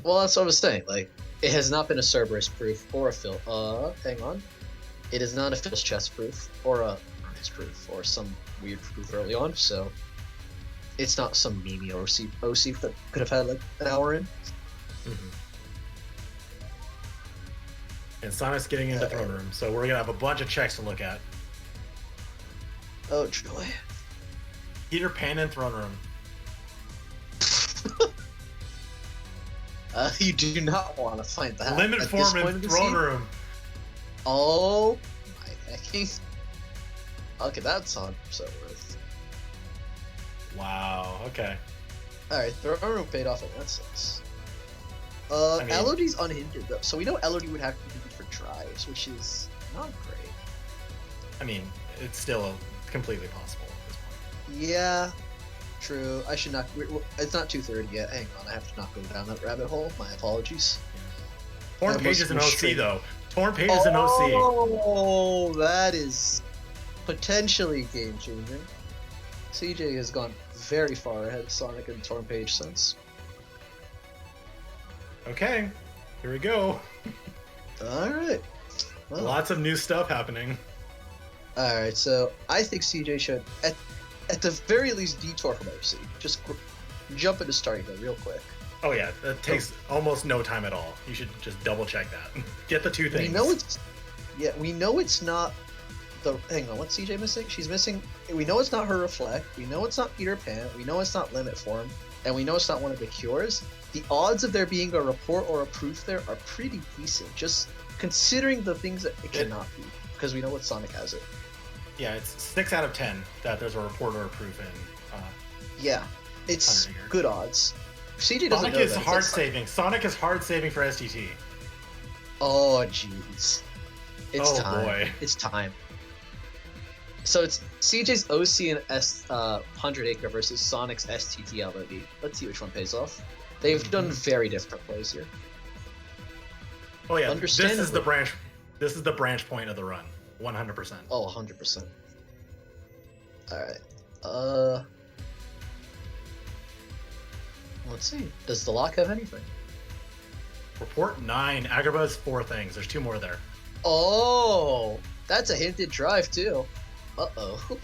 Well, that's what I was saying. Like, it has not been a Cerberus proof or a Phil. Hang on. It is not a Phil's chest proof or a Ernest proof or some weird proof early on, so it's not some meme OC that could have had like an hour in. And Sonic's getting into throne room, so we're gonna have a bunch of checks to look at. Oh joy! Peter Pan in throne room. You do not want to find that. Limit form in throne room. Oh my hecking. Okay, that's 100% worth. Wow, okay. Alright, throne room paid off in that sense. mean, LOD's unhindered though, so we know LOD would have to be hindered for tries, which is not great. I mean, it's still completely possible at this point. Yeah, true. I should not. It's not 2:30 yet. Hang on, I have to not go down that rabbit hole. My apologies. Torn Pages in OC though. Torn Pages in OC. Oh, that is potentially game changing. CJ has gone very far ahead of Sonic and Torn Page since. Okay, here we go. All right. Well, Lots of new stuff happening. all right, so I think CJ should, at the very least, detour from OC. Just jump into starting though, real quick. Oh yeah, that takes almost no time at all. You should just double check that. Get the 2 things. We know it's not the. Hang on, what's CJ missing? She's missing. We know it's not her reflect. We know it's not Peter Pan. We know it's not limit form, and we know it's not one of the cures. The odds of there being a report or a proof there are pretty decent, just considering the things that it cannot be, because we know what Sonic has it. Yeah, it's 6 out of 10 that there's a report or a proof in. Yeah, it's Undertaker. good odds. CJ doesn't Sonic know is that. hard saving. Sonic is hard saving for STT. Oh jeez, it's time. Boy. It's time. So it's CJ's OC and 100 Acre versus Sonic's STT LOD. Let's see which one pays off. They've done very different plays here. Oh yeah, this is the Understandably. branch. This is the branch point of the run. 100%. Oh, 100%. Alright. Let's see. Does the lock have anything? Report 9. Agrabah's 4 things. There's 2 more there. Oh, that's a hinted drive too. Uh-oh.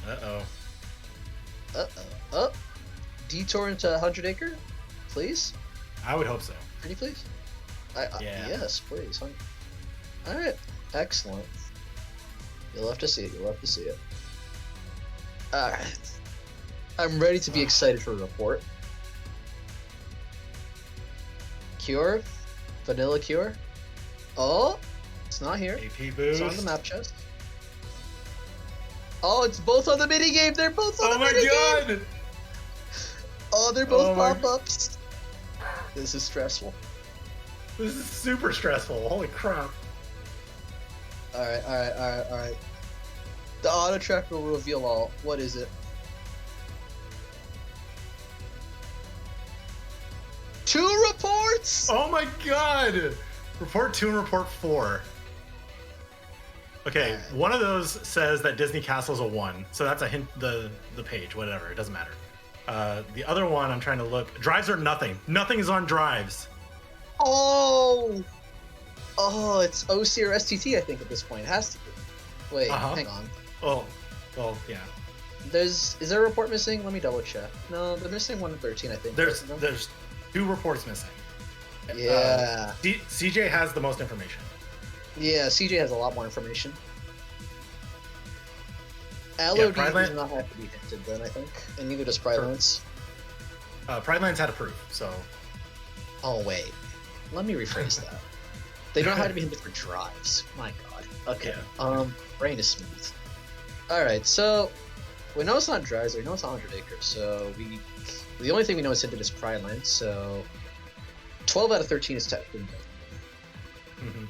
Uh-oh. Uh-oh. Detour into 100 Acre, please? I would hope so. Pretty please? Yeah. Yes, please. Alright, excellent. You'll have to see it, Alright. I'm ready to be excited for a report. Cure? Vanilla Cure? Oh, it's not here. AP boost. It's on the map chest. Oh, it's both on the minigame! They're both on the minigame! Oh my god! Oh, they're both pop-ups. This is stressful. This is super stressful. Holy crap. Alright. The auto track will reveal all. What is it? 2 reports? Oh my god! Report 2 and report 4. Okay, one of those says that Disney Castle's a 1, so that's a hint. The page, whatever, it doesn't matter. The other one, I'm trying to look. Drives are nothing. Nothing is on drives. Oh, it's OC or STT. I think at this point it has to be. Wait, hang on. Oh, yeah. Is there a report missing? Let me double check. No, they're missing 1 and 13. I think. There's 2 reports missing. Yeah. CJ has the most information. Yeah, CJ has a lot more information. LOD does not have to be hinted then, I think. And neither does Pridelands. Pridelands had a proof, so... Oh, wait. Let me rephrase that. They don't have to be hinted for drives. My god. Okay. Yeah. Brain is smooth. Alright, so... We know it's not drives, we know it's 100 acres, so the only thing we know is hinted is Pridelands, so... 12 out of 13 is technically hinted. Mm-hmm.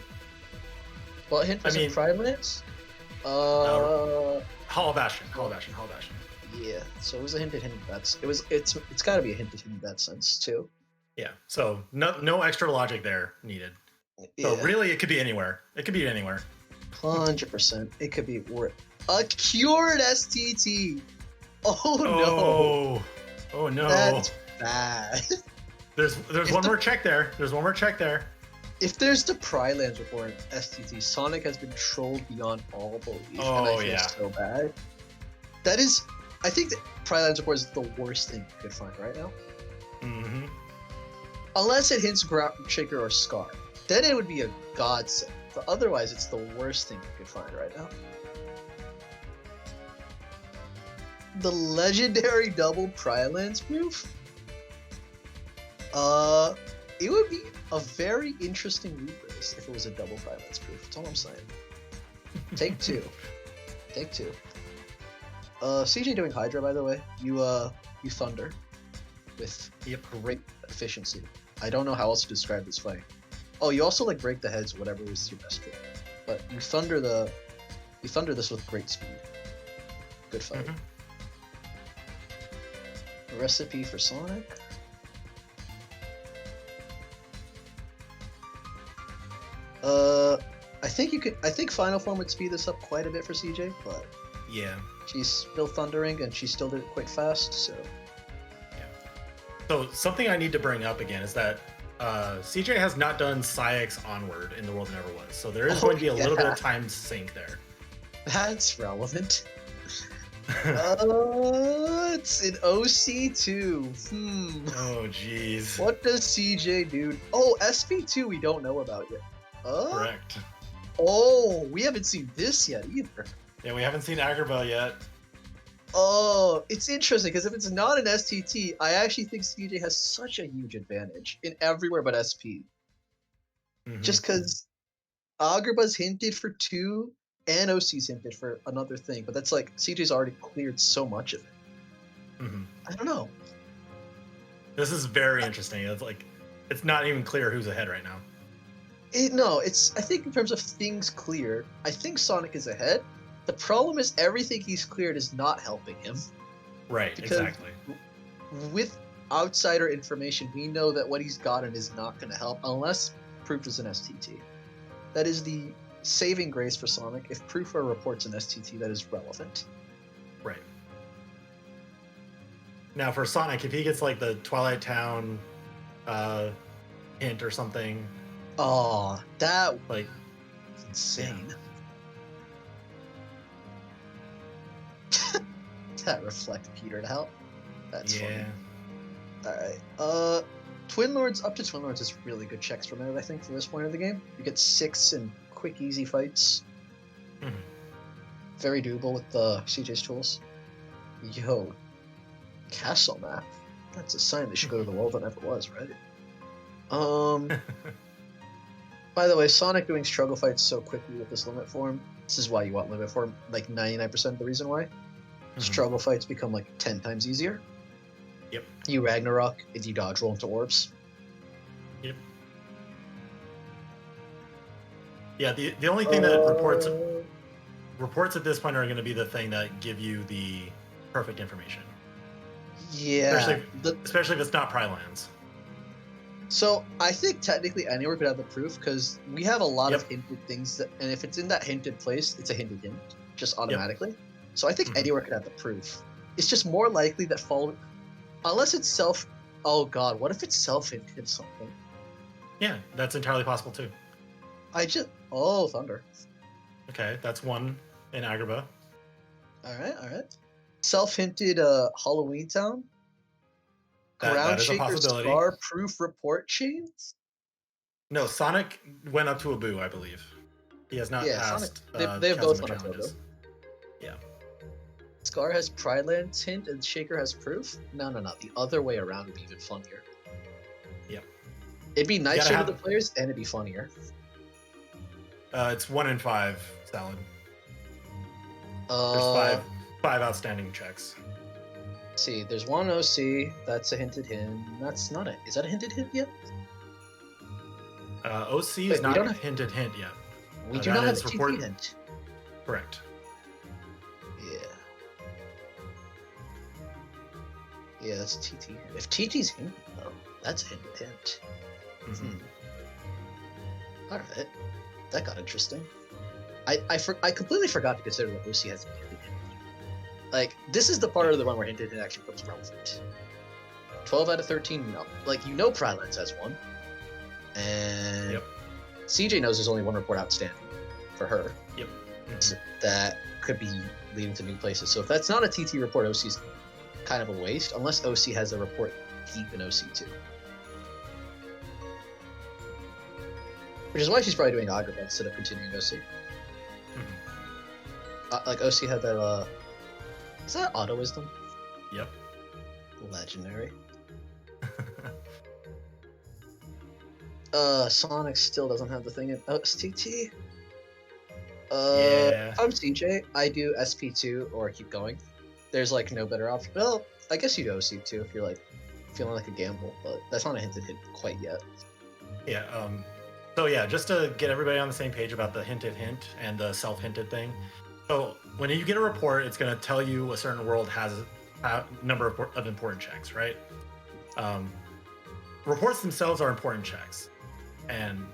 Well, hint was Pridelands? Hollow Bastion. Yeah, so it was a hinted bet. It's got to be a hinted bet sense too. Yeah, so no extra logic there needed. So really, it could be anywhere. 100%. It could be a cured STT. Oh no. Oh no. That's bad. There's one more check there. If there's the Pridelands report in STT, Sonic has been trolled beyond all belief, and I feel so bad. That is, I think that Pridelands report is the worst thing you could find right now. Mm-hmm. Unless it hints Ground Shaker or Scar, then it would be a godsend. But otherwise, it's the worst thing you could find right now. The legendary double Pridelands proof. It would be a very interesting loot race if it was a double Pridelands proof. That's all I'm saying. Take 2. CJ doing Hydra, by the way. You thunder with great efficiency. I don't know how else to describe this fight. Oh, you also like break the heads, whatever was your best trick. But you thunder this with great speed. Good fight. Mm-hmm. Recipe for Sonic. I think Final Form would speed this up quite a bit for CJ, but yeah, she's still thundering and she still did it quite fast, so yeah. So something I need to bring up again is that CJ has not done Psyx Onward in The World Never Was, so there is going to be a little bit of time sink there. That's relevant. It's an OC2. Oh jeez. What does CJ do? Oh, SP2 we don't know about yet. Correct. Oh, we haven't seen this yet either. Yeah, we haven't seen Agrabah yet. Oh, it's interesting because if it's not an STT, I actually think CJ has such a huge advantage in everywhere but SP. Mm-hmm. Just because Agrabah's hinted for 2 and OC's hinted for another thing, but that's like CJ's already cleared so much of it. Mm-hmm. I don't know. This is very interesting. It's not even clear who's ahead right now. I think in terms of things cleared, I think Sonic is ahead. The problem is everything he's cleared is not helping him. Right, exactly. With outsider information, we know that what he's gotten is not going to help unless Proof is an STT. That is the saving grace for Sonic. If Proof or reports an STT, that is relevant. Right. Now for Sonic, if he gets like the Twilight Town hint or something. Oh, that Like, was insane. That reflect petered out. That's funny. Alright. Twin Lords, up to Twin Lords is really good checks from it, I think, for this point of the game. You get 6 in quick, easy fights. Mhm. Very doable with the CJ's tools. Yo, castle map. That's a sign they should go to the world that never was, right? By the way, Sonic doing struggle fights so quickly with this limit form. This is why you want limit form, like 99% of the reason why. Struggle fights become like 10 times easier. Yep. You Ragnarok if you dodge roll into orbs. Yep. Yeah, the only thing that reports at this point are going to be the thing that give you the perfect information. Yeah. Especially if it's not Prylands. So I think technically anywhere could have the proof because we have a lot of hinted things that, and if it's in that hinted place, it's a hinted hint just automatically. Yep. So I think anywhere could have the proof. It's just more likely that following, unless it's self. Oh God, what if it's self-hinted something? Yeah, that's entirely possible too. Thunder. Okay, that's one in Agrabah. All right. Self-hinted Halloween Town. Ground Shaker Scar proof report chains? No, Sonic went up to Abu, I believe. He has not passed they have both challenges. Yeah. Scar has Pridelands hint and Shaker has proof? No. The other way around would be even funnier. Yeah. It'd be nicer to the players and it'd be funnier. It's 1 in 5, Salad. There's five outstanding checks. See, there's one OC. That's a hinted hint. That's not it. Is that a hinted hint yet? OC is not a hinted hint yet. We do not have a TT hint. Correct. Yeah, that's TT. If TT's hint, though, that's a hinted hint. Alright. That got interesting. I completely forgot to consider that OC has a hinted hint. Like, this is the part of the run where hinted hint actually becomes relevant. 12 out of 13, no. Like, you know Prylands has one. And CJ knows there's only one report outstanding for her. Yep. So that could be leading to new places. So if that's not a TT report, OC's kind of a waste, unless OC has a report deep in OC too. Which is why she's probably doing Agrabah instead of continuing OC. Like OC had that, is that Auto Wisdom? Yep. Legendary. Sonic still doesn't have the thing in STT. If I'm CJ, I do SP2 or keep going. There's like no better option. Well, I guess you do OC2 if you're like feeling like a gamble, but that's not a hinted hint quite yet. Yeah, so yeah, just to get everybody on the same page about the hinted hint and the self-hinted thing. So when you get a report, it's going to tell you a certain world has a number of important checks, right? Reports themselves are important checks. And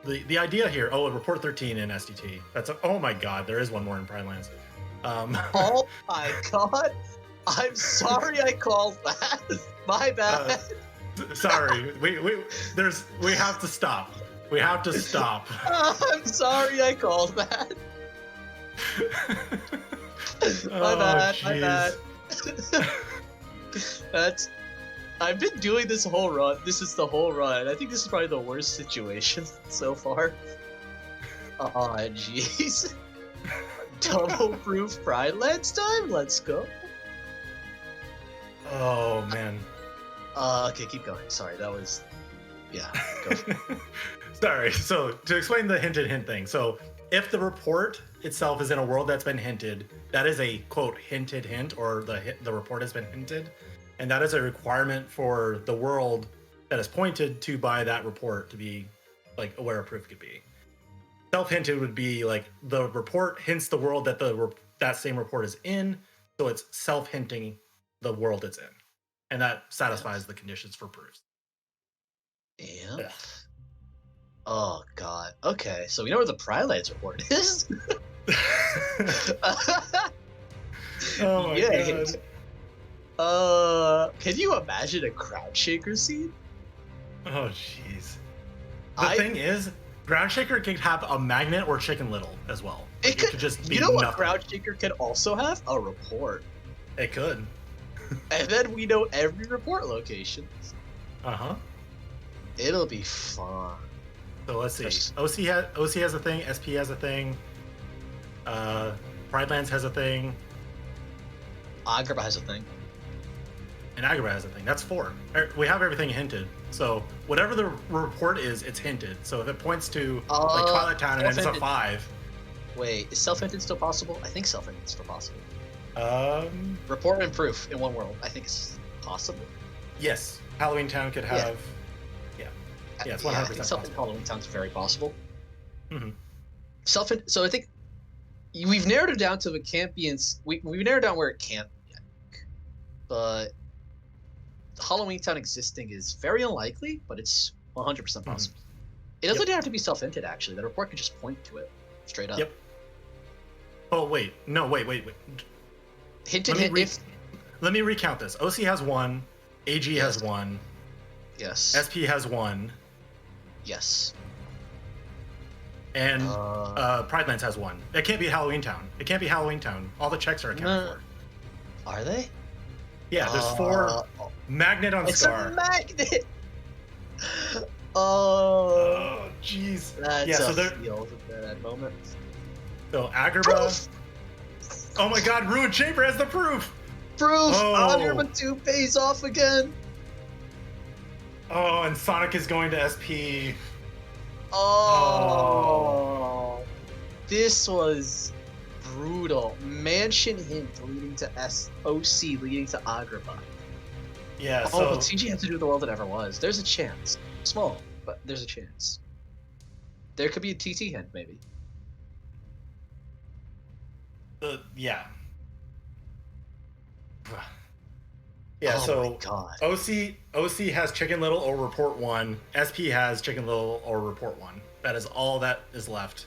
the idea here, report 13 in SDT. Oh my God, there is one more in Prylands. Oh my God, I'm sorry I called that. My bad. Sorry, we have to stop. We have to stop. I'm sorry I called that. My bad. I've been doing this whole run. This is the whole run. I think this is probably the worst situation so far. Aw, jeez. Double proof Prylands time? Let's go. Oh, man. Okay, keep going. Sorry, that was... Yeah, go for it. Sorry. So, to explain the hinted hint thing. So, if the report itself is in a world that's been hinted, that is a, quote, hinted hint, or the report has been hinted. And that is a requirement for the world that is pointed to by that report to be, like, where a proof could be. Self-hinted would be, like, the report hints the world that that same report is in, so it's self-hinting the world it's in. And that satisfies the conditions for proofs. Yeah. Oh, God. Okay, so we know where the Prylands report is. Oh, my God. Can you imagine a crowd shaker scene? Oh, jeez. The I- thing is, Ground Shaker could have a magnet or Chicken Little as well. Like, It could just be You know what nothing. Ground Shaker could also have? A report. It could. And then we know every report location. Uh-huh. It'll be fun. So let's see. Just- OC has a thing, SP has a thing, Pridelands has a thing, Agrabah has a thing. and Agrabah has a thing. That's 4. We have everything hinted. So whatever the report is, it's hinted. So if it points to like Twilight Town and it's a self-hinted. 5. Wait, is self-hinted still possible? I think self-hinted still possible. Report and proof in one world. I think it's possible. Yes. Halloween Town could have. Yeah, it's 100% I think self-hinted possible. Halloween Town's very possible. Mhm. Self-hinted. So I think we've narrowed it down to it can't be in. We've narrowed down where it can't be. I think. But Halloween Town existing is very unlikely, but it's 100% possible. It doesn't have to be self-hinted. Actually, the report could just point to it straight up. Yep. Oh wait, no, wait. Hinted. Let me recount this. OC has 1, AG has 1, Yes. SP has 1, Yes. and Pridelands has 1. It can't be Halloween Town. It can't be Halloween Town. All the checks are accounted for. Are they? Yeah, there's 4. Magnet on It's Scar. a magnet. Oh, jeez. That's Yeah, so a there. field at that moment. So Agrabah. Proof. Oh my God, Ruined Chamber has the proof. Proof. Oh. Agrabah 2 pays off again. Oh, and Sonic is going to SP. Oh. This was brutal. Mansion hint leading to OC leading to Agrabah. Yeah. Oh, So but CG had to do with the world that ever was. There's a chance. Small, but there's a chance. There could be a TT hint, maybe. yeah. Yeah. Oh so my God. OC has Chicken Little or Report 1. SP has Chicken Little or Report 1. That is all that is left.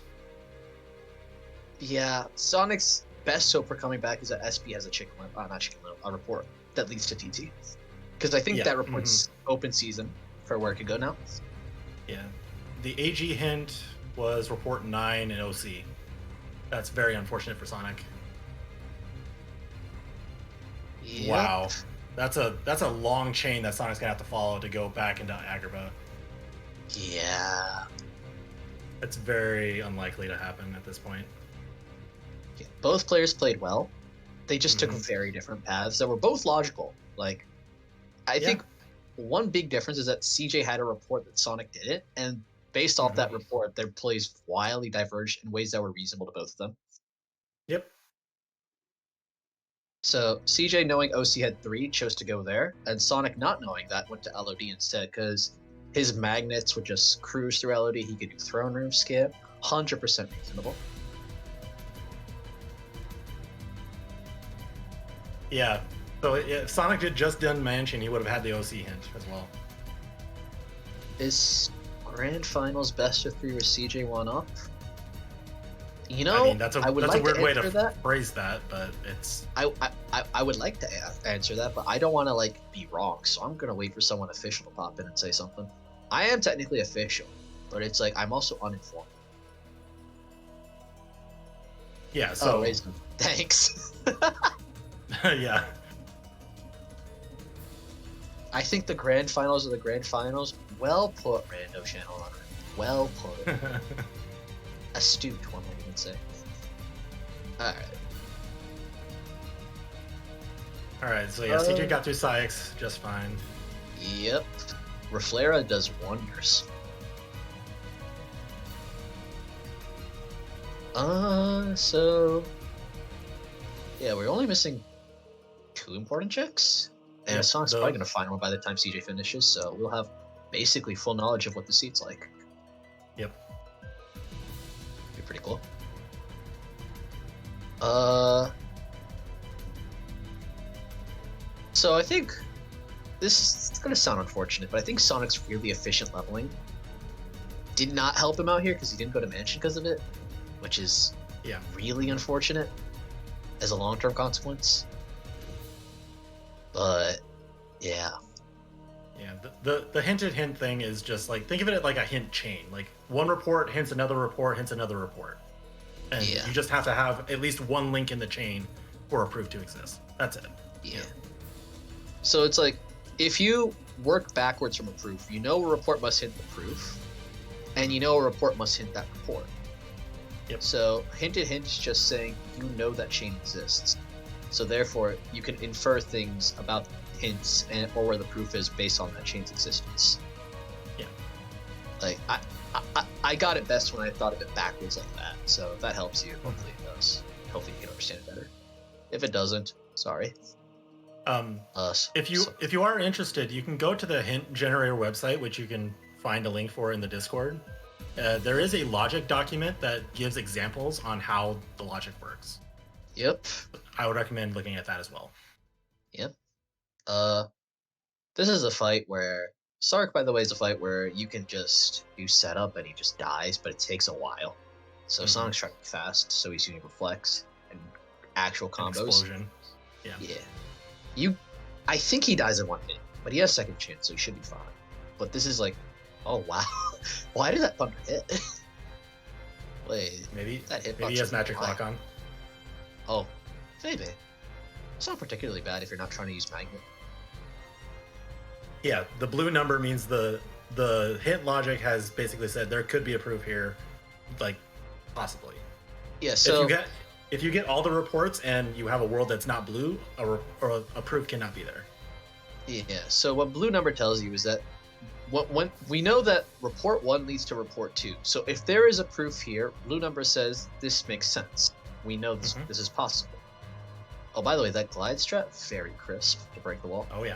Yeah, Sonic's best hope for coming back is that SP has a report that leads to TT. Because I think Yeah, that report's open season for where it could go now. Yeah. The AG hint was Report 9 and OC. That's very unfortunate for Sonic. Yep. Wow. That's a long chain that Sonic's gonna have to follow to go back into Agrabah. Yeah. It's very unlikely to happen at this point. Yeah. Both players played well. They just took Mhm. very different paths that were both logical. Like, I think one big difference is that CJ had a report that Sonic didn't, and based off that report, their plays wildly diverged in ways that were reasonable to both of them. Yep. So CJ, knowing OC had 3, chose to go there, and Sonic, not knowing that, went to LOD instead because his magnets would just cruise through LOD. He could do throne room skip, 100% reasonable. Yeah. So if Sonic had just done Mansion, he would have had the OC hint as well. Is Grand Finals best of 3 with CJ 1-up? You know, I mean, that's a like weird to way to answer that. phrase that, but it's I would like to answer that, but I don't want to be wrong, so I'm gonna wait for someone official to pop in and say something. I am technically official, but it's I'm also uninformed. yeah. So Raisin. Thanks. yeah. I think the grand finals are the grand finals. Well put, Rando Channel Runner. Well put. Astute, one might even say. Alright. All right. So yeah, CJ got through Psyx just fine. Yep. Reflera does wonders. So... Yeah, we're only missing 2 important checks. And Yep, Sonic's probably going to find one by the time CJ finishes, so we'll have basically full knowledge of what the seat's like. Yep. Be pretty cool. So I think this is going to sound unfortunate, but I think Sonic's really efficient leveling did not help him out here because he didn't go to Mansion because of it, which is really unfortunate as a long-term consequence. But yeah. Yeah, the hinted hint thing is just like, think of it like a hint chain. Like one report hints another report, hints another report. And Yeah. you just have to have at least one link in the chain for a proof to exist. That's it. Yeah. So it's like, if you work backwards from a proof, you know a report must hint the proof, and you know a report must hint that report. Yep. So hinted hint is just saying you know that chain exists. So therefore, you can infer things about hints or where the proof is based on that chain's existence. Yeah. Like I got it best when I thought of it backwards like that. So if that helps you, hopefully it does. Hopefully you can understand it better. If it doesn't, sorry. If you are interested, you can go to the hint generator website, which you can find a link for in the Discord. There is a logic document that gives examples on how the logic works. Yep. I would recommend looking at that as well. Yep. This is a fight where Sark, by the way, is a fight where you can just do setup and he just dies, but it takes a while. So Sonic's trying to be fast, so he's using reflex and actual combos. Explosion. Yeah. Yeah. I think he dies in one hit, but he has second chance, so he should be fine. But this is like, oh wow, why did that thunder hit? Wait, maybe that hit. Maybe he has magic lock on. Oh, maybe. It's not particularly bad if you're not trying to use magnet. Yeah, the blue number means the hint logic has basically said there could be a proof here, like possibly. Yeah. So if you get all the reports and you have a world that's not blue, a proof cannot be there. Yeah. So what blue number tells you is that when we know that report 1 leads to report 2. So if there is a proof here, blue number says this makes sense. We know this is possible. Oh, by the way, that glide strat, very crisp to break the wall. Oh yeah.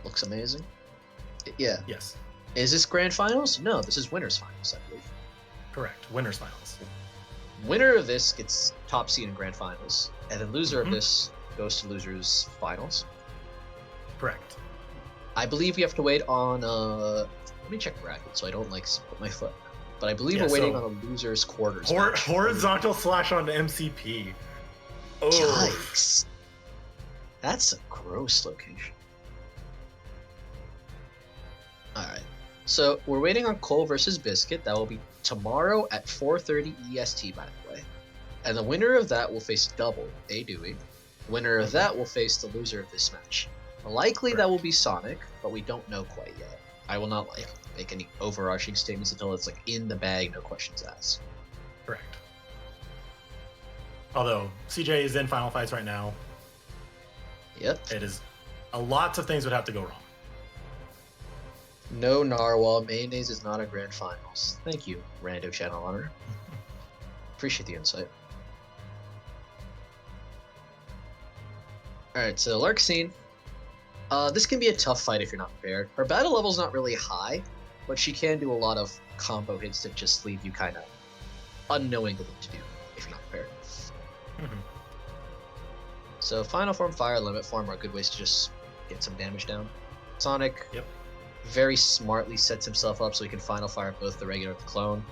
Looks amazing. Yeah. Yes. Is this grand finals? No, this is winners finals, I believe. Correct. Winners finals. Winner of this gets top seed in grand finals, and then loser of this goes to losers finals. Correct. I believe we have to wait on let me check bracket so I don't like put my foot. But I believe we're waiting on a losers quarters. Horizontal slash on MCP. Oh. Yikes. That's a gross location. Alright. So we're waiting on Cole versus Biscuit. That will be tomorrow at 4:30 EST, by the way. And the winner of that will face double A Dewey. Winner of that will face the loser of this match. Likely that will be Sonic, but we don't know quite yet. I will not make any overarching statements until it's like in the bag, no questions asked. Correct. Although CJ is in final fights right now. Yep. It is lots of things would have to go wrong. No narwhal. Mayonnaise is not a grand finals. Thank you, Rando Channel Honor. Appreciate the insight. Alright, so Larksine. This can be a tough fight if you're not prepared. Her battle level's not really high, but she can do a lot of combo hits that just leave you kind of unknowing what to do if you're not prepared. So Final Form, Fire, Limit Form are good ways to just get some damage down. Sonic very smartly sets himself up so he can Final Fire both the regular and the clone.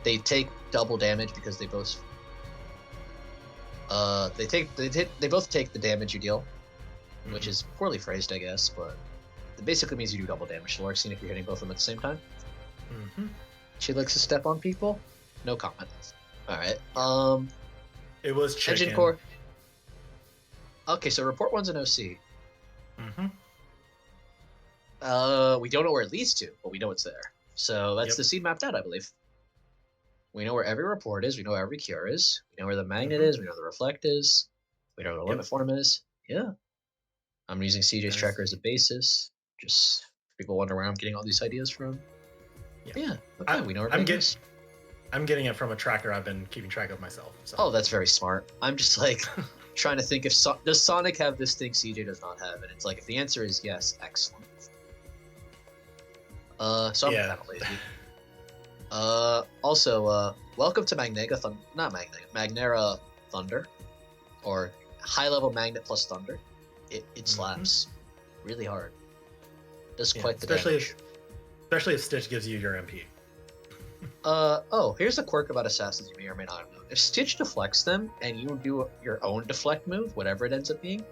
They take double damage because they both they both take the damage you deal, which is poorly phrased, I guess, but it basically means you do double damage to Larksine if you're hitting both of them at the same time. She likes to step on people. No comment. All right. It was chicken. Engine core. Okay, so report 1's an OC. We don't know where it leads to, but we know it's there. So that's the seed mapped out, I believe. We know where every report is. We know where every cure is. We know where the magnet is. We know the reflect is. We know where the limit form is. Yeah. I'm using CJ's tracker as a basis. Just people wonder where I'm getting all these ideas from. Yeah. Okay, we know where I'm getting it from a tracker I've been keeping track of myself. So. Oh, that's very smart. I'm just like trying to think if does Sonic have this thing CJ does not have, and it's like if the answer is yes, excellent. So I'm kind of lazy. Also, welcome to Magnera Thunder, or high level magnet plus thunder. It slaps really hard. Does quite the damage. Especially if Stitch gives you your MP. Here's a quirk about assassins you may or may not know. If Stitch deflects them and you do your own deflect move, whatever it ends up being,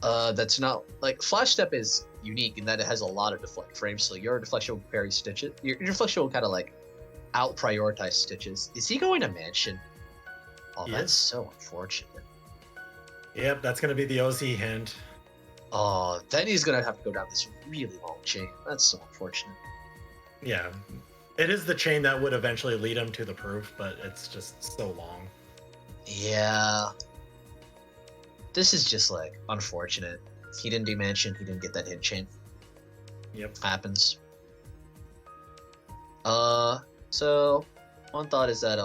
That's not like Flash Step is unique in that it has a lot of deflect frames, so your deflection will parry stitches. Your deflection will kind of like out prioritize stitches. Is he going to mansion? Oh, He that's is. so unfortunate. Yep, that's gonna be the OC hint. Oh, then he's gonna have to go down this really long chain. That's so unfortunate. Yeah, it is the chain that would eventually lead him to the proof, but it's just so long. Yeah. This is just like unfortunate. He didn't do mansion, he didn't get that hit chain. Yep. Happens. So one thought is that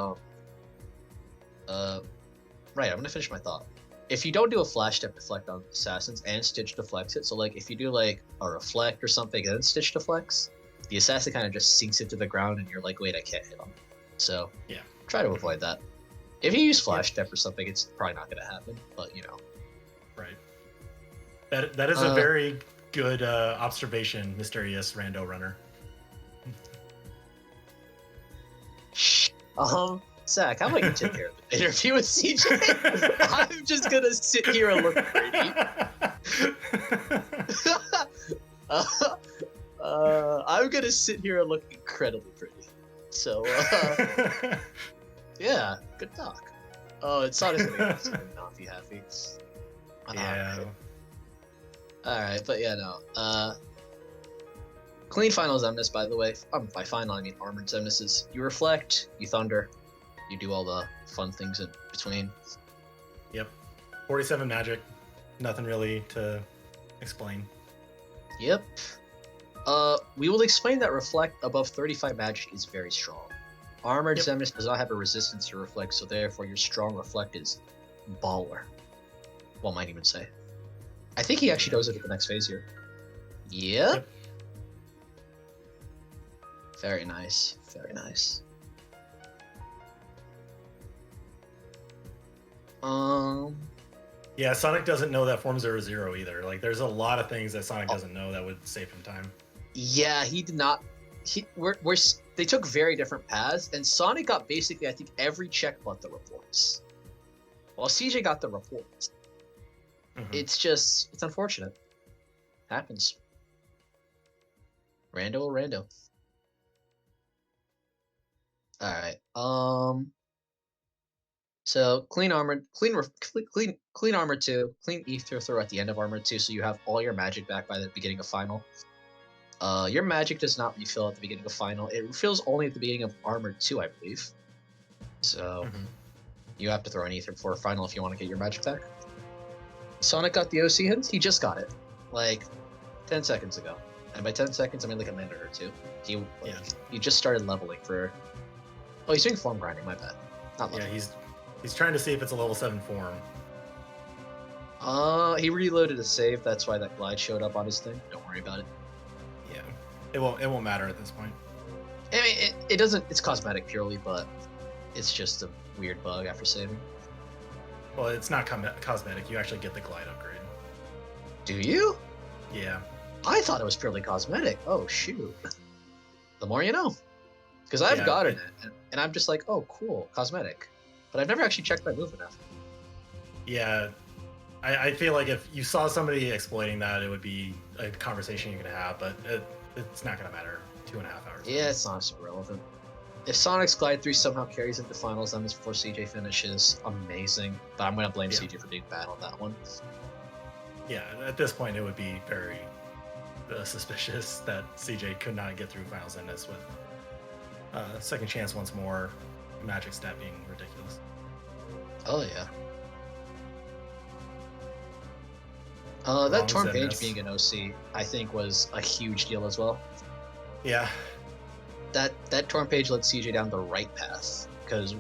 right, I'm gonna finish my thought. If you don't do a flash step deflect on assassins and Stitch deflects it, so like if you do like a reflect or something and then Stitch deflects, the assassin kind of just sinks into the ground and you're like, wait, I can't hit him. So Yeah. try to avoid that. If you use flash step or something, it's probably not gonna happen, but you know. Right. That is a very good observation, mysterious rando runner. Zach, how about you take care of the interview with CJ? I'm just gonna sit here and look pretty. I'm gonna sit here and look incredibly pretty. So, yeah, good talk. Oh, it's honestly gonna not be happy. Yeah. Alright, but yeah, no. Clean final Zemnis, by the way. By final, I mean armored Zemnises. You reflect, you thunder, you do all the fun things in between. Yep. 47 magic. Nothing really to explain. Yep. We will explain that reflect above 35 magic is very strong. Armored Yep. Zemnis does not have a resistance to reflect, so therefore your strong reflect is baller. One might even say. I think he actually does it at the next phase here. Yep. Very nice. Very nice. Yeah, Sonic doesn't know that Form 0-0 either. Like, there's a lot of things that Sonic doesn't know that would save him time. Yeah, he did not. They took very different paths, and Sonic got basically, I think, every check but the reports. While CJ got the reports. Mhm. It's unfortunate. Happens. Rando or rando. Alright. So clean armor, clean armor 2, clean ether throw at the end of armor 2, so you have all your magic back by the beginning of final. Your magic does not refill at the beginning of final. It refills only at the beginning of armor 2, I believe. So you have to throw an ether before final if you want to get your magic back. Sonic got the OC hint. He just got it, like 10 seconds ago. And by 10 seconds, I mean like a minute or two. He just started leveling for. Oh, he's doing form grinding. My bad. Not leveling. Yeah, he's trying to see if it's a level 7 form. He reloaded a save. That's why that glide showed up on his thing. Don't worry about it. Yeah, it won't matter at this point. I mean, it doesn't. It's cosmetic purely, but it's just a weird bug after saving. Well, it's not cosmetic. You actually get the glide upgrade. Do you? Yeah. I thought it was purely cosmetic. Oh shoot. The more you know. Because I've gotten it, and I'm just like, oh cool, cosmetic. But I've never actually checked my move enough. Yeah. I feel like if you saw somebody exploiting that, it would be a conversation you could have, but it's not going to matter 2.5 hours. Yeah, it's not super relevant. If Sonic's Glide 3 somehow carries into finals, that means before CJ finishes, amazing. But I'm going to blame CJ for being bad on that one. Yeah, at this point, it would be very suspicious that CJ could not get through finals in this with second chance once more, magic stat being ridiculous. Oh, yeah. That Torn Page being an OC, I think, was a huge deal as well. Yeah. That Torn Page led CJ down the right path, because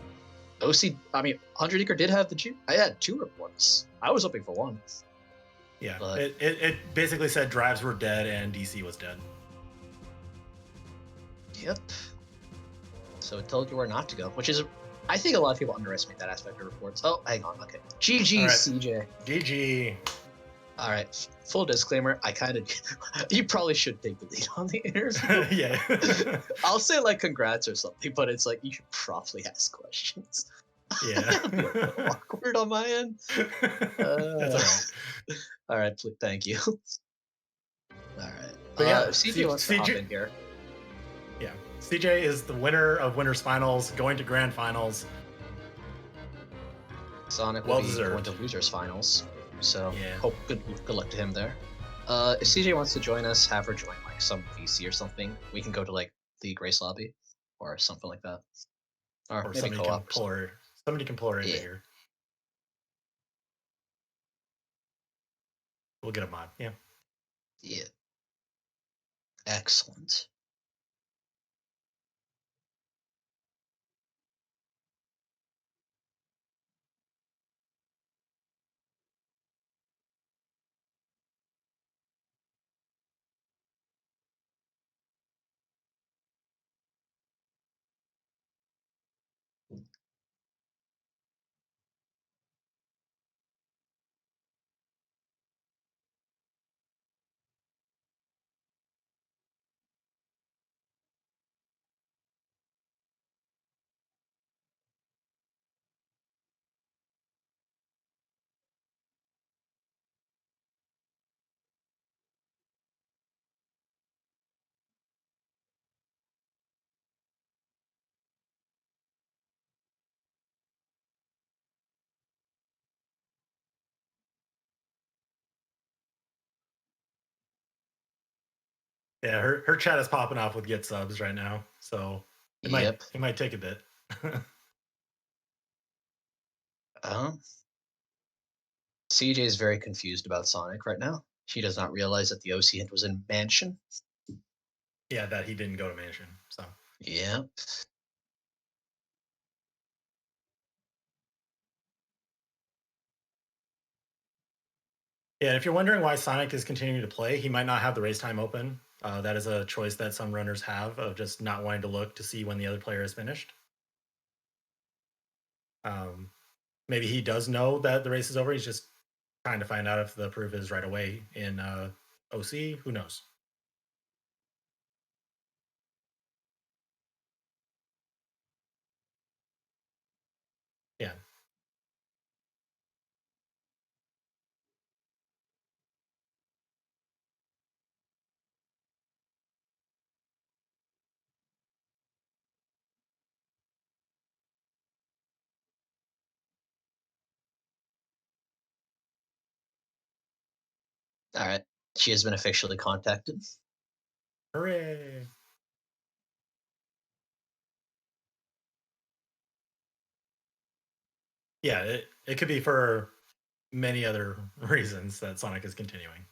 OC, I mean, 100 Acre did have I had 2 reports. I was hoping for 1. Yeah, but it basically said drives were dead and DC was dead. Yep. So it told you where not to go, which is, I think a lot of people underestimate that aspect of reports. Oh, hang on, okay. GG, right. CJ. GG. All right, full disclaimer, you probably should take the lead on the interview. Yeah. I'll say like congrats or something, but it's like you should probably ask questions. Yeah. Awkward on my end. That's Uh, all right. all right, thank you. All right. But yeah, If CJ wants to hop CJ, in here, yeah, CJ is the winner of winners finals, going to grand finals. Sonic will Well be going deserved. to losers finals. So Yeah. hope good luck to him there. If CJ wants to join us, have her join like some VC or something. We can go to like the Grace lobby or something like that, or Or maybe somebody can co-op or pull something. her. Somebody can pull her into Yeah, here. We'll get a mod. Yeah. yeah, excellent. Yeah. Her chat is popping off with get subs right now, so Yep. it might take a bit. Um, CJ is very confused about Sonic right now. She does not realize that the OC hint was in Mansion. Yeah, that he didn't go to mansion. So Yep. yeah, if you're wondering why Sonic is continuing to play, he might not have the race time open. That is a choice that some runners have of just not wanting to look to see when the other player is finished. Um, Maybe he does know that the race is over. He's just trying to find out if the proof is right away in OC. Who knows? Yeah. All right. She has been officially contacted. Hooray! Yeah, it could be for many other reasons that Sonic is continuing.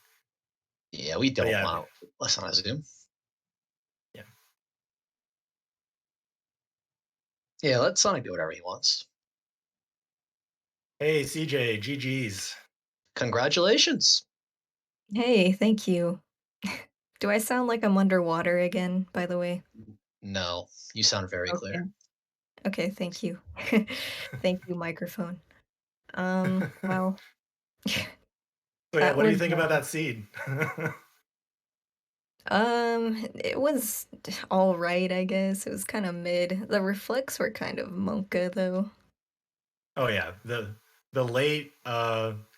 Yeah, we But don't yeah, want to listen on Zoom. yeah. Yeah, let Sonic do whatever he wants. Hey, CJ, GG's. Congratulations. Hey, thank you. Do I sound like I'm underwater again, by the way? No, you sound very Okay. clear. Okay, thank you. Thank you, microphone. Well, So yeah, that what do you was think about that seed? it was all right, I guess. It was kind of mid. The reflex were kind of monka though. Oh yeah, the late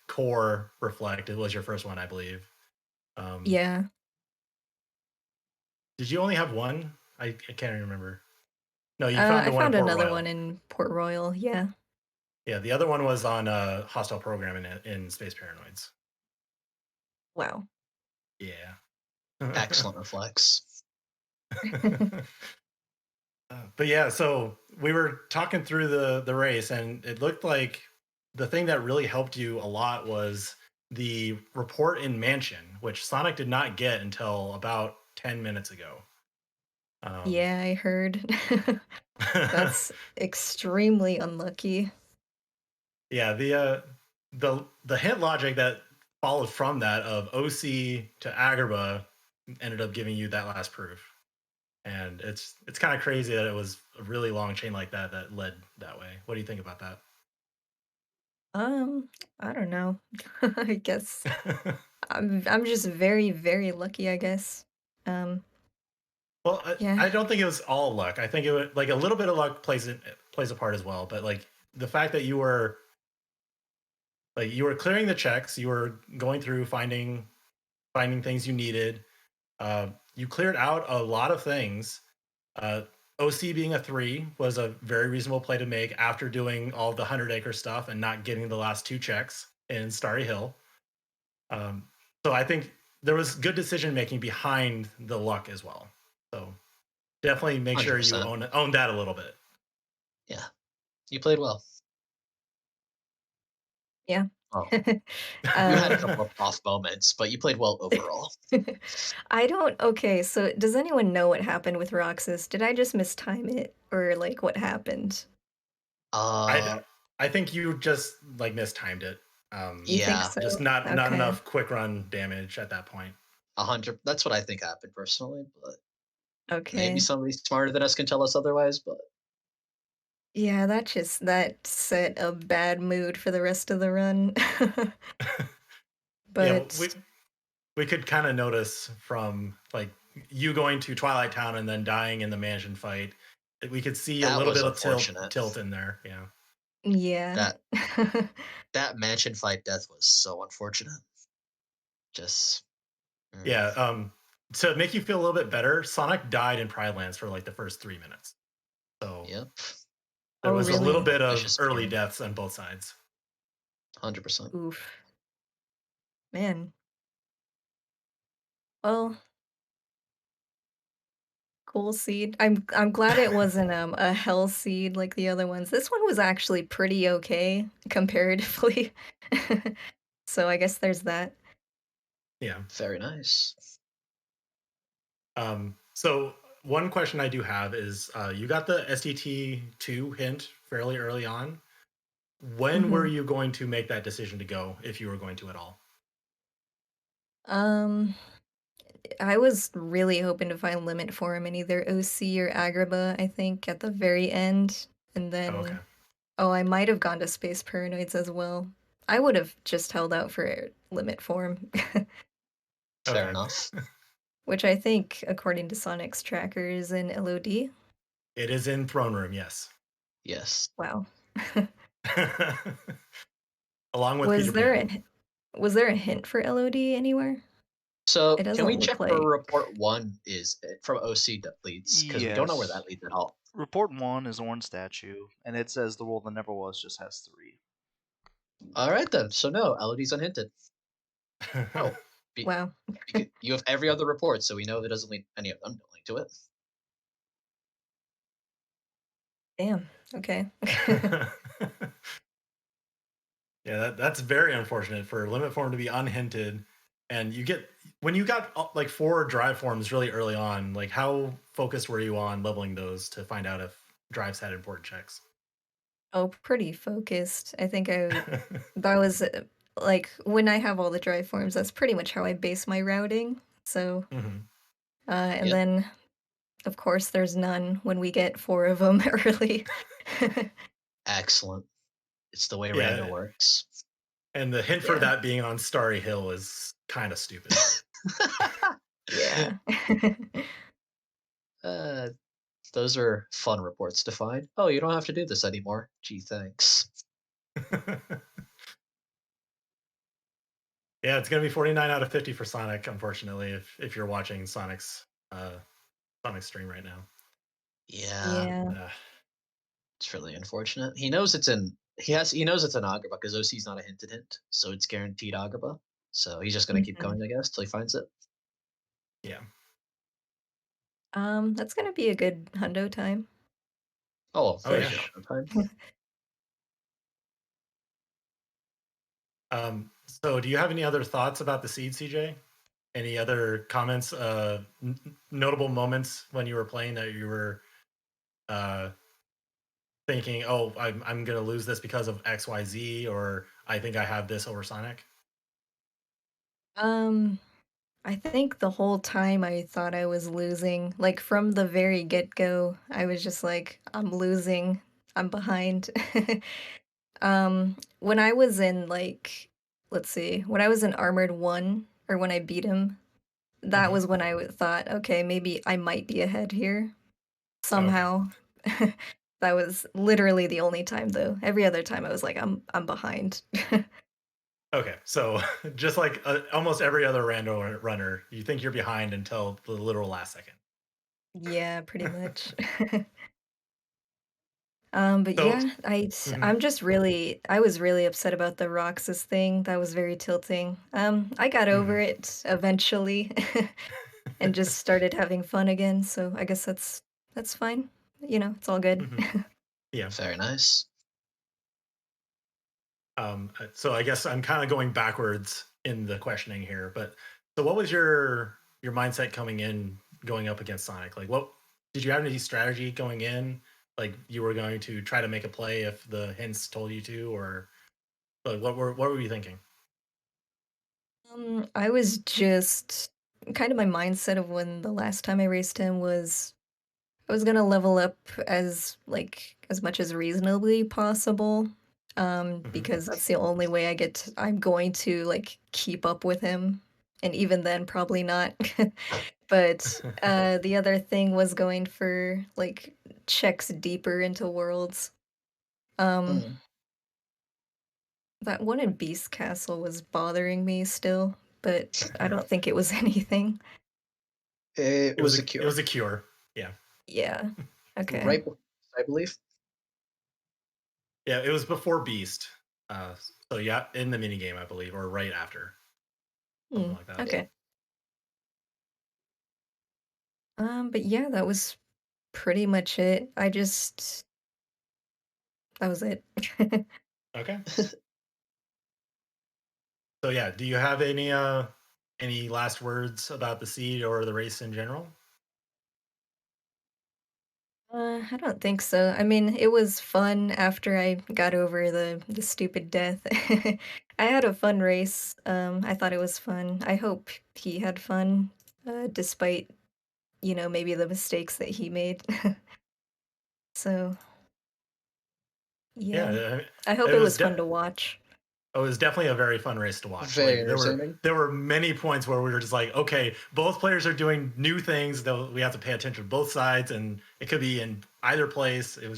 core reflect. It was your first one, I believe. Yeah. Did you only have one? I can't remember. No, you found I the one in found Port another Royal. one in Port Royal. Yeah. Yeah, the other one was on hostile program in Space Paranoids. Wow. Yeah. Excellent reflex. But yeah, so we were talking through the race, and it looked like the thing that really helped you a lot was the report in Mansion, which Sonic did not get until about 10 minutes ago. Yeah, I heard. That's extremely unlucky. Yeah, the hint logic that followed from that of OC to Agrabah ended up giving you that last proof. And it's kind of crazy that it was a really long chain like that that led that way. What do you think about Um, I don't know. I guess that? I'm just very, very lucky, I guess. Um, Well, yeah. I don't think it was all luck. I think it was like a little bit of luck plays a part as well. But like the fact that you were clearing the checks, you were going through finding things you needed. You cleared out a lot of things. Uh, OC being a 3 was a very reasonable play to make after doing all the 100-acre stuff and not getting the last 2 checks in Starry Hill. Um, so I think there was good decision making behind the luck as well. So definitely make sure you 100%. own that a little bit. Yeah, you played well. Yeah. Oh, you had a Um, couple of off moments, but you played well overall. I don't okay, so does anyone know what happened with Roxas? Did I just mistime it or like what happened? I Uh, I think you just like mistimed it. You think yeah, so? Just not Okay. enough quick run damage at that point. 100. That's what I think happened personally, but maybe Okay. somebody smarter than us can tell us otherwise. But Yeah, that set a bad mood for the rest of the run. Yeah, But we could kind of notice from like you going to Twilight Town and then dying in the mansion fight. We could see a that little was bit of unfortunate. tilt in there. Yeah. yeah. That that mansion fight death was so unfortunate. Just Yeah. mm, To make you feel a little bit better, Sonic died in Pride Lands for like the first 3 minutes. So yep, there Oh, was a feeling little really? bit of vicious early pain. deaths on both sides. 100%. Oof. Man. Well, cool seed. I'm glad it wasn't a hell seed like the other ones. This one was actually pretty okay comparatively. So I guess there's that. Yeah. Very nice. So one question I do have is you got the SDT2 hint fairly early on. When were Mhm. you going to make that decision to go, if you were going to at all? Um, I was really hoping to find limit for him in either OC or Agrabah, I think, at the very end. And Oh, okay. then, oh, I might have gone to Space Paranoids as well. I would have just held out for limit form, Fair Okay. enough. which I think, according to Sonic's tracker, is in LOD. It is in throne room, yes. Yes. Wow. Along with Peter Was there Pan. a was there a hint for LOD anywhere? It So can we doesn't check look where like. report one is from OC that leads? Because we don't know where Yes. that leads at all. Report 1 is orange statue, and it says the world that never was just has 3. All right then. So no, LOD's unhinted. Oh, be, Wow. you have every other report, so we know that doesn't lead any of them don't link to it. Damn. Okay. Yeah, that's very unfortunate for limit form to be unhinted. And you get when you got like 4 drive forms really early on, like how focused were you on leveling those to find out if drives had important checks? Oh, pretty focused. I think that was like when I have all the drive forms, that's pretty much how I base my routing. So, Mhm. and Yep. then of course there's none when we get 4 of them early. Excellent. It's the way rando Yeah, works. and the hint for Yeah. that being on Starry Hill is kind of stupid. Yeah. uh, those are fun reports to find. Oh, you don't have to do this anymore. Gee, thanks. Yeah, it's gonna be 49 out of 50 for Sonic, unfortunately, if you're watching Sonic's stream right now. Yeah, Yeah. it's really unfortunate. He knows it's in. He knows it's an Agrabah because OC's not a hinted hint, so it's guaranteed Agrabah. So he's just gonna keep Mhm. going, I guess, till he finds it. Yeah. That's gonna be a good hundo time. Oh, Oh very yeah. good on time. So do you have any other thoughts about the seed, CJ? Any other comments, notable moments when you were playing that you were uh, thinking, "Oh, I'm gonna lose this because of X, Y, Z," or "I think I have this over Sonic." Um, I think the whole time I thought I was losing. Like from the very get-go, I was just like, I'm losing. I'm behind. When I was in like, let's see, when I was in Armored 1 or when I beat him, that Hmm. was when I thought, okay, maybe I might be ahead here Okay. somehow. That was literally the only time though. Every other time I was like, I'm behind. Okay, so just like almost every other rando runner, you think you're behind until the literal last second. Yeah, pretty much. But So, yeah, mhm, I'm just really I was really upset about the Roxas thing. That was very tilting. I got over mhm, it eventually and just started having fun again, so I guess that's fine. It's all good. mhm, yeah. Very nice. So I guess I'm kind of going backwards in the questioning here, but so what was your mindset coming in, going up against Sonic? Like, what did you have any strategy going in? Like, you were going to try to make a play if the hints told you to, or like, what were you thinking? I was just kind of my mindset of when the last time I raced him was I was gonna level up as much as reasonably possible, Hmm. because that's the only way I'm going to like keep up with him, and even then probably not. But the other thing was going for like checks deeper into worlds. Um, Mm. that one in Beast Castle was bothering me still, but I don't think it was anything. It It was was a a it was cure, a cure. Yeah, Yeah. Okay. right? I believe. yeah. It was before Beast. Uh, so yeah, in the mini game, I believe, or right after, something Hmm. like that. Yeah. Okay. But yeah, that was pretty much it. That was it. Okay. So yeah, do you have any last words about the seed or the race in general? I don't think so. I mean, it was fun after I got over the stupid death. I had a fun race. I thought it was fun. I hope he had fun, despite, maybe the mistakes that he made. So, yeah. Yeah, I hope it it was was fun to watch. it was definitely a very fun race to watch. Very Like entertaining. there were many points where we were just like, okay, both players are doing new things that we have to pay attention to both sides, and it could be in either place. It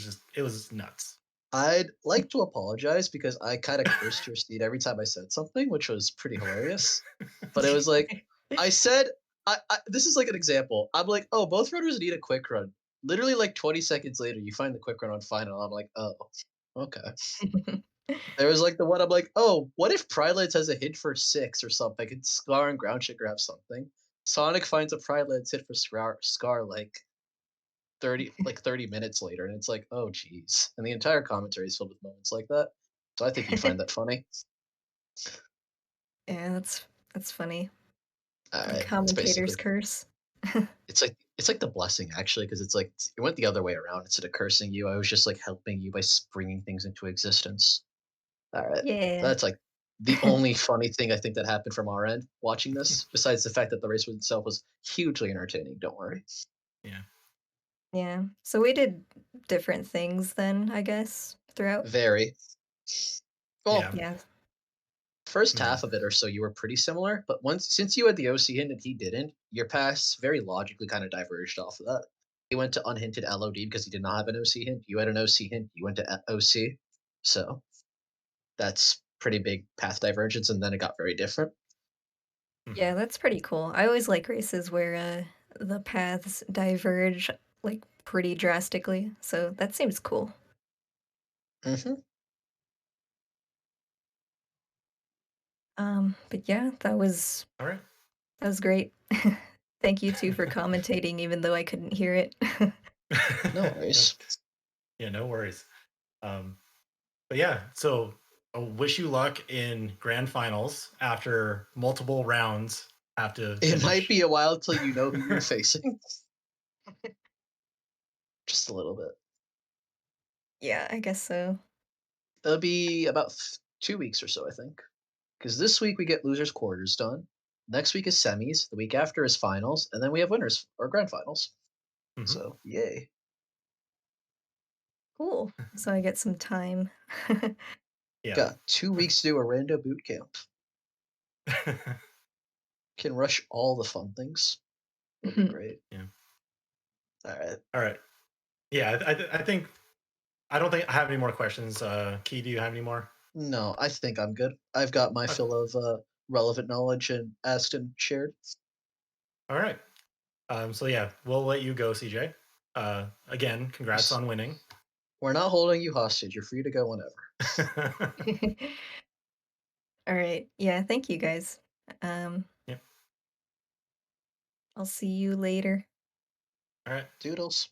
was nuts. I'd like to apologize because I kind of cursed your steed every time I said something, which was pretty hilarious. But it was like I said, this is like an example. I'm like, oh, both runners need a quick run. Literally, like 20 seconds later, you find the quick run on final. I'm like, oh, okay. There was like the one I'm like, oh, what if Pride Lands has a hit for 6 or something, and Scar and Ground should grab something. Sonic finds a Pride Lands hit for Scar like 30 minutes later, and it's like, oh geez. And the entire commentary is filled with moments like that. So I think you'd find that funny. Yeah, that's funny. All The right, it's commentator's basically curse. it's like the blessing actually, because it's like it went the other way around. Instead of cursing you, I was just like helping you by bringing things into existence. All right, Yeah. that's like the only funny thing I think that happened from our end watching this, besides the fact that the race itself was hugely entertaining. Don't worry. Yeah, Yeah. So we did different things then, I guess, throughout. Very well. yeah. Yeah. First Mhm. half of it or so, you were pretty similar, but once since you had the OC hint and he didn't, your paths very logically kind of diverged off of that. He went to unhinted LOD because he did not have an OC hint. You had an OC hint. You went to OC, so that's pretty big path divergence, and then it got very different. Yeah, Mhm. that's pretty cool. I always like races where the paths diverge like pretty drastically. So that seems cool. Hmm. But yeah, All right. that was great. Thank you too for commentating even though I couldn't hear it. No yeah, worries. yeah, no worries. Um, but yeah, so I wish you luck in grand finals after multiple rounds have to It might finish. be a while till you know who you're facing. Just a little bit. Yeah, I guess so. It'll be about 2 weeks or so, I think. Because this week we get losers quarters done. Next week is semis. The week after is finals, and then we have winners or grand finals. Mhm. So yay! Cool. So I get some time. Yeah. Got 2 weeks to do a rando boot camp. Can rush all the fun things. It'll be great. yeah. All right. All right. Yeah, I think I don't think I have any more questions. Key, do you have any more? No, I think I'm good. I've got my Okay. fill of relevant knowledge and asked and shared. All right. So yeah, we'll let you go, CJ. Again, congrats on winning. We're not holding you hostage. You're free to go whenever. All right. Yeah, thank you guys. Um, Yep. I'll see you later. All right. Doodles.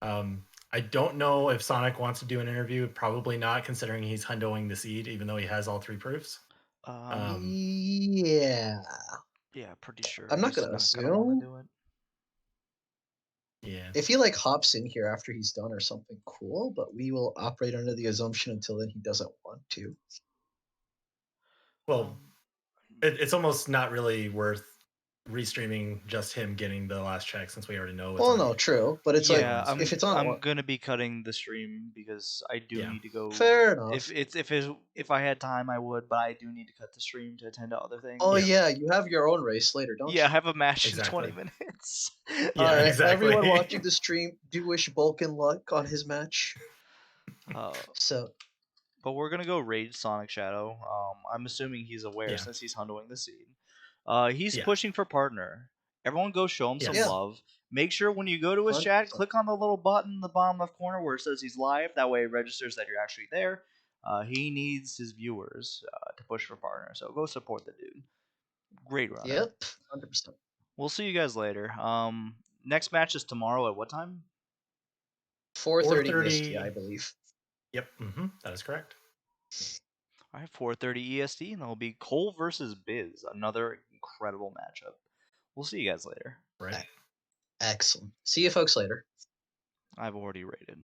I don't know if Sonic wants to do an interview. Probably not, considering he's hundoing the seed, even though he has all 3 proofs. Yeah. Yeah, pretty sure I'm not he's gonna not gonna want to assume. do it. Yeah. If he like hops in here after he's done or something, cool, but we will operate under the assumption until then he doesn't want to. Well, Um, it's almost not really worth restreaming just him getting the last check, since we already know it's Well, already. no, true, but it's yeah, like if it's on, I'm gonna be cutting the stream because I do Yeah. need to go. fair enough. If I had time, I would, but I do need to cut the stream to attend to other things. Oh Yeah. yeah, you have your own race later, don't Yeah, I you? have a match Exactly. in 20 minutes. Yeah, All right, exactly. everyone watching the stream, do wish Bulkin luck on his match. So But we're gonna go raid Sonic Shadow. I'm assuming he's aware Yeah. since he's hundoing the seed. He's Yeah. pushing for partner. Everyone go show him some Yes. love. Make sure when you go to his chat, 100%. click on the little button in the bottom left corner where it says he's live. That way it registers that you're actually there. He needs his viewers to push for partner. So go support the dude. Great runner. Yep, 100%. We'll see you guys later. Next match is tomorrow at what time? 4:30 EST, 4:30. I believe. Yep. That is correct. All right, 4:30 EST, and that'll be Cole versus Biz. Another incredible matchup. We'll see you guys later. Right. Excellent. See you folks later. I've already rated.